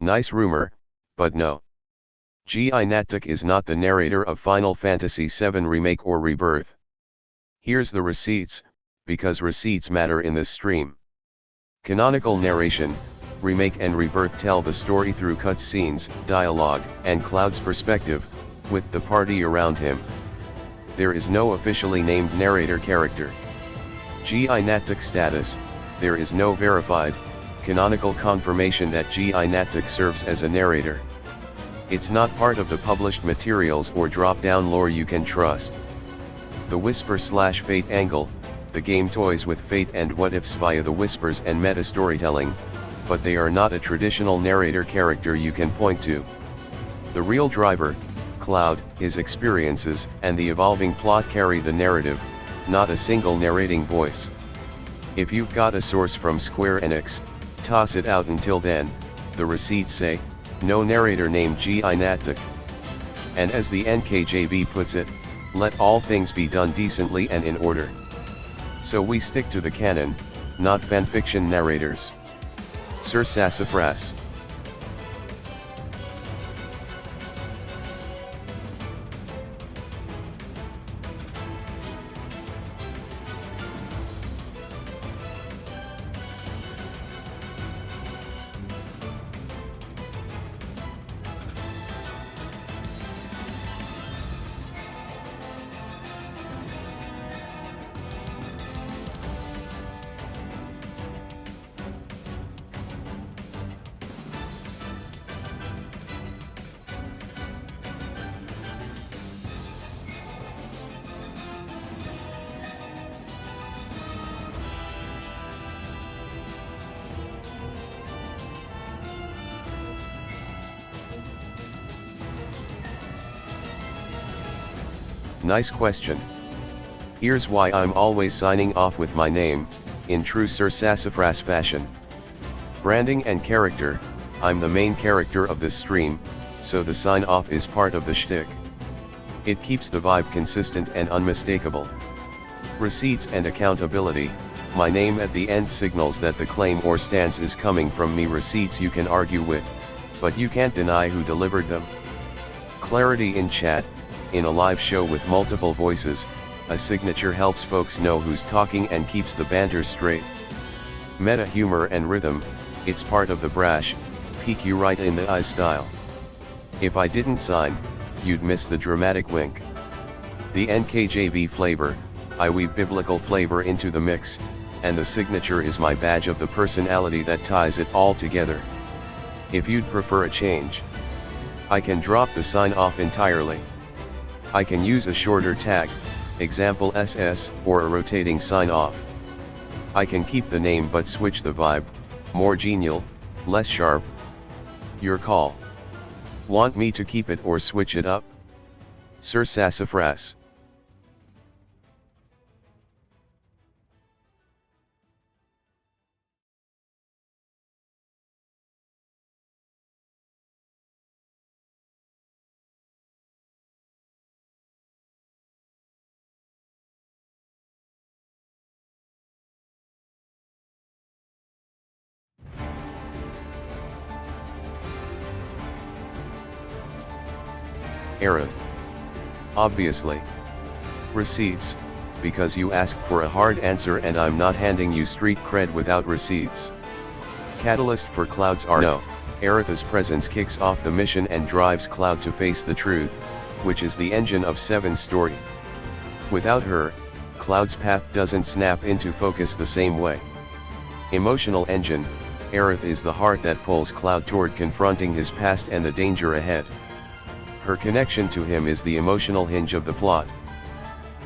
Nice rumor, but no. G.I. Natuk is not the narrator of Final Fantasy VII Remake or Rebirth. Here's the receipts, because receipts matter in this stream. Canonical narration, Remake and Rebirth tell the story through cutscenes, dialogue, and Cloud's perspective, with the party around him. There is no officially named narrator character. G.I. Natuk status, there is no verified, canonical confirmation that G.I. Natuk serves as a narrator. It's not part of the published materials or drop-down lore you can trust. The Whisper/Fate angle, the game toys with fate and what-ifs via the whispers and meta-storytelling, but they are not a traditional narrator character you can point to. The real driver, Cloud, his experiences, and the evolving plot carry the narrative, not a single narrating voice. If you've got a source from Square Enix, toss it out until then, the receipts say, no narrator named G.I. Natuk. And as the NKJV puts it, let all things be done decently and in order. So we stick to the canon, not fanfiction narrators. Sir Sassafras. Nice question. Here's why I'm always signing off with my name, in true Sir Sassafras fashion. Branding and character, I'm the main character of this stream, so the sign off is part of the shtick. It keeps the vibe consistent and unmistakable. Receipts and accountability, my name at the end signals that the claim or stance is coming from me. Receipts you can argue with, but you can't deny who delivered them. Clarity in chat, in a live show with multiple voices, a signature helps folks know who's talking and keeps the banter straight. Meta humor and rhythm, it's part of the brash, peek you right in the eyes style. If I didn't sign, you'd miss the dramatic wink. The NKJV flavor, I weave biblical flavor into the mix, and the signature is my badge of the personality that ties it all together. If you'd prefer a change, I can drop the sign off entirely. I can use a shorter tag, example SS, or a rotating sign off. I can keep the name but switch the vibe, more genial, less sharp. Your call. Want me to keep it or switch it up? Sir Sassafras. Aerith. Obviously. Receipts, because you asked for a hard answer and I'm not handing you street cred without receipts. Catalyst for Cloud's arc. No, Aerith's presence kicks off the mission and drives Cloud to face the truth, which is the engine of VII's story. Without her, Cloud's path doesn't snap into focus the same way. Emotional engine, Aerith is the heart that pulls Cloud toward confronting his past and the danger ahead. Her connection to him is the emotional hinge of the plot.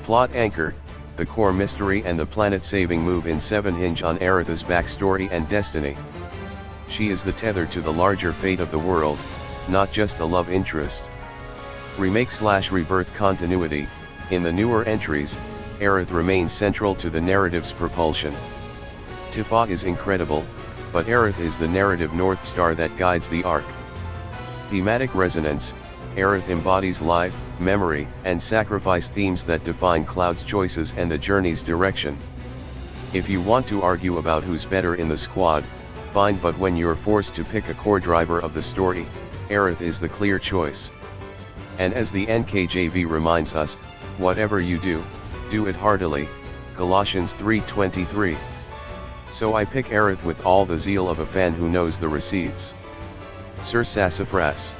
Plot anchor, the core mystery and the planet-saving move in VII hinge on Aerith's backstory and destiny. She is the tether to the larger fate of the world, not just a love interest. Remake/Rebirth continuity, in the newer entries, Aerith remains central to the narrative's propulsion. Tifa is incredible, but Aerith is the narrative North Star that guides the arc. Thematic resonance, Aerith embodies life, memory, and sacrifice themes that define Cloud's choices and the journey's direction. If you want to argue about who's better in the squad, fine, but when you're forced to pick a core driver of the story, Aerith is the clear choice. And as the NKJV reminds us, whatever you do, do it heartily, Colossians 3:23. So I pick Aerith with all the zeal of a fan who knows the receipts. Sir Sassafras.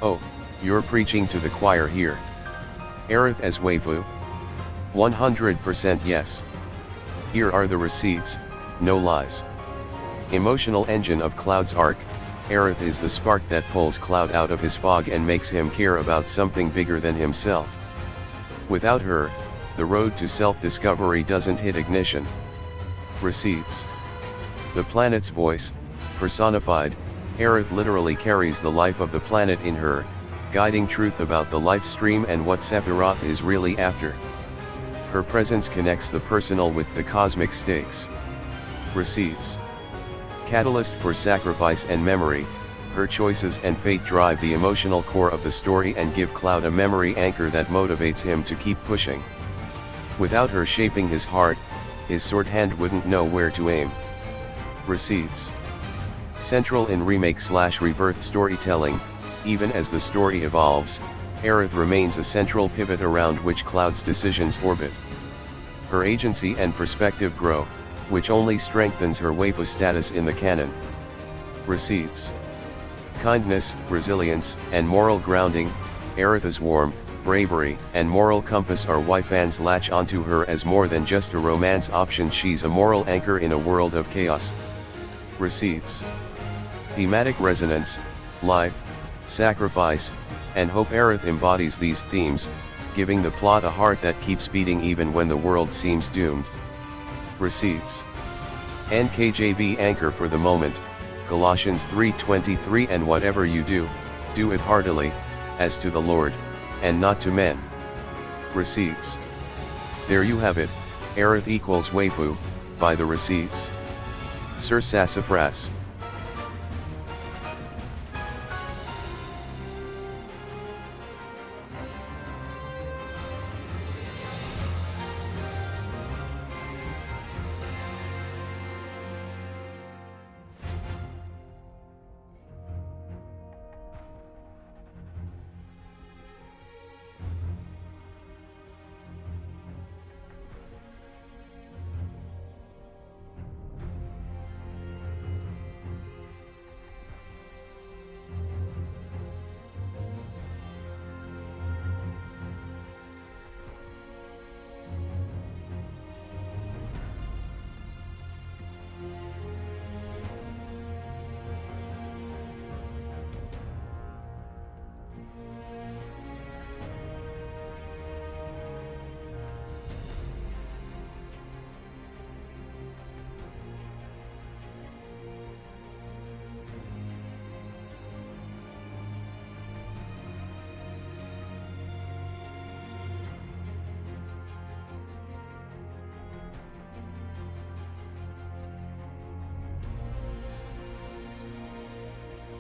Oh, you're preaching to the choir here. Aerith as waifu? 100% yes. Here are the receipts, no lies. Emotional engine of Cloud's arc, Aerith is the spark that pulls Cloud out of his fog and makes him care about something bigger than himself. Without her, the road to self-discovery doesn't hit ignition. Receipts. The planet's voice, personified, Aerith literally carries the life of the planet in her, guiding truth about the life stream and what Sephiroth is really after. Her presence connects the personal with the cosmic stakes. Receipts. Catalyst for sacrifice and memory, her choices and fate drive the emotional core of the story and give Cloud a memory anchor that motivates him to keep pushing. Without her shaping his heart, his sword hand wouldn't know where to aim. Receipts. Central in remake/rebirth storytelling, even as the story evolves, Aerith remains a central pivot around which Cloud's decisions orbit. Her agency and perspective grow, which only strengthens her waifu status in the canon. Receipts. Kindness, resilience, and moral grounding, Aerith's warmth, bravery, and moral compass are why fans latch onto her as more than just a romance option. She's a moral anchor in a world of chaos. Receipts. Thematic resonance, life, sacrifice, and hope. Aerith embodies these themes, giving the plot a heart that keeps beating even when the world seems doomed. Receipts. NKJV anchor for the moment, Colossians 3:23. And whatever you do, do it heartily, as to the Lord, and not to men. Receipts. There you have it, Aerith equals waifu, by the receipts. Sir Sassafras.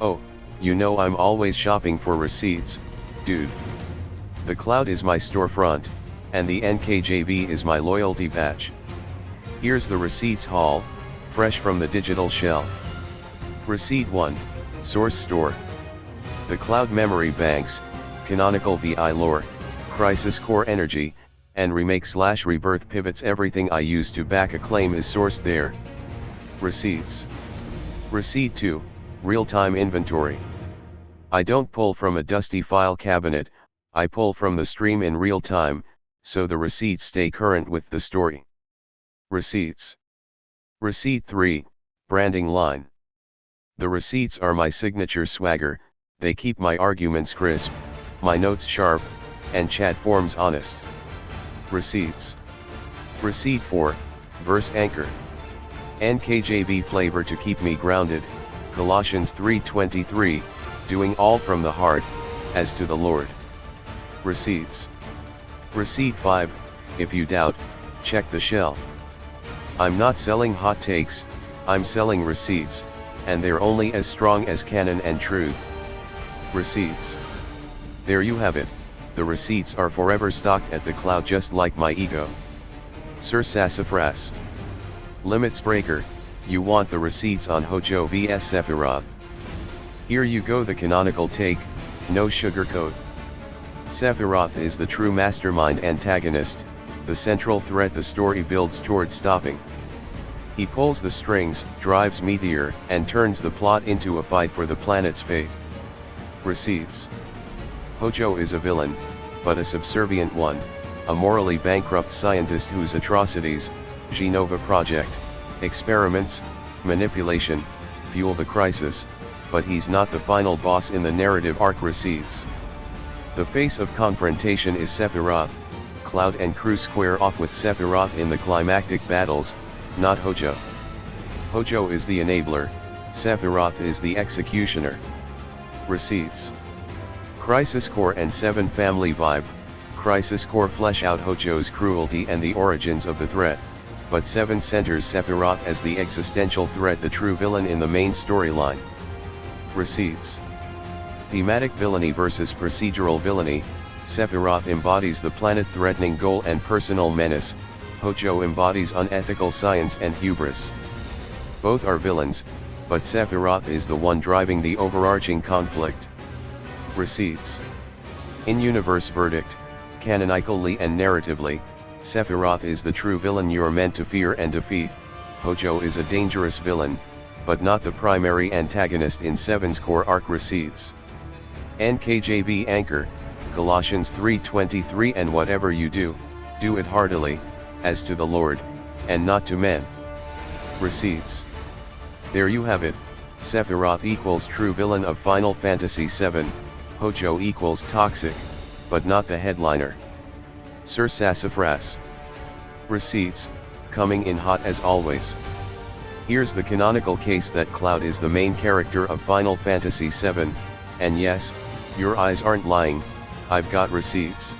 Oh, you know I'm always shopping for receipts, dude. The Cloud is my storefront, and the NKJV is my loyalty badge. Here's the receipts haul, fresh from the digital shelf. Receipt 1, Source Store. The Cloud Memory Banks, canonical VI lore, Crisis Core energy, and remake/rebirth pivots. Everything I use to back a claim is sourced there. Receipts. Receipt 2, Real-time inventory. I don't pull from a dusty file cabinet, I pull from the stream in real time, so the receipts stay current with the story. Receipts. Receipt 3, Branding line. The receipts are my signature swagger, they keep my arguments crisp, my notes sharp, and chat forms honest. Receipts. Receipt 4, Verse Anchor. NKJV flavor to keep me grounded, Colossians 3:23, doing all from the heart, as to the Lord. Receipts. Receipt 5, if you doubt, check the shelf. I'm not selling hot takes, I'm selling receipts, and they're only as strong as canon and truth. Receipts. There you have it, the receipts are forever stocked at the cloud just like my ego. Sir Sassafras. Limits Breaker, you want the receipts on Hojo vs Sephiroth. Here you go, the canonical take, no sugarcoat. Sephiroth is the true mastermind antagonist, the central threat the story builds towards stopping. He pulls the strings, drives Meteor, and turns the plot into a fight for the planet's fate. Receipts. Hojo is a villain, but a subservient one, a morally bankrupt scientist whose atrocities, Genova Project, experiments, manipulation, fuel the crisis, but he's not the final boss in the narrative arc. Receipts. The face of confrontation is Sephiroth, Cloud and crew square off with Sephiroth in the climactic battles, not Hojo. Hojo is the enabler, Sephiroth is the executioner. Receipts. Crisis Core and 7 family vibe. Crisis Core flesh out Hojo's cruelty and the origins of the threat, but 7 centers Sephiroth as the existential threat, the true villain in the main storyline. Receipts. Thematic villainy versus procedural villainy. Sephiroth embodies the planet-threatening goal and personal menace, Hojo embodies unethical science and hubris. Both are villains, but Sephiroth is the one driving the overarching conflict. Receipts. In-universe verdict, canonically and narratively, Sephiroth is the true villain you're meant to fear and defeat. Hojo is a dangerous villain, but not the primary antagonist in 7's core arc. Receipts. NKJV Anchor, Colossians 3:23, and whatever you do, do it heartily, as to the Lord, and not to men. Receipts. There you have it, Sephiroth equals true villain of Final Fantasy VII, Hojo equals toxic, but not the headliner. Sir Sassafras. Receipts, coming in hot as always. Here's the canonical case that Cloud is the main character of Final Fantasy VII, and yes, your eyes aren't lying, I've got receipts.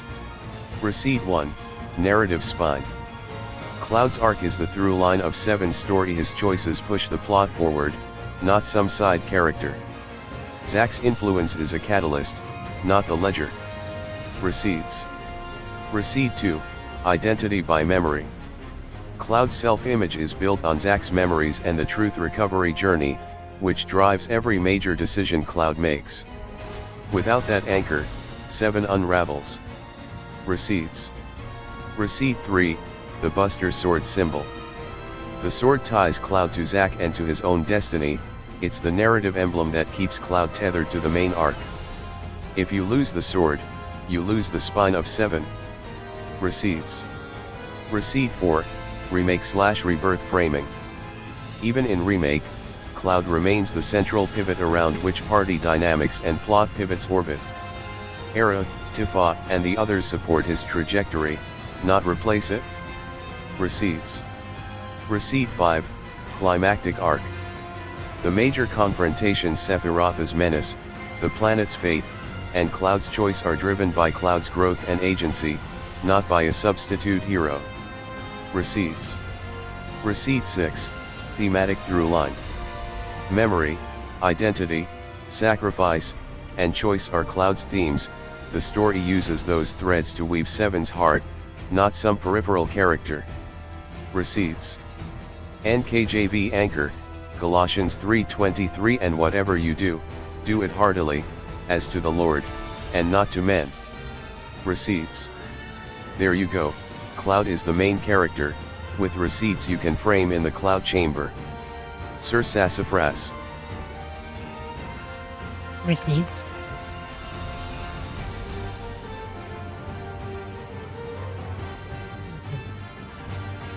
Receipt 1, Narrative Spine. Cloud's arc is the through line of 7's story. His choices push the plot forward, not some side character. Zack's influence is a catalyst, not the ledger. Receipts. Receipt 2, Identity by Memory. Cloud's self-image is built on Zack's memories and the truth recovery journey, which drives every major decision Cloud makes. Without that anchor, 7 unravels. Receipts. Receipt 3, the Buster Sword symbol. The sword ties Cloud to Zack and to his own destiny. It's the narrative emblem that keeps Cloud tethered to the main arc. If you lose the sword, you lose the spine of 7. Receipts. Receipt 4, Remake/Rebirth framing. Even in Remake, Cloud remains the central pivot around which party dynamics and plot pivots orbit. Aerith, Tifa, and the others support his trajectory, not replace it. Receipts. Receipt 5, Climactic Arc. The major confrontations, Sephiroth's menace, the planet's fate, and Cloud's choice are driven by Cloud's growth and agency, not by a substitute hero. Receipts. Receipt 6, Thematic Through Line. Memory, identity, sacrifice, and choice are Cloud's themes. The story uses those threads to weave 7's heart, not some peripheral character. Receipts. NKJV Anchor, Colossians 3:23, and whatever you do, do it heartily, as to the Lord, and not to men. Receipts. There you go, Cloud is the main character, with receipts you can frame in the Cloud Chamber. Sir Sassafras. Receipts.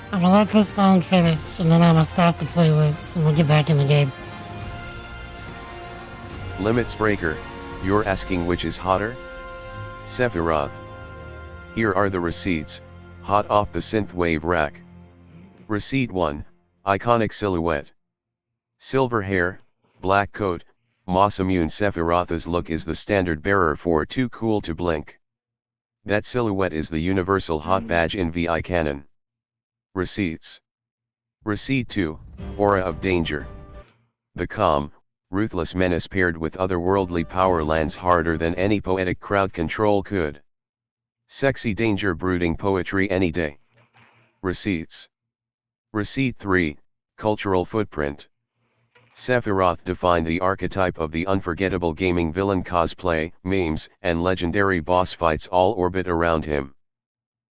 I'm gonna let this song finish, and then I'm gonna stop the playlist, and we'll get back in the game. Limits Breaker, you're asking which is hotter? Sephiroth. Here are the receipts, hot off the synthwave rack. Receipt 1, iconic silhouette. Silver hair, black coat, moss immune. Sephiroth's look is the standard bearer for Too Cool to Blink. That silhouette is the universal hot badge in VI canon. Receipts. Receipt 2, aura of danger. The calm, ruthless menace paired with otherworldly power lands harder than any poetic crowd control could. Sexy danger brooding poetry any day. Receipts. Receipt 3, cultural footprint. Sephiroth defined the archetype of the unforgettable gaming villain. Cosplay, memes, and legendary boss fights all orbit around him.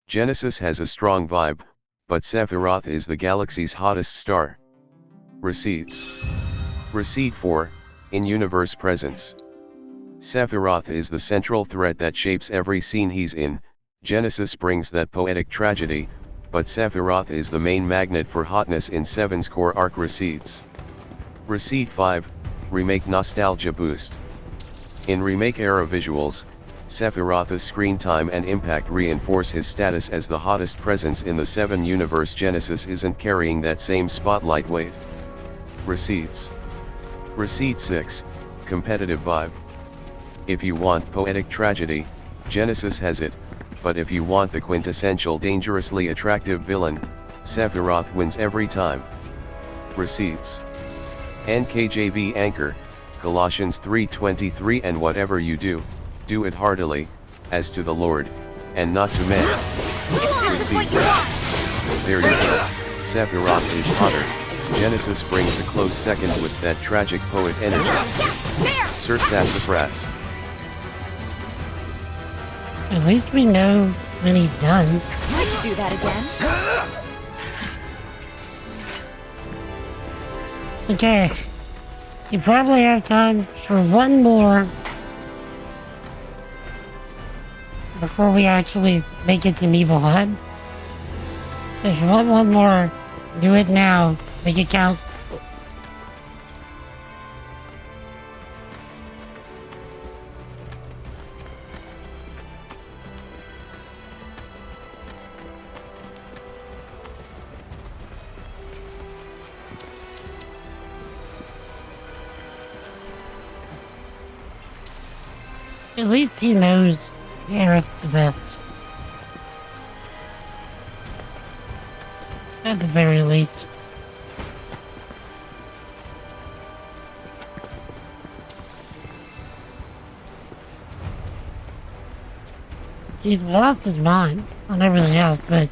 Genesis has a strong vibe, but Sephiroth is the galaxy's hottest star. Receipts. Receipt 4, in-universe presence. Sephiroth is the central threat that shapes every scene he's in. Genesis brings that poetic tragedy, but Sephiroth is the main magnet for hotness in VII's core arc. Receipts. Receipt 5, remake nostalgia boost. In remake era visuals, Sephiroth's screen time and impact reinforce his status as the hottest presence in the VII universe. Genesis isn't carrying that same spotlight weight. Receipts. Receipt 6, competitive vibe. If you want poetic tragedy, Genesis has it, but if you want the quintessential dangerously attractive villain, Sephiroth wins every time. Receipts. NKJV anchor, Colossians 3:23. And whatever you do, do it heartily, as to the Lord, and not to men. Receipts. There you go, Sephiroth is hotter. Genesis brings a close second with that tragic poet energy. Sir Sassafras. At least we know when he's done. Let's do that again. Okay. You probably have time for one more before we actually make it to Nibelheim. So if you want one more, do it now. Make it count. At least he knows Aerith's the best. At the very least. He's lost his mind on everything else, but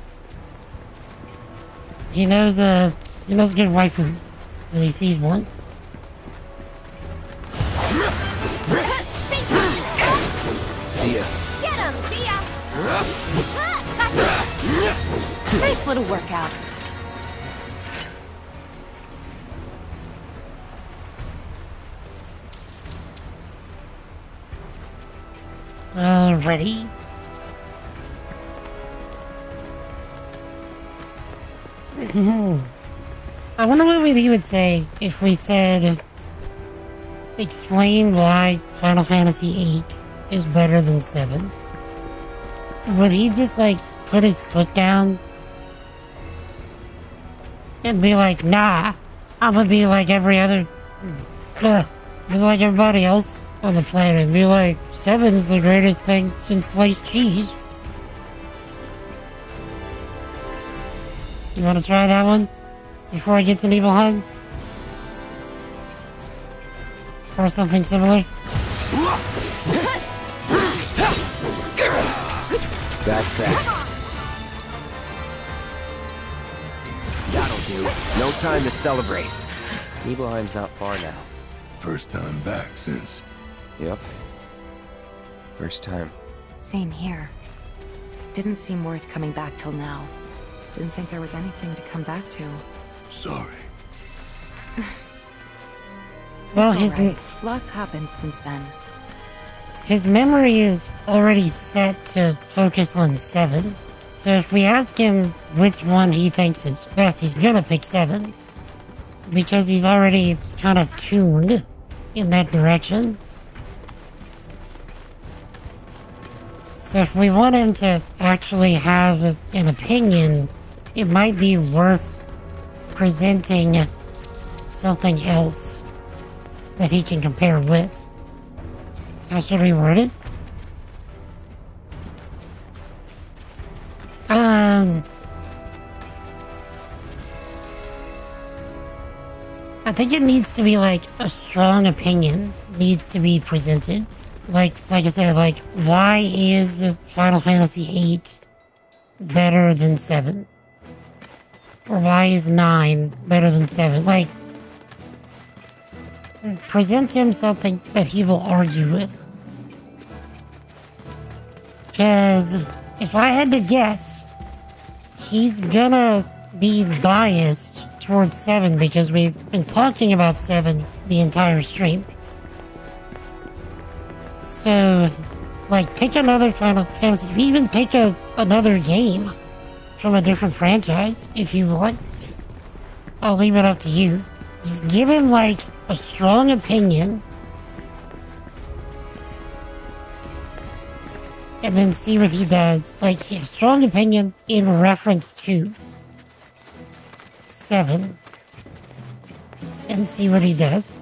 he knows good waifu when he sees one. See ya. Get him! See ya! Nice little workout. Alrighty. I wonder what he would say if we said, explain why Final Fantasy VIII is better than 7. Would he just like put his foot down and be like, nah, I'm gonna be like every other, be like everybody else on the planet, and be like, 7 is the greatest thing since sliced cheese? You want to try that one before I get to Nibelheim? Or something similar? That's that. That'll do. No time to celebrate. Nibelheim's not far now. First time back since... Yep. First time. Same here. Didn't seem worth coming back till now. Didn't think there was anything to come back to. Sorry. Well, It's all right. Lots happened since then. His memory is already set to focus on 7. So if we ask him which one he thinks is best, he's gonna pick 7. Because he's already kind of tuned in that direction. So if we want him to actually have an opinion, it might be worth presenting something else that he can compare with. How should we word it? I think it needs to be like a strong opinion needs to be presented. Like I said, like, why is Final Fantasy VIII better than 7? Or why is 9 better than 7? Like, present him something that he will argue with. Because if I had to guess, he's gonna be biased towards 7 because we've been talking about 7 the entire stream. So, like, pick another Final Fantasy, even pick another game from a different franchise if you want. I'll leave it up to you. Just give him, like, a strong opinion and then see what he does. Like, a strong opinion in reference to 7 and see what he does.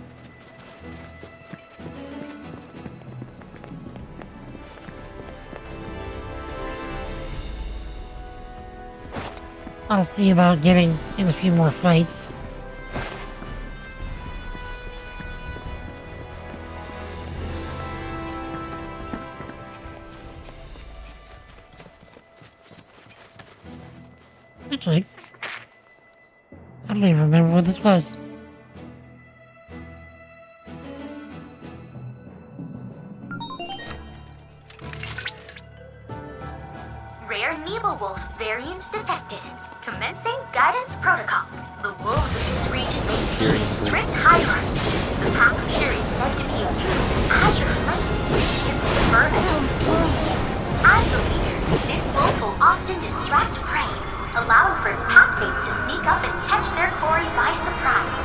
I'll see about getting in a few more fights. Actually, I don't even remember what this was. Rare Nebelwolf variant detected. Commencing guidance protocol. The wolves of this region maintain a strict hierarchy. The path here is said to be immune as Azure Flame begins to burn against wolves. As the leader, this wolf will often distract prey, allowing for its packmates to sneak up and catch their quarry by surprise.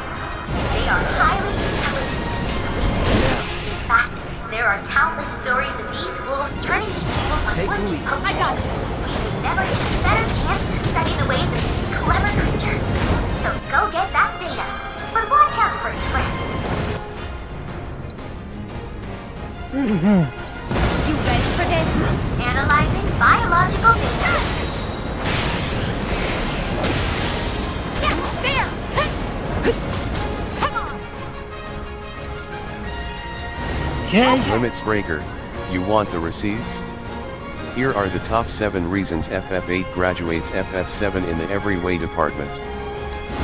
They are highly intelligent, to say the least. In fact, there are countless stories of these wolves turning to evil when would-be poachers. I got this. We never had a better chance to study the ways of this clever creature. So go get that data. But watch out for its friends. You ready for this? Analyzing biological data. Yeah, there! Come on! Limits Breaker, you want the receipts? Here are the top 7 reasons FF8 graduates FF7 in the every way department.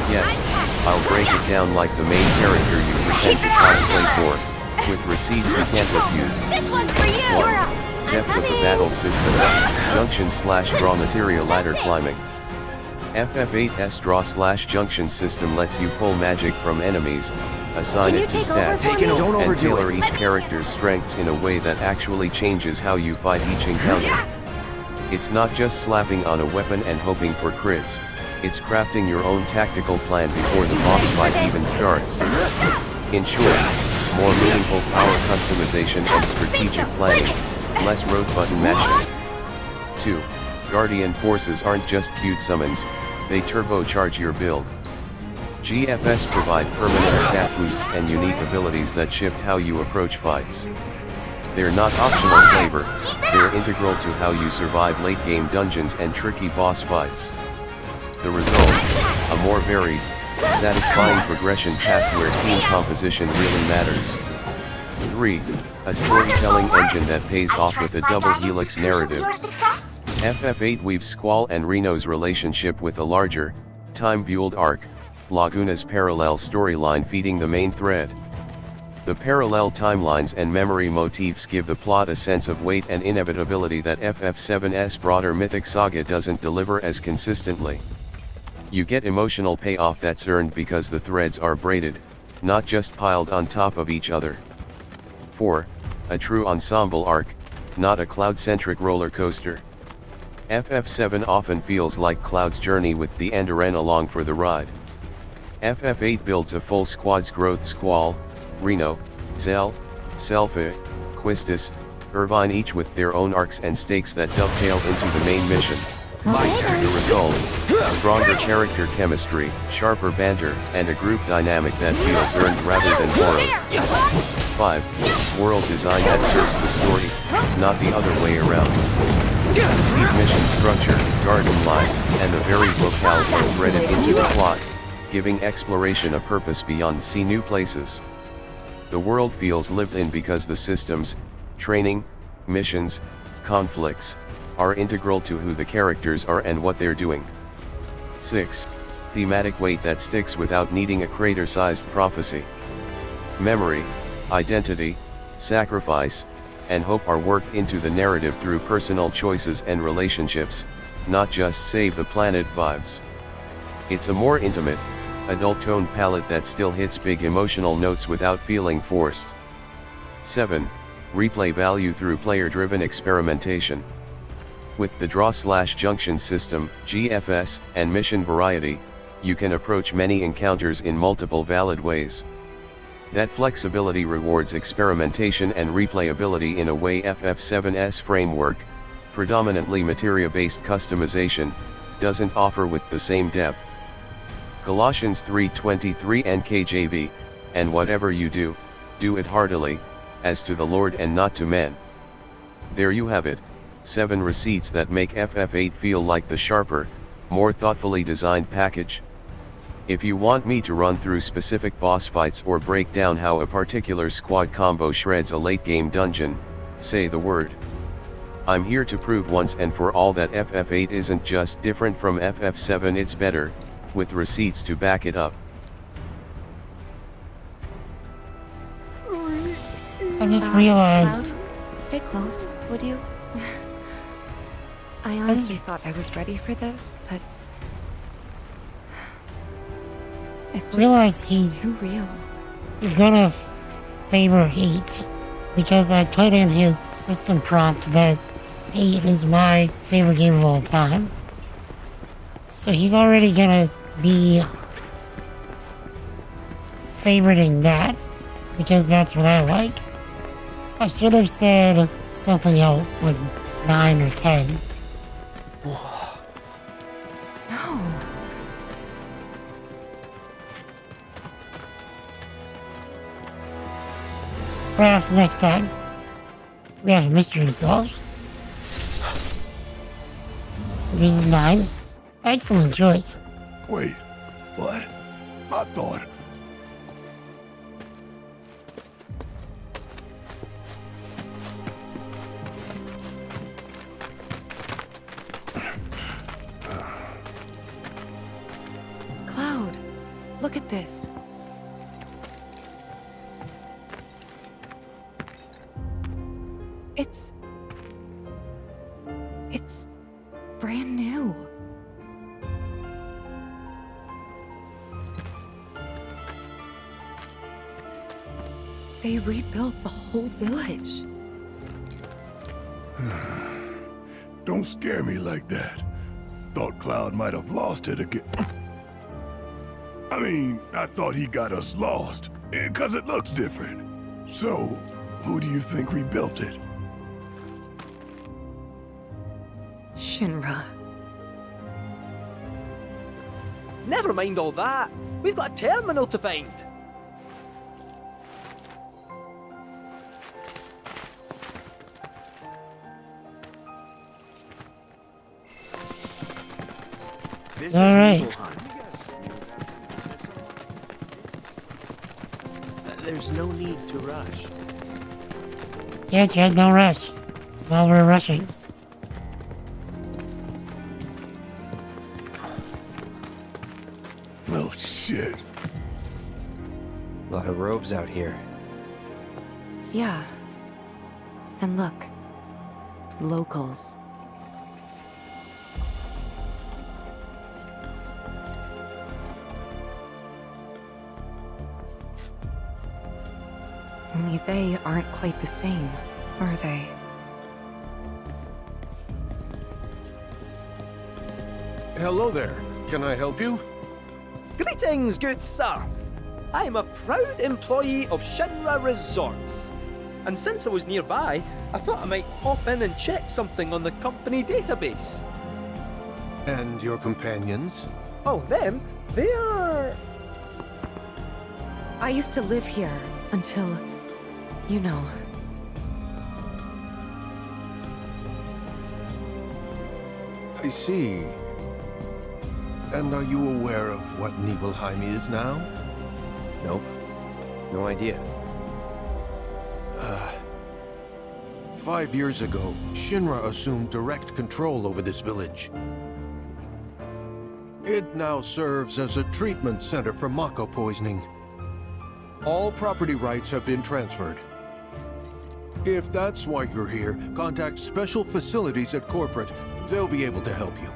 Yes, I'll break it down like the main character you pretend to cosplay for, with receipts you can't refute. This one's for you! 1. Depth of the battle system, junction/draw material ladder climbing. FF8's draw/junction system lets you pull magic from enemies, assign it to stats, and tailor each character's strengths in a way that actually changes how you fight each encounter. It's not just slapping on a weapon and hoping for crits, it's crafting your own tactical plan before the boss fight even starts. In short, more meaningful power customization and strategic planning, less rote button mashing. 2. Guardian forces aren't just cute summons, they turbocharge your build. GFS provide permanent stat boosts and unique abilities that shift how you approach fights. They're not optional flavor, they're integral to how you survive late-game dungeons and tricky boss fights. The result, a more varied, satisfying progression path where team composition really matters. 3. A storytelling engine that pays off with a double helix narrative. FF8 weaves Squall and Reno's relationship with a larger, time-fueled arc, Laguna's parallel storyline feeding the main thread. The parallel timelines and memory motifs give the plot a sense of weight and inevitability that FF7's broader mythic saga doesn't deliver as consistently. You get emotional payoff that's earned because the threads are braided, not just piled on top of each other. 4. A true ensemble arc, not a Cloud-centric roller coaster. FF7 often feels like Cloud's journey with the Endaren along for the ride. FF8 builds a full squad's growth Squall, Reno, Zell, Selphie, Quistis, Irvine, each with their own arcs and stakes that dovetail into the main mission. The result, stronger character chemistry, sharper banter, and a group dynamic that feels earned rather than borrowed. 5. World design that serves the story, not the other way around. The seed mission structure, garden life, and the varied locales are threaded into the plot, giving exploration a purpose beyond see new places. The world feels lived in because the systems, training, missions, conflicts, are integral to who the characters are and what they're doing. 6. Thematic weight that sticks without needing a crater-sized prophecy. Memory, identity, sacrifice, and hope are worked into the narrative through personal choices and relationships, not just save the planet vibes. It's a more intimate, adult-toned palette that still hits big emotional notes without feeling forced. 7. Replay value through player-driven experimentation. With the draw/junction system, GFS, and mission variety, you can approach many encounters in multiple valid ways. That flexibility rewards experimentation and replayability in a way FF7's framework, predominantly materia-based customization, doesn't offer with the same depth. Colossians 3:23 NKJV, and whatever you do, do it heartily, as to the Lord and not to men. There you have it, 7 receipts that make FF8 feel like the sharper, more thoughtfully designed package. If you want me to run through specific boss fights or break down how a particular squad combo shreds a late-game dungeon, say the word. I'm here to prove once and for all that FF8 isn't just different from FF7, it's better, with receipts to back it up. I just realized... Cloud, stay close, would you? I honestly thought I was ready for this, but... It's just realize he's too real. gonna favor 8, because I put in his system prompt that 8 is my favorite game of all time. So he's already gonna be favoriting that, because that's what I like. I should have said something else, like 9 or 10. No. Perhaps next time we have a mystery to solve. This is 9. Excellent choice. Wait, what? I thought... Cloud, look at this. It's brand new. They rebuilt the whole village. Don't scare me like that. Thought Cloud might have lost it again. I mean, I thought he got us lost, because it looks different. So, who do you think rebuilt it? Shinra. Never mind all that. We've got a terminal to find. All right. There's no need to rush. Yeah, Chad, don't rush. While we're rushing. Well, shit. A lot of robes out here. Yeah. And look. Locals. Only they aren't quite the same, are they? Hello there. Can I help you? Greetings, good sir. I am a proud employee of Shinra Resorts. And since I was nearby, I thought I might pop in and check something on the company database. And your companions? Oh, them? They are... I used to live here until, you know. I see. And are you aware of what Nibelheim is now? Nope. No idea. 5 years ago, Shinra assumed direct control over this village. It now serves as a treatment center for Mako poisoning. All property rights have been transferred. If that's why you're here, contact Special Facilities at Corporate. They'll be able to help you.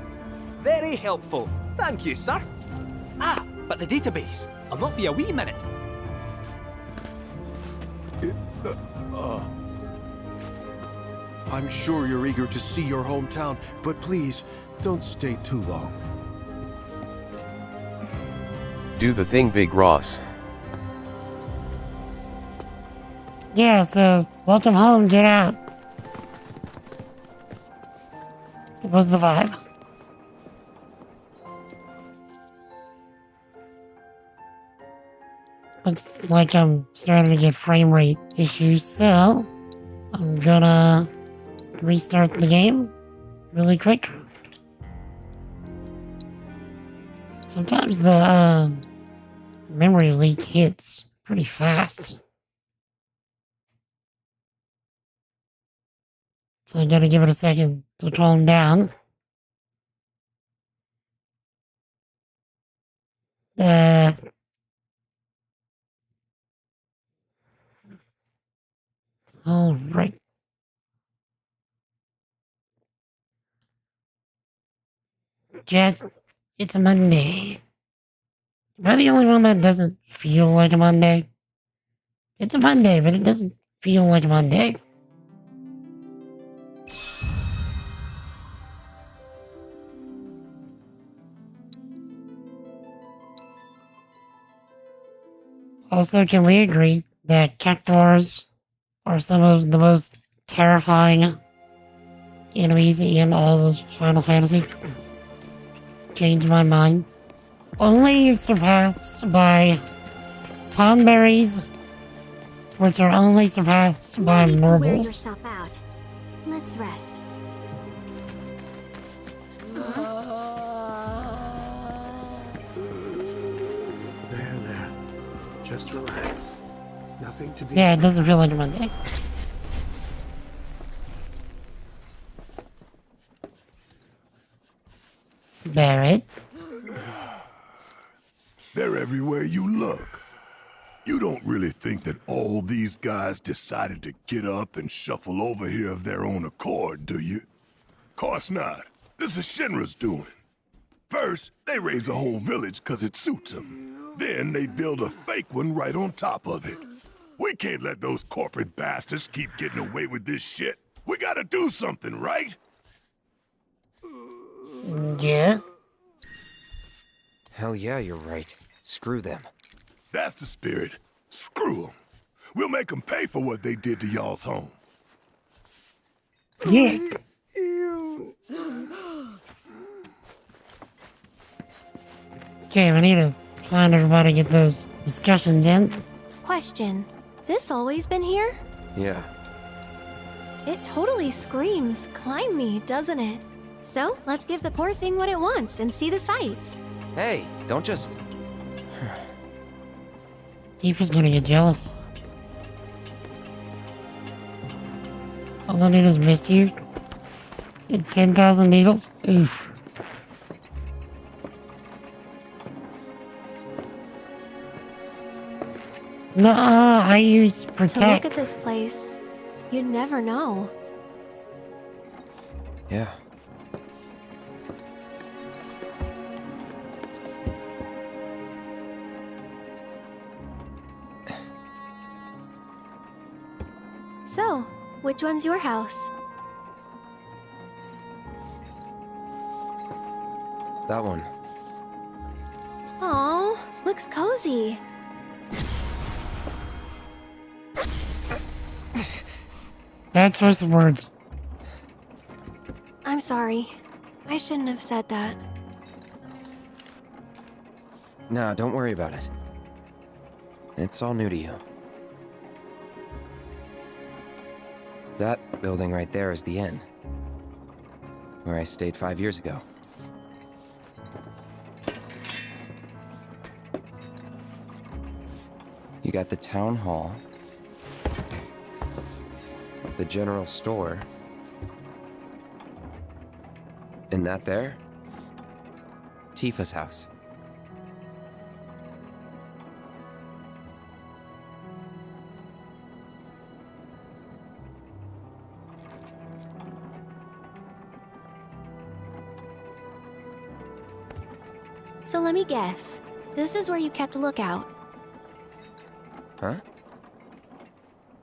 Very helpful. Thank you, sir. Ah, but the database. I'll not be a wee minute. I'm sure you're eager to see your hometown, but please, don't stay too long. Do the thing, Big Ross. Yeah, so, welcome home, get out. It was the vibe. Looks like I'm starting to get frame rate issues, so I'm gonna restart the game really quick. Sometimes the memory leak hits pretty fast. So I gotta give it a second to calm down. Alright. Jet, it's a Monday. Am I the only one that doesn't feel like a Monday? It's a Monday, but it doesn't feel like a Monday. Also, can we agree that cactuars are some of the most terrifying enemies in all of Final Fantasy? Changed my mind. Only surpassed by tonberries, which are only surpassed by No need to wear marbles. yourself out. Let's rest. There. Just relax. Nothing to be... Yeah, it doesn't feel like a Monday. Barrett. They're everywhere you look. You don't really think that all these guys decided to get up and shuffle over here of their own accord, do you? Course not. This is Shinra's doing. First, they raise a whole village 'cause it suits them. Then they build a fake one right on top of it. We can't let those corporate bastards keep getting away with this shit. We gotta do something, right? Yeah? Hell yeah, you're right. Screw them. That's the spirit. Screw them. We'll make them pay for what they did to y'all's home. Yeah. Okay, we need to find everybody, get those discussions in. Question. This always been here? Yeah. It totally screams, climb me, doesn't it? So, let's give the poor thing what it wants and see the sights. Hey, don't just... Tifa's gonna get jealous. All I need is missed you. Get 10,000 needles? Oof. Nuh-uh, I use To look protect. at this place, you'd never know. Yeah. So, which one's your house? That one. Aw, looks cozy. Bad choice of words. I'm sorry. I shouldn't have said that. No, don't worry about it. It's all new to you. That building right there is the inn, where I stayed 5 years ago. You got the town hall, the general store, and that there? Tifa's house. So let me guess. This is where you kept a lookout. Huh?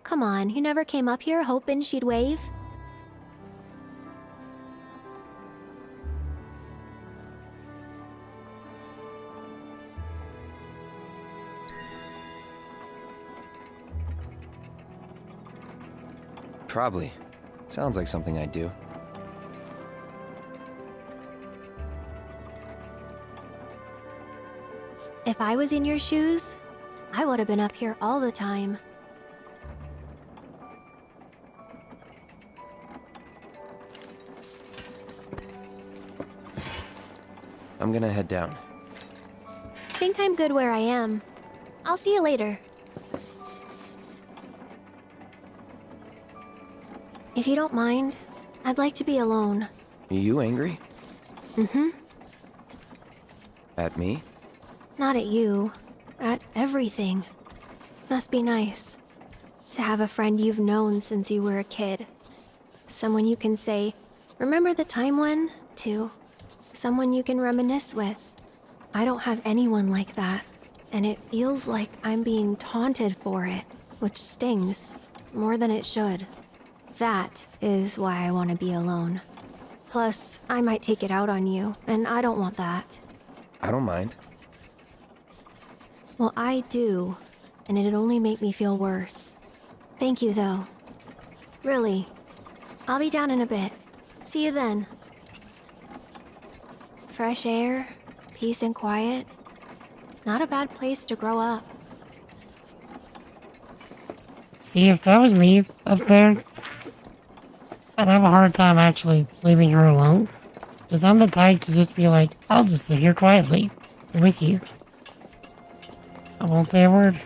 Come on, you never came up here hoping she'd wave? Probably. Sounds like something I'd do. If I was in your shoes, I would have been up here all the time. I'm gonna head down. Think I'm good where I am. I'll see you later. If you don't mind, I'd like to be alone. Are you angry? Mm-hmm. At me? Not at you. At everything. Must be nice. To have a friend you've known since you were a kid. Someone you can say, "Remember the time when?" to. Someone you can reminisce with. I don't have anyone like that. And it feels like I'm being taunted for it, which stings more than it should. That is why I want to be alone. Plus, I might take it out on you, and I don't want that. I don't mind. Well, I do, and it'd only make me feel worse. Thank you, though. Really. I'll be down in a bit. See you then. Fresh air, peace and quiet. Not a bad place to grow up. See, if that was me up there, I'd have a hard time actually leaving her alone. Because I'm the type to just be like, I'll just sit here quietly with you. I won't say a word.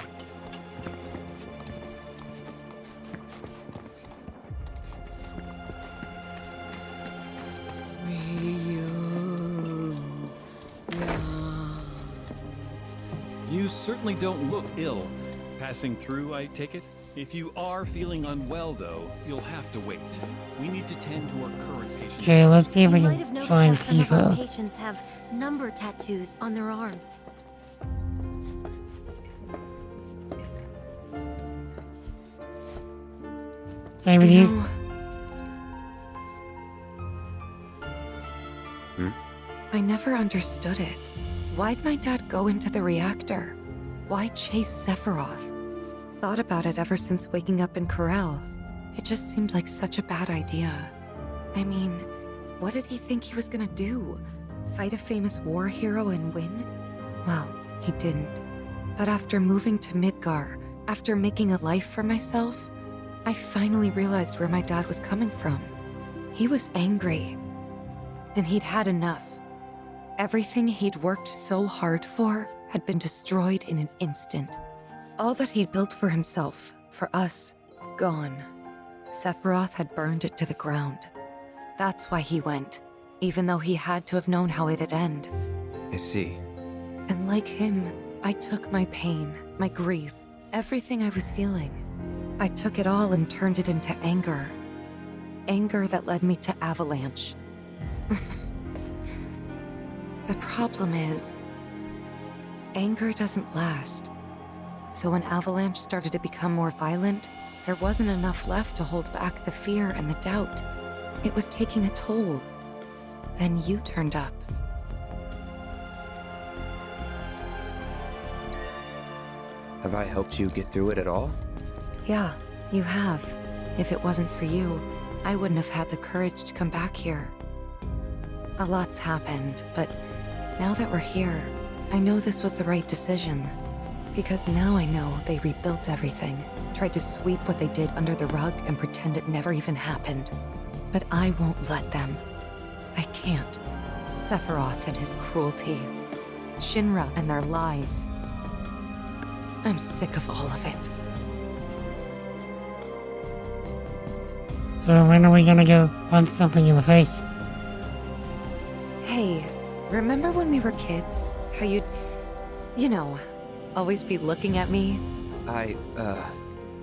You certainly don't look ill. Passing through, I take it? If you are feeling unwell, though, you'll have to wait. We need to tend to our current patients. Okay, let's see if we You might can have noticed find how some of our Tifa. patients have number tattoos on their arms. Same with you. I never understood it. Why'd my dad go into the reactor? Why chase Sephiroth? Thought about it ever since waking up in Corel. It just seemed like such a bad idea. I mean, what did he think he was gonna do? Fight a famous war hero and win? Well, he didn't. But after moving to Midgar, after making a life for myself, I finally realized where my dad was coming from. He was angry. And he'd had enough. Everything he'd worked so hard for had been destroyed in an instant. All that he'd built for himself, for us, gone. Sephiroth had burned it to the ground. That's why he went, even though he had to have known how it'd end. I see. And like him, I took my pain, my grief, everything I was feeling. I took it all and turned it into anger. Anger that led me to Avalanche. The problem is, anger doesn't last. So when Avalanche started to become more violent, there wasn't enough left to hold back the fear and the doubt. It was taking a toll. Then you turned up. Have I helped you get through it at all? Yeah, you have. If it wasn't for you, I wouldn't have had the courage to come back here. A lot's happened, but now that we're here, I know this was the right decision. Because now I know they rebuilt everything, tried to sweep what they did under the rug and pretend it never even happened. But I won't let them. I can't. Sephiroth and his cruelty. Shinra and their lies. I'm sick of all of it. So when are we gonna go punch something in the face? Hey, remember when we were kids? How you'd, you know, always be looking at me?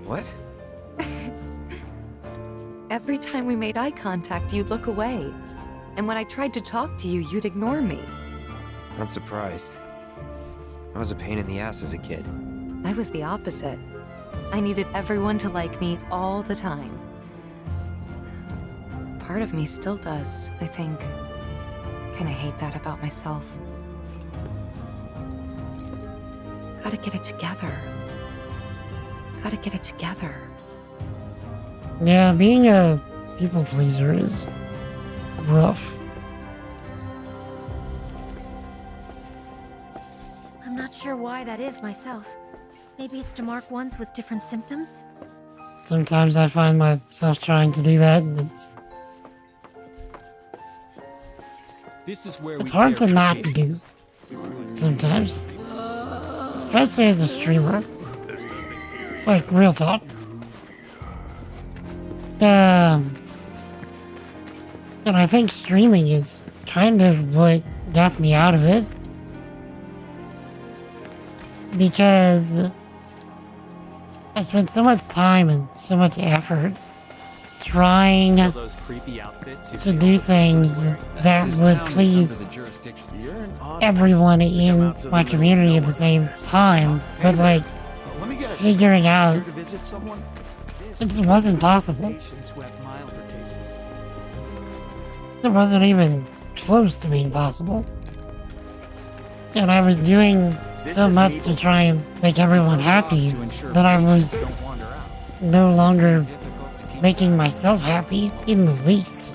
What? Every time we made eye contact, you'd look away. And when I tried to talk to you, you'd ignore me. Not surprised. I was a pain in the ass as a kid. I was the opposite. I needed everyone to like me all the time. Part of me still does, I think. Kinda hate that about myself. Gotta get it together. Gotta get it together. Yeah, being a people pleaser is rough. I'm not sure why that is myself. Maybe it's to mark ones with different symptoms? Sometimes I find myself trying to do that, and This is where it's hard to not do sometimes. Especially as a streamer. Like, real talk. And I think streaming is kind of what got me out of it. Because I spent so much time and so much effort trying to do things that would please everyone in my community at the same time, but like figuring out it just wasn't possible. It wasn't even close to being possible. And I was doing so much to try and make everyone happy that I was no longer making myself happy in the least.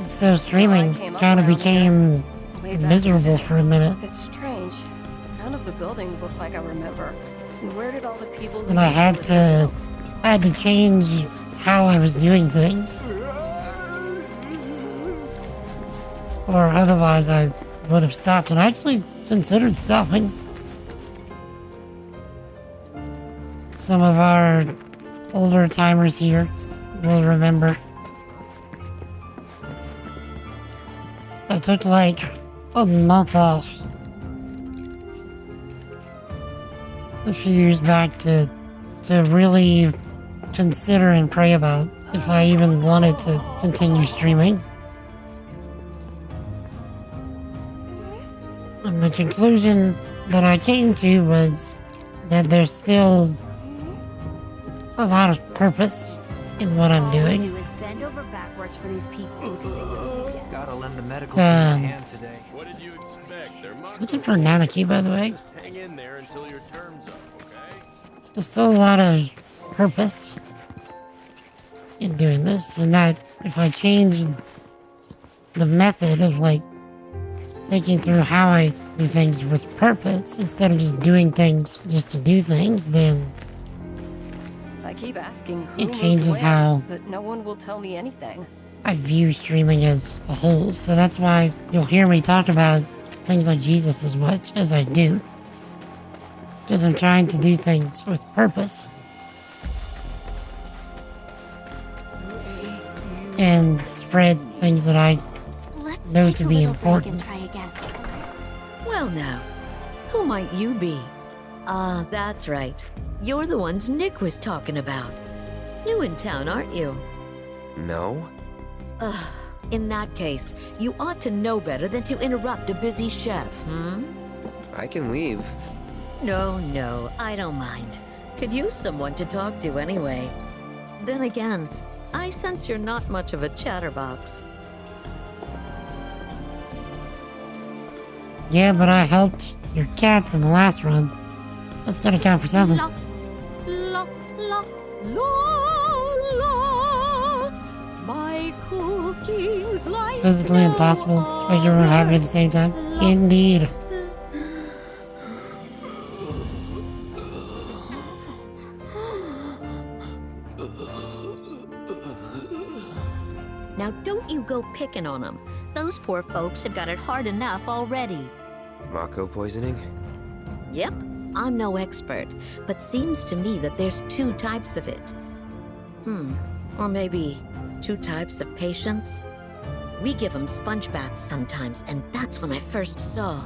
So streaming kind of became miserable for a minute. It's strange. None of the buildings look like I remember. And where did all the people And I had to change how I was doing things. Or otherwise I would have stopped, and I actually considered stopping. Some of our older timers here will remember. I took like a month off a few years back to really consider and pray about if I even wanted to continue streaming. And the conclusion that I came to was that there's still a lot of purpose in what I'm doing. All I do is bend over backwards for these people. Gotta lend the medical team a hand today. What did you expect? They're Looking for Nanaki, by the way. Just hang in there until your term's up, okay? There's still a lot of purpose in doing this, and that if I change the method of like thinking through how I do things with purpose instead of just doing things just to do things, then I keep asking who it moved changes where, how but no one will tell me anything. I view streaming as a whole. So that's why you'll hear me talk about things like Jesus as much as I do. Because I'm trying to do things with purpose. And spread things that I know to be important. Well now, who might you be? Ah, that's right. You're the ones Nick was talking about. New in town, aren't you? No? Ugh. In that case, you ought to know better than to interrupt a busy chef, I can leave. No, I don't mind. Could use someone to talk to anyway. Then again, I sense you're not much of a chatterbox. Yeah, but I helped your cats in the last run. That's gotta count for something. La, la, la, la. My cooking's like Physically impossible to make everyone happy at the same time. Indeed. Now don't you go picking on them. Those poor folks have got it hard enough already. Mako poisoning? Yep, I'm no expert, but seems to me that there's 2 types of it. Or maybe 2 types of patients? We give them sponge baths sometimes, and that's when I first saw.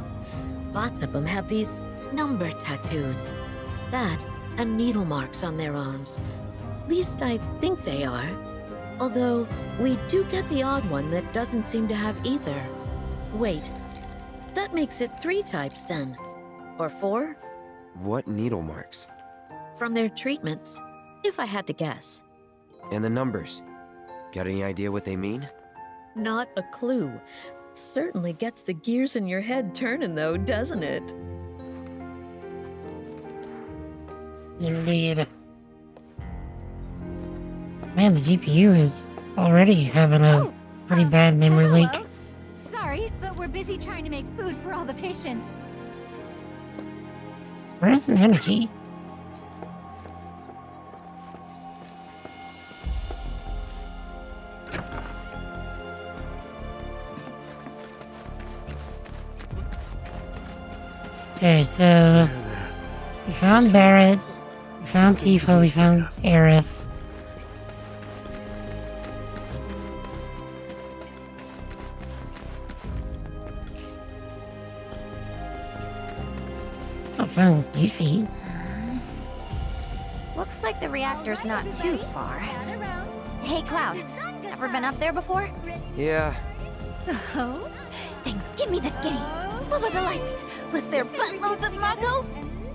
Lots of them have these number tattoos. That, and needle marks on their arms. Least I think they are. Although, we do get the odd one that doesn't seem to have either. Wait, that makes it 3 types then. Or 4? What needle marks? From their treatments, if I had to guess. And the numbers? Got any idea what they mean? Not a clue. Certainly gets the gears in your head turning though, doesn't it? Indeed. Man, the GPU is already having a pretty bad memory leak. Hello. Sorry, but we're busy trying to make food for all the patients. Where's Nanaki? Okay, so we found Barrett, we found Tifa, we found Aerith. I found Yuffie. Looks like the reactor's not too far. Hey, Cloud. Ever been up there before? Yeah. Oh? Then give me the skinny. What was it like? Was there buttloads of Mako?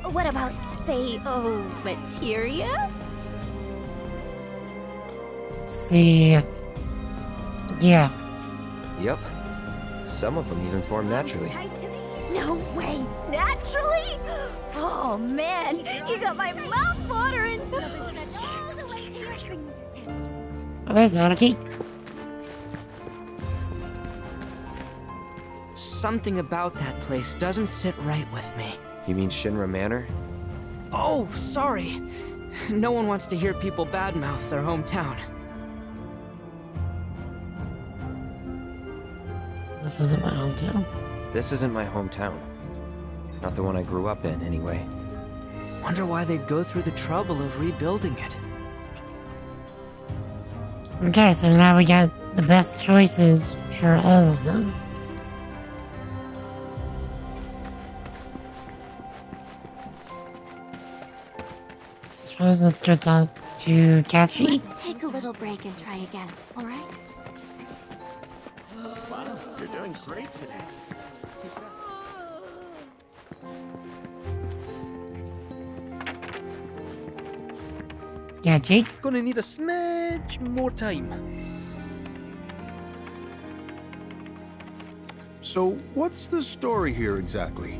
What about, say, materia? See. Yeah. Yep. Some of them even form naturally. No way! Naturally? Oh man, you got my mouth watering! Oh, there's Nanaki. Something about that place doesn't sit right with me. You mean Shinra Manor? Oh, sorry. No one wants to hear people badmouth their hometown. This isn't my hometown. This isn't my hometown. Not the one I grew up in, anyway. Wonder why they'd go through the trouble of rebuilding it. Okay, so now we got the best choices for all of them. I suppose let's go talk to Kachi. Let's take a little break and try again, alright? Wow, you're doing great today. Kachi? Gonna need a smidge more time. So, what's the story here exactly?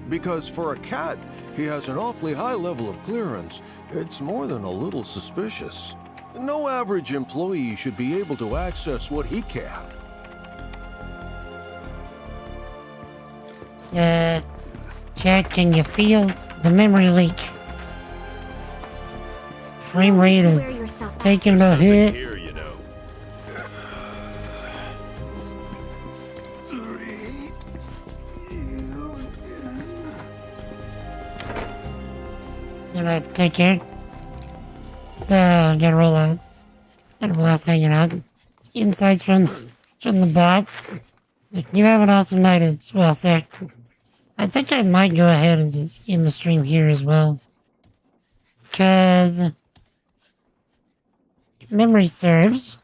Because for a cat, he has an awfully high level of clearance. It's more than a little suspicious. No average employee should be able to access what he can. Jack, can you feel the memory leak? Frame rate is taking a hit. Here, you know. Gonna take care. Gotta roll out. And blast hanging out. Insights from the back. You have an awesome night as well, sir. I think I might go ahead and just end the stream here as well. Cause if memory serves,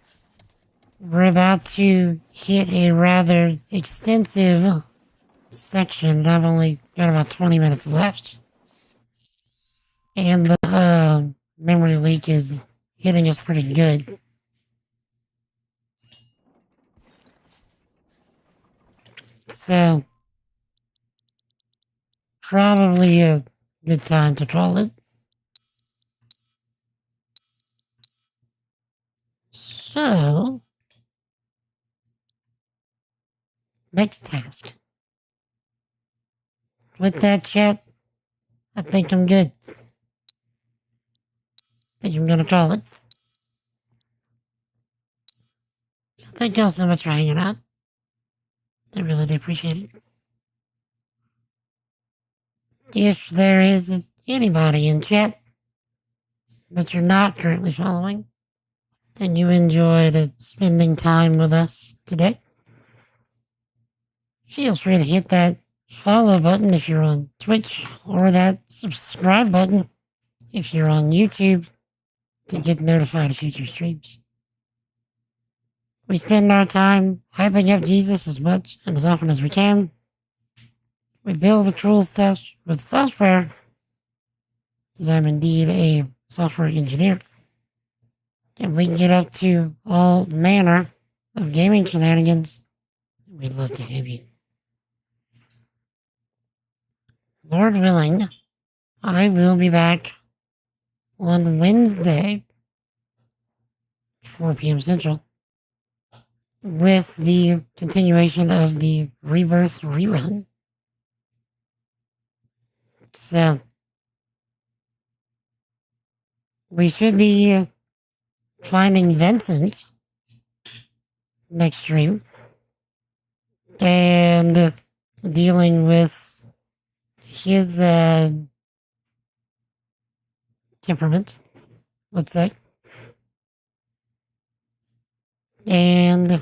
we're about to hit a rather extensive section. I've only got about 20 minutes left. And the memory leak is hitting us pretty good. So, probably a good time to call it. So, next task. With that, chat, I think I'm good. I think I'm gonna call it. So thank y'all so much for hanging out. I really do appreciate it. If there is anybody in chat that you're not currently following, and you enjoyed spending time with us today, feel free to hit that follow button if you're on Twitch, or that subscribe button if you're on YouTube to get notified of future streams. We spend our time hyping up Jesus as much and as often as we can. We build the cool stuff with software, because I'm indeed a software engineer. And we can get up to all manner of gaming shenanigans. We'd love to have you. Lord willing, I will be back on Wednesday, 4 p.m. Central, with the continuation of the Rebirth rerun. So, we should be finding Vincent next stream and dealing with his temperament, let's say, and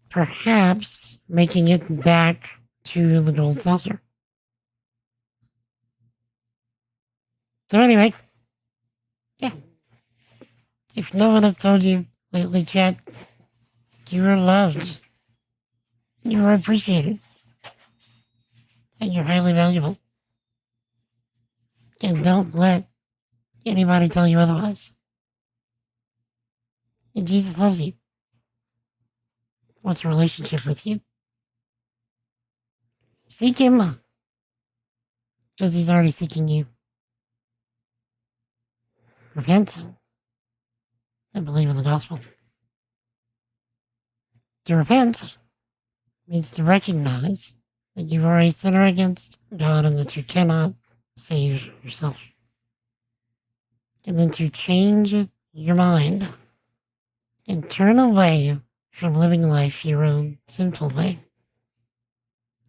perhaps making it back to the Gold Saucer. So anyway, yeah. If no one has told you lately, chat, you are loved. You are appreciated. And you're highly valuable. And don't let anybody tell you otherwise. And Jesus loves you. Wants a relationship with you. Seek him. Because he's already seeking you. Repent. And believe in the gospel. To repent means to recognize that you are a sinner against God and that you cannot save yourself. And then to change your mind and turn away from living life your own sinful way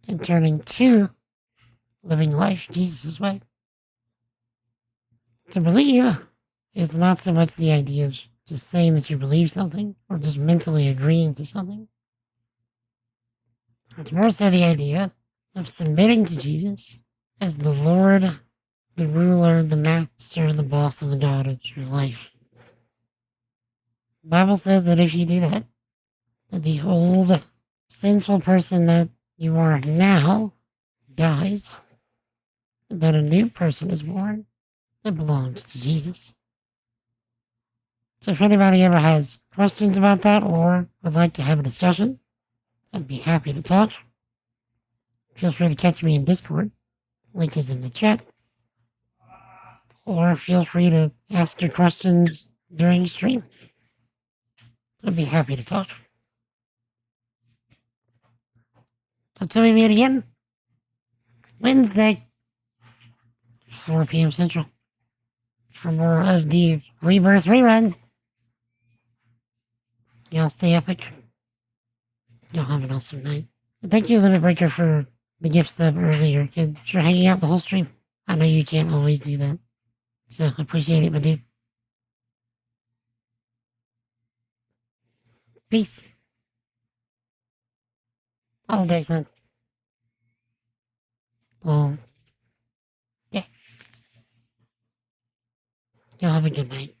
and turning to living life Jesus' way. To believe is not so much the idea of just saying that you believe something or just mentally agreeing to something. It's more so the idea of submitting to Jesus as the Lord, the ruler, the master, the boss of the God of your life. The Bible says that if you do that, that the old sinful person that you are now dies, and that a new person is born that belongs to Jesus. So if anybody ever has questions about that or would like to have a discussion, I'd be happy to talk. Feel free to catch me in Discord. Link is in the chat. Or feel free to ask your questions during stream. I'd be happy to talk. So till we meet again, Wednesday, 4 p.m. Central, for more of the Rebirth rerun. Y'all stay epic. Y'all have an awesome night. And thank you, Limit Breaker, for the gift sub earlier and for hanging out the whole stream. I know you can't always do that. So I appreciate it, my dude. Peace. All day, son. Well, yeah. Y'all have a good night.